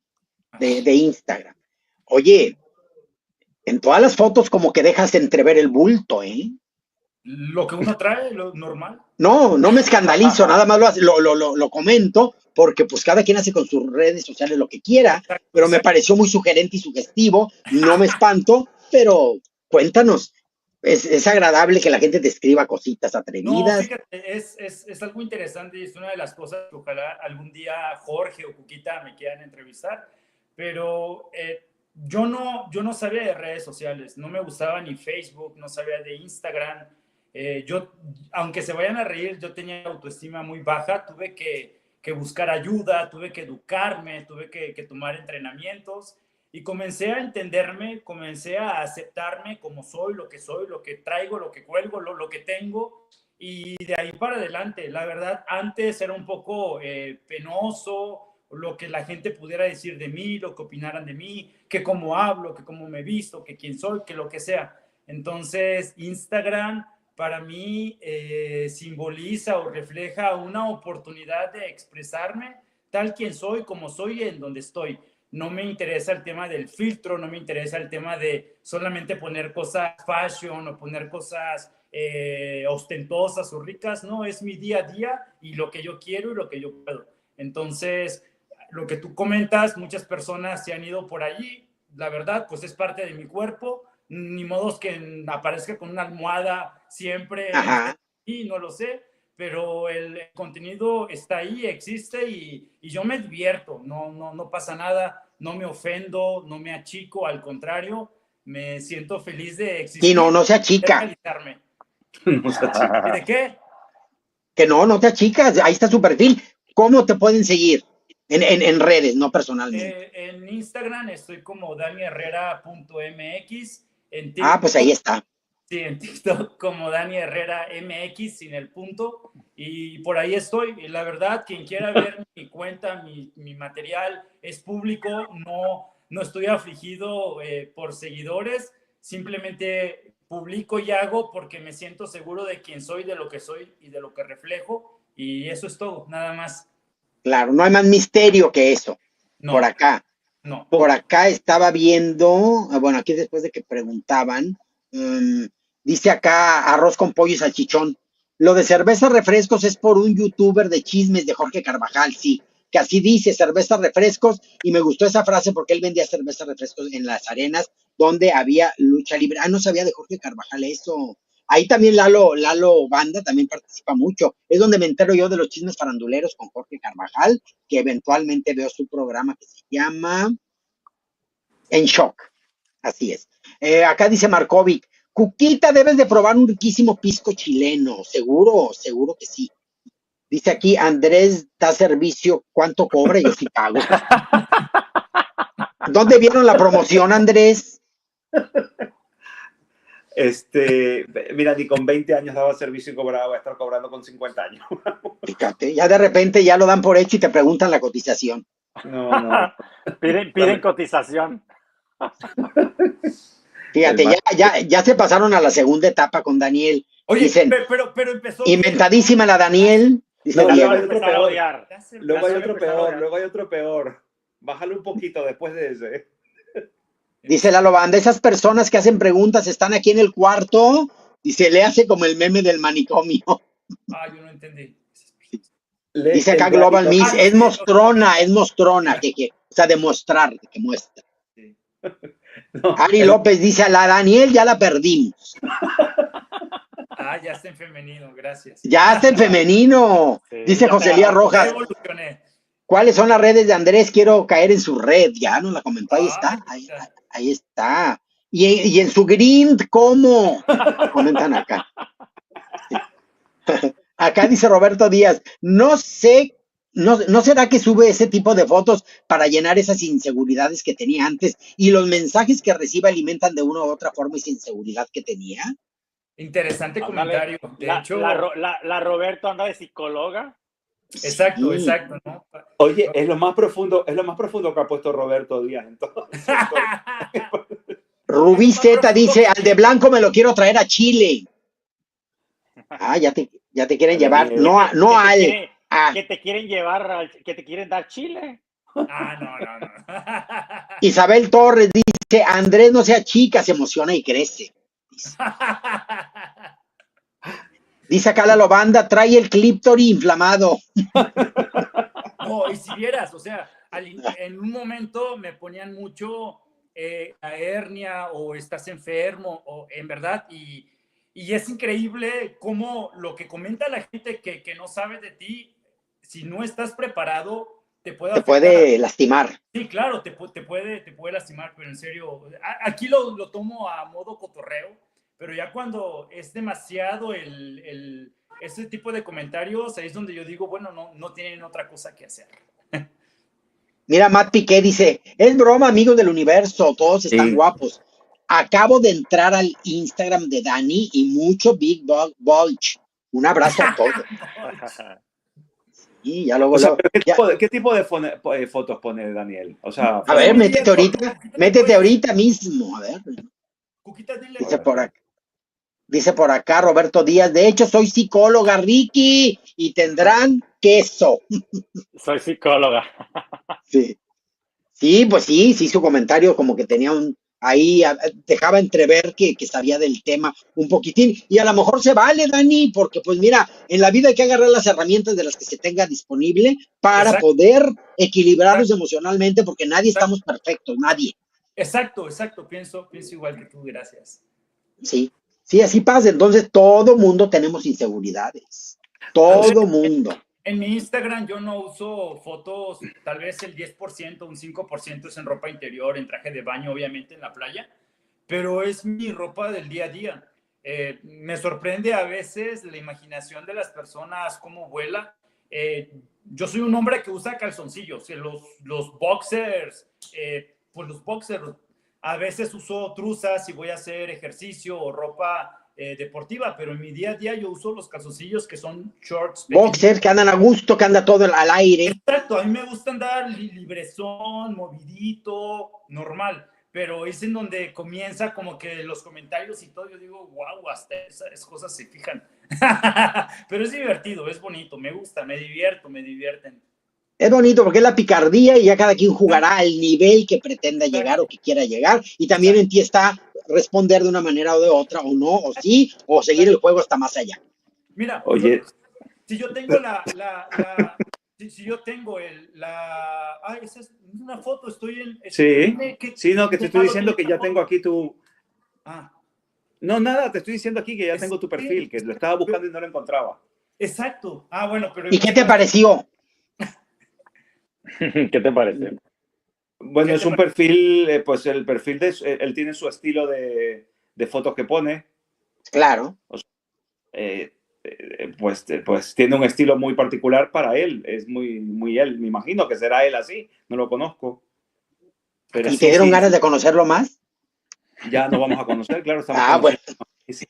de Instagram. Oye, en todas las fotos como que dejas entrever el bulto, ¿eh? Lo que uno trae, lo normal. No me escandalizo, nada más lo comento, porque pues cada quien hace con sus redes sociales lo que quiera, pero me pareció muy sugerente y sugestivo, no me espanto, pero cuéntanos, ¿es agradable que la gente te escriba cositas No, atrevidas? fíjate, es algo interesante y es una de las cosas que ojalá algún día Jorge o Cuquita me quieran entrevistar, pero yo no sabía de redes sociales, no me gustaba ni Facebook, no sabía de Instagram. Yo, aunque se vayan a reír, yo tenía autoestima muy baja, tuve que buscar ayuda, tuve que educarme, tuve que tomar entrenamientos y comencé a entenderme, comencé a aceptarme como soy, lo que traigo, lo que cuelgo, lo que tengo, y de ahí para adelante. La verdad, antes era un poco penoso lo que la gente pudiera decir de mí, lo que opinaran de mí, que cómo hablo, que cómo me visto, que quién soy, que lo que sea. Entonces, Instagram para mí simboliza o refleja una oportunidad de expresarme tal quien soy, como soy, en donde estoy. No me interesa el tema del filtro, no me interesa el tema de solamente poner cosas fashion o poner cosas ostentosas o ricas. No, es mi día a día y lo que yo quiero y lo que yo puedo. Entonces, lo que tú comentas, muchas personas se han ido por allí. La verdad, pues es parte de mi cuerpo. Ni modo que aparezca con una almohada siempre. Ajá. Y no lo sé, pero el contenido está ahí, existe y yo me divierto. No pasa nada, no me ofendo, no me achico, al contrario, me siento feliz de existir. Y no se achica. No se achica. ¿De qué? Que no te achicas, ahí está su perfil. ¿Cómo te pueden seguir? En redes, no personalmente. En Instagram estoy como daniherrera.mx. En TikTok, Ah, pues ahí está. Sí, en TikTok como Dani Herrera MX sin el punto. Y por ahí estoy. Y la verdad, quien quiera ver mi cuenta, mi material es público. No estoy afligido por seguidores. Simplemente publico y hago porque me siento seguro de quién soy, de lo que soy y de lo que reflejo. Y eso es todo, nada más. Claro, no hay más misterio que eso. No, por acá. No. Por acá estaba viendo, bueno, aquí después de que preguntaban, dice acá arroz con pollo y salchichón. Lo de cerveza refrescos es por un youtuber de chismes de Jorge Carvajal, sí, que así dice, cerveza refrescos, y me gustó esa frase porque él vendía cerveza refrescos en las arenas donde había lucha libre. Ah, no sabía de Jorge Carvajal eso. Ahí también Lalo Banda también participa mucho. Es donde me entero yo de los chismes faranduleros con Jorge Carvajal, que eventualmente veo su programa que se llama En Shock. Así es. Acá dice Markovic, Cuquita, debes de probar un riquísimo pisco chileno. Seguro que sí. Dice aquí, Andrés da servicio, ¿cuánto cobra? Yo sí pago. ¿Dónde vieron la promoción, Andrés? Mira, ni con 20 años daba servicio y cobraba, voy a estar cobrando con 50 años. Fíjate, ya de repente ya lo dan por hecho y te preguntan la cotización. No. Piden cotización. Fíjate, ya se pasaron a la segunda etapa con Daniel. Oye, dicen, pero empezó inventadísima la Daniel. Dice No, Diego. luego hay otro peor. Bájalo un poquito después de ese. Dice Lalo Banda, esas personas que hacen preguntas están aquí en el cuarto y se le hace como el meme del manicomio. Ah, yo no entendí. Dice acá Global Miss, es mostrona, o sea, demostrar, que muestra. No, Ari López dice, a la Daniel ya la perdimos. Ah, ya está en femenino, gracias. Ya está en femenino. Sí, dice José Elías Rojas. ¿Cuáles son las redes de Andrés? Quiero caer en su red. Ya nos la comentó, ahí está. Ahí está. Y en su grind, ¿cómo? Comentan acá. Acá dice Roberto Díaz, no sé, ¿no será que sube ese tipo de fotos para llenar esas inseguridades que tenía antes y los mensajes que recibe alimentan de una u otra forma esa inseguridad que tenía? Interesante comentario. De hecho, la Roberto anda de psicóloga. Exacto, sí. Exacto, ¿no? Oye, es lo más profundo que ha puesto Roberto Díaz. Entonces, Rubí Z dice, al de blanco me lo quiero traer a Chile. Ah, ya te quieren llevar, que te quieren llevar, que te quieren dar Chile. Ah, no. Isabel Torres dice, Andrés no sea chica, se emociona y crece. Dice acá la Lobanda, trae el clíptori inflamado. No, y si vieras, o sea, en un momento me ponían mucho la hernia o estás enfermo, o en verdad, y es increíble cómo lo que comenta la gente que no sabe de ti, si no estás preparado, te puede lastimar. Sí, claro, te puede lastimar, pero en serio, aquí lo tomo a modo cotorreo, pero ya cuando es demasiado ese tipo de comentarios, ahí es donde yo digo, bueno, no tienen otra cosa que hacer. Mira, Matt Piqué dice, es broma, amigos del universo, todos están guapos. Acabo de entrar al Instagram de Dani y mucho Big Bulge. Un abrazo a todos. Y ya luego, ¿qué tipo de fotos pone Daniel? O sea, a ver, métete ahorita mismo. A ver. Dice por acá Roberto Díaz, de hecho soy psicóloga, Ricky, y tendrán queso. Soy psicóloga. Sí, pues sí, su comentario como que tenía ahí dejaba entrever que sabía del tema un poquitín, y a lo mejor se vale, Dani, porque pues mira, en la vida hay que agarrar las herramientas de las que se tenga disponible para poder equilibrarnos emocionalmente, porque nadie estamos perfectos, nadie. Exacto, pienso igual que tú, gracias. Sí, así pasa, entonces todo mundo tenemos inseguridades, todo mundo. En mi Instagram yo no uso fotos, tal vez el 10%, un 5% es en ropa interior, en traje de baño, obviamente en la playa, pero es mi ropa del día a día. Me sorprende a veces la imaginación de las personas, cómo vuela. Yo soy un hombre que usa calzoncillos, los boxers, pues los boxers, a veces uso truzas si voy a hacer ejercicio o ropa deportiva, pero en mi día a día yo uso los calzoncillos que son shorts. Boxers que andan a gusto, que anda todo al aire. Exacto, a mí me gusta andar librezón, movidito, normal, pero es en donde comienza como que los comentarios y todo, yo digo, wow, hasta esas cosas se fijan. Pero es divertido, es bonito, me gusta, me divierten. Es bonito porque es la picardía y ya cada quien jugará al nivel que pretenda llegar o que quiera llegar, y también en ti está responder de una manera o de otra, o no, o sí, o seguir el juego hasta más allá. Mira, oye, si yo tengo si yo tengo esa es una foto, estoy en... que te estoy diciendo que ya tengo aquí tu... No, nada, te estoy diciendo aquí que ya tengo tu perfil, que lo estaba buscando y no lo encontraba. Exacto. Bueno, pero... ¿Y qué te pareció? ¿Qué te parece? Bueno, es un perfil, pues el perfil él tiene su estilo de fotos que pone. Claro. O sea, pues tiene un estilo muy particular para él, es muy él, me imagino que será él así, no lo conozco. Pero ¿Y te dieron ganas de conocerlo más? Ya nos vamos a conocer, claro. Bueno.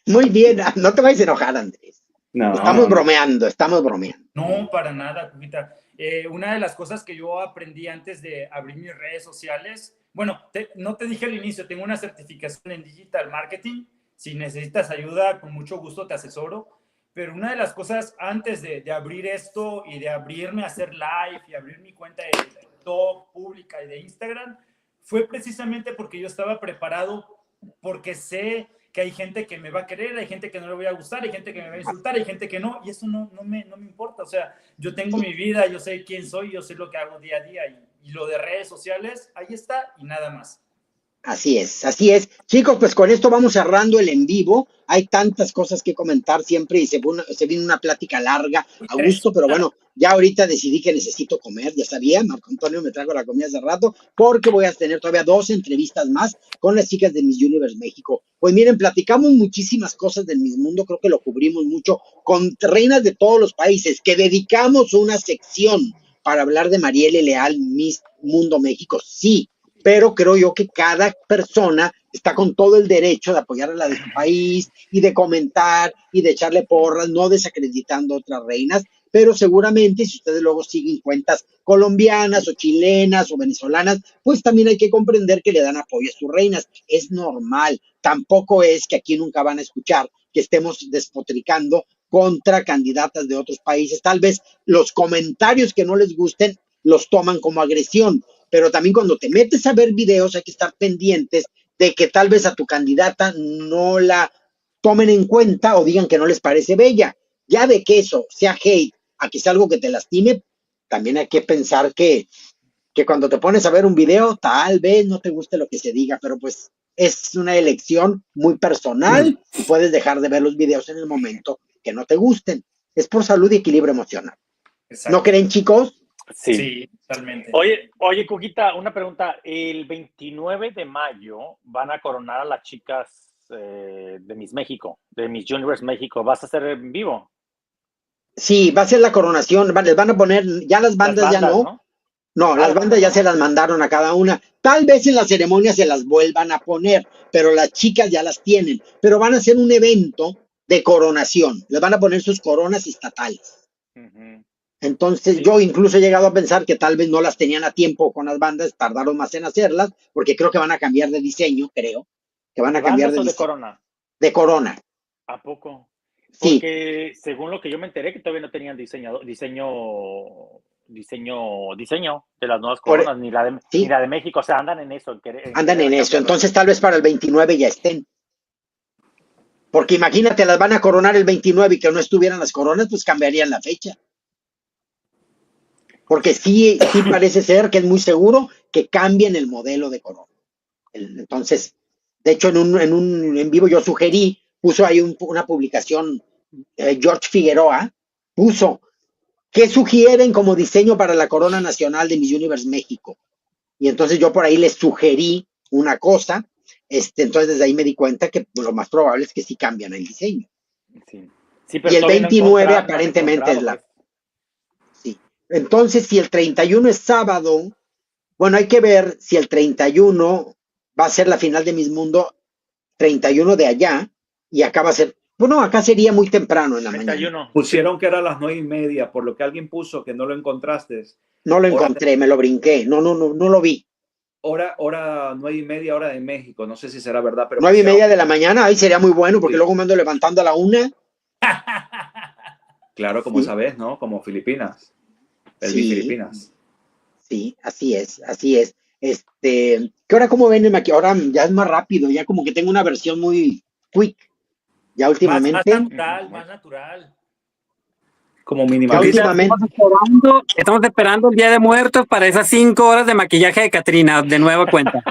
Muy bien, no te vayas a enojar, Andrés. No, estamos bromeando. No, para nada, Cujita. Una de las cosas que yo aprendí antes de abrir mis redes sociales, bueno, no te dije al inicio, tengo una certificación en Digital Marketing. Si necesitas ayuda, con mucho gusto te asesoro. Pero una de las cosas antes de abrir esto y de abrirme a hacer live y abrir mi cuenta de TikTok pública y de Instagram, fue precisamente porque yo estaba preparado, porque sé que hay gente que me va a querer, hay gente que no le voy a gustar, hay gente que me va a insultar, hay gente que no, y eso no me importa. O sea, yo tengo mi vida, yo sé quién soy, yo sé lo que hago día a día, y lo de redes sociales, ahí está, y nada más. Así es, así es. Chicos, pues con esto vamos cerrando el en vivo. Hay tantas cosas que comentar siempre y se viene una plática larga, a gusto, pero bueno, ya ahorita decidí que necesito comer, ya sabía, Marco Antonio me trajo la comida hace rato, porque voy a tener todavía 2 entrevistas más con las chicas de Miss Universe México. Pues miren, platicamos muchísimas cosas del Miss Mundo, creo que lo cubrimos mucho, con reinas de todos los países, que dedicamos una sección para hablar de Marielle Leal, Miss Mundo México, sí, pero creo yo que cada persona está con todo el derecho de apoyar a la de su país y de comentar y de echarle porras, no desacreditando a otras reinas, pero seguramente si ustedes luego siguen cuentas colombianas o chilenas o venezolanas, pues también hay que comprender que le dan apoyo a sus reinas. Es normal, tampoco es que aquí nunca van a escuchar que estemos despotricando contra candidatas de otros países. Tal vez los comentarios que no les gusten los toman como agresión, pero también cuando te metes a ver videos hay que estar pendientes de que tal vez a tu candidata no la tomen en cuenta o digan que no les parece bella. Ya de que eso sea hate, a que sea algo que te lastime, también hay que pensar que cuando te pones a ver un video, tal vez no te guste lo que se diga, pero pues es una elección muy personal y puedes dejar de ver los videos en el momento que no te gusten. Es por salud y equilibrio emocional. Exacto. ¿No creen, chicos? Sí, totalmente. Oye, Cuquita, una pregunta. El 29 de mayo van a coronar a las chicas de Miss México, de Miss Universe México. ¿Vas a hacer en vivo? Sí, va a ser la coronación. Les van a poner, ya las bandas ya no. No, las bandas ya se las mandaron a cada una. Tal vez en la ceremonia se las vuelvan a poner, pero las chicas ya las tienen. Pero van a hacer un evento de coronación. Les van a poner sus coronas estatales. Entonces, yo incluso he llegado a pensar que tal vez no las tenían a tiempo con las bandas, tardaron más en hacerlas, porque creo que van a cambiar de diseño, creo. Que van a cambiar de ¿Bandas o de diseño. corona? De corona. ¿A poco? Sí. Porque según lo que yo me enteré, que todavía no tenían diseño de las nuevas coronas, ni la de México. O sea, andan en eso. Andan en eso. Entonces, tal vez para el 29 ya estén. Porque imagínate, las van a coronar el 29 y que no estuvieran las coronas, pues cambiarían la fecha. Porque sí parece ser que es muy seguro que cambien el modelo de corona. Entonces, de hecho, en un en vivo yo sugerí, puso ahí una publicación, George Figueroa, puso, ¿qué sugieren como diseño para la corona nacional de Miss Universe México? Y entonces yo por ahí les sugerí una cosa, entonces desde ahí me di cuenta que lo más probable es que sí cambian el diseño. Sí. Sí, pero y el 29 aparentemente es la... Sí. Entonces, si el 31 es sábado, bueno, hay que ver si el 31 va a ser la final de Miss Mundo, 31 de allá, y acá va a ser, bueno, acá sería muy temprano en la 31. mañana. Pusieron que era a las 9:30, por lo que alguien puso que no lo encontraste. No lo encontré, me lo brinqué, no lo vi. Hora 9:30, hora de México, no sé si será verdad, pero 9:30 de la mañana, ahí sería muy bueno, porque luego me ando levantando a la 1. Claro, como sabes, ¿no? Como Filipinas. Filipinas. Sí, así es, así es. ¿Qué hora cómo ven aquí? Ahora ya es más rápido, ya como que tengo una versión muy quick. Ya últimamente. Más natural. Como minimalista. Estamos esperando el Día de Muertos para esas 5 horas de maquillaje de Catrina, de nueva cuenta.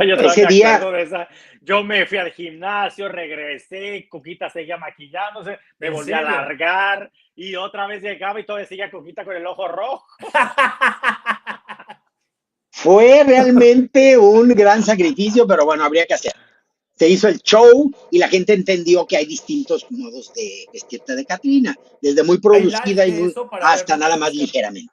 Ese día. Yo me fui al gimnasio, regresé, Cuquita seguía maquillándose, me volví a largar y otra vez llegaba y todavía seguía Cuquita con el ojo rojo. Fue realmente un gran sacrificio, pero bueno, habría que hacer. Se hizo el show y la gente entendió que hay distintos modos de vestirte de Catrina, desde muy producida y hasta nada más ligeramente.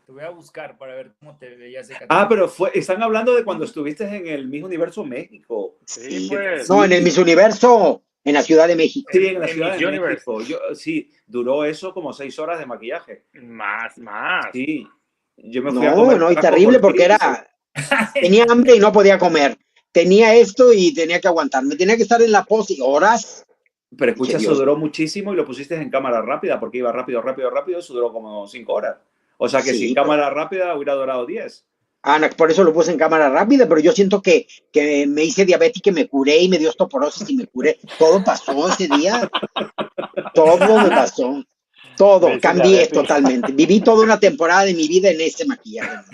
Te voy a buscar para ver cómo te veías de Catrina. Pero están hablando de cuando estuviste en el Miss Universo México. Sí, pues. No, en el Miss Universo, en la Ciudad de México. Sí, en la Ciudad de México. Sí, duró eso como 6 horas de maquillaje. Más. Sí. Yo me fui a comer. No, y terrible porque tenía hambre y no podía comer. Tenía esto y tenía que aguantarme. Tenía que estar en la pose horas. Pero escucha, eso duró muchísimo y lo pusiste en cámara rápida porque iba rápido. Eso duró como 5 horas. O sea que sin cámara rápida hubiera durado 10. Ana, por eso lo puse en cámara rápida, pero yo siento que me hice diabética y me curé y me dio osteoporosis y me curé. Todo pasó ese día. Todo me pasó. Todo, cambié totalmente. Viví toda una temporada de mi vida en ese maquillaje.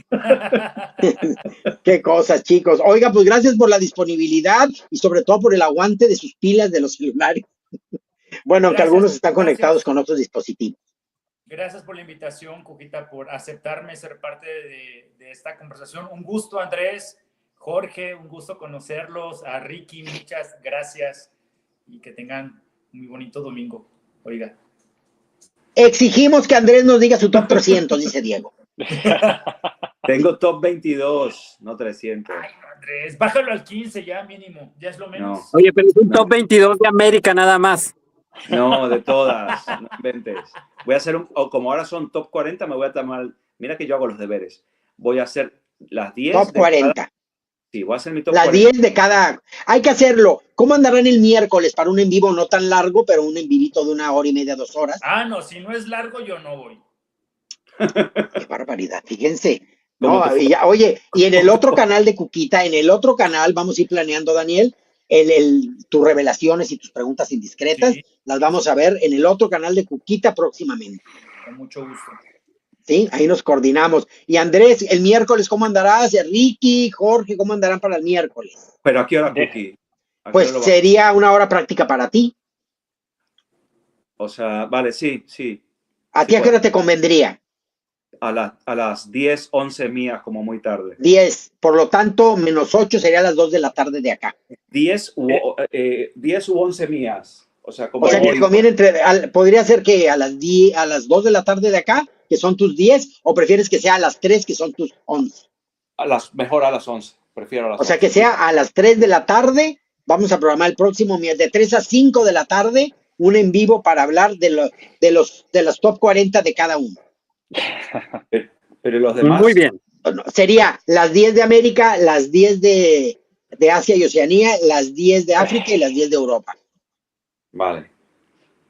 Qué cosas, chicos. Oiga, pues gracias por la disponibilidad y sobre todo por el aguante de sus pilas de los celulares. Bueno, aunque algunos están conectados con otros dispositivos. Gracias por la invitación, Cuquita, por aceptarme ser parte de esta conversación. Un gusto, Andrés, Jorge, un gusto conocerlos. A Ricky, muchas gracias y que tengan un muy bonito domingo. Oiga. Exigimos que Andrés nos diga su top 300, dice Diego. Tengo top 22, no 300. Ay, Andrés, bájalo al 15 ya mínimo, ya es lo menos. No. Oye, pero es un top 22 de América nada más. No, de todas, no inventes. Voy a hacer o como ahora son top 40, me voy a tomar, mira que yo hago los deberes. Voy a hacer las 10. Top 40. Sí, voy a hacer mi top las 40. 10 de cada. Hay que hacerlo. ¿Cómo andarán el miércoles para un en vivo no tan largo, pero un en vivito de 1 hora y media, 2 horas? Ah, no, si no es largo, yo no voy. Qué barbaridad, fíjense. No, oye, y en el otro canal de Cuquita, en el otro canal vamos a ir planeando, Daniel, tus revelaciones y tus preguntas indiscretas, las vamos a ver en el otro canal de Cuquita próximamente. Con mucho gusto. Sí, ahí nos coordinamos. Y Andrés, el miércoles, ¿cómo andarás? Ricky, Jorge, ¿cómo andarán para el miércoles? ¿Pero a qué hora, Cookie? Pues sería 1 hora práctica para ti. O sea, vale, sí. ¿A ti a qué hora te convendría? A las 10, 11 mías, como muy tarde. 10, por lo tanto, -8 sería a las 2 de la tarde de acá. 10 u 11 mías. O sea, que te conviene podría ser que a las 2 de la tarde de acá, que son tus 10, o prefieres que sea a las 3, que son tus 11. Mejor a las 11, prefiero a las 11. O sea, que sea a las 3 de la tarde, vamos a programar el próximo de 3 a 5 de la tarde, un en vivo para hablar de los top 40 de cada uno. Pero los demás. Muy bien. Sería las 10 de América, las 10 de Asia y Oceanía, las 10 de África y las 10 de Europa. Vale.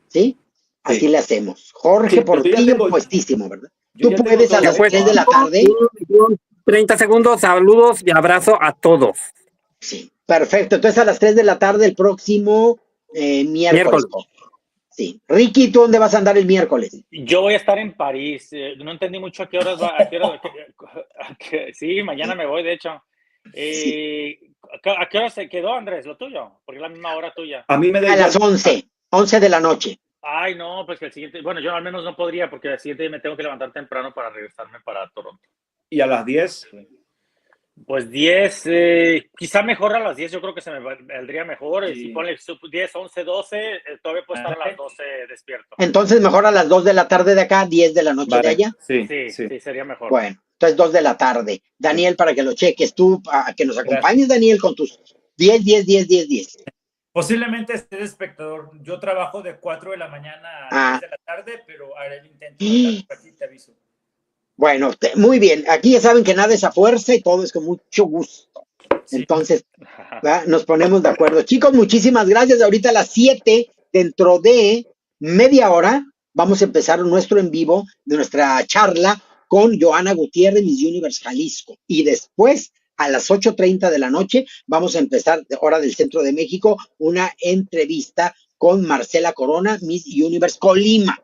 ¿Sí? Así le hacemos. Jorge Portillo, puestísimo, ¿verdad? Tú puedes a las 3 de la tarde. 30 segundos, saludos y abrazo a todos. Sí, perfecto. Entonces a las 3 de la tarde el próximo miércoles. Sí. Ricky, ¿tú dónde vas a andar el miércoles? Yo voy a estar en París. No entendí mucho a qué horas va. Sí, mañana me voy, de hecho. ¿A qué hora se quedó, Andrés, lo tuyo? Porque es la misma hora tuya. A las 11 de la noche. Ay, no, pues que el siguiente... Bueno, yo al menos no podría porque el siguiente me tengo que levantar temprano para regresarme para Toronto. ¿Y a las 10? Pues 10, quizá mejor a las 10, yo creo que se me valdría mejor. Si ponle 10, 11, 12, todavía puedo estar a las 12 despierto. Entonces mejor a las 2 de la tarde de acá, 10 de la noche de allá. Sí, sería mejor. Bueno, entonces 2 de la tarde. Daniel, para que lo cheques tú, a que nos acompañes, Daniel, con tus 10. Posiblemente esté de espectador. Yo trabajo de 4 de la mañana a 10 de la tarde, pero haré el intento. Aquí te aviso. Bueno, muy bien. Aquí ya saben que nada es a fuerza y todo es con mucho gusto. Entonces, nos ponemos de acuerdo. Chicos, muchísimas gracias. Ahorita a las 7, dentro de media hora, vamos a empezar nuestro en vivo de nuestra charla con Johanna Gutiérrez, Miss Universe Jalisco. Y después, a las 8:30 de la noche, vamos a empezar, hora del Centro de México, una entrevista con Marcela Corona, Miss Universe Colima.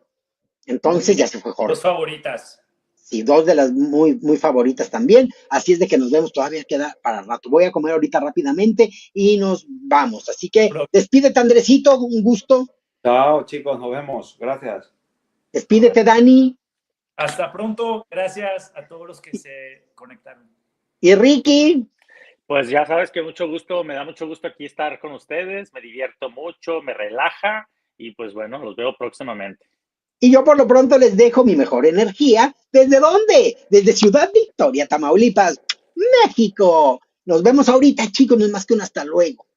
Entonces, ya se fue Jorge. 2 favoritas. Sí, 2 de las muy, muy favoritas también. Así es de que nos vemos, todavía queda para rato. Voy a comer ahorita rápidamente y nos vamos. Así que despídete, Andresito, un gusto. Chao, chicos, nos vemos. Gracias. Despídete, Dani. Hasta pronto. Gracias a todos los que se conectaron. ¿Y Ricky? Pues ya sabes que mucho gusto, me da mucho gusto aquí estar con ustedes. Me divierto mucho, me relaja y pues bueno, los veo próximamente. Y yo por lo pronto les dejo mi mejor energía. ¿Desde dónde? Desde Ciudad Victoria, Tamaulipas, México. Nos vemos ahorita, chicos, no es más que un hasta luego.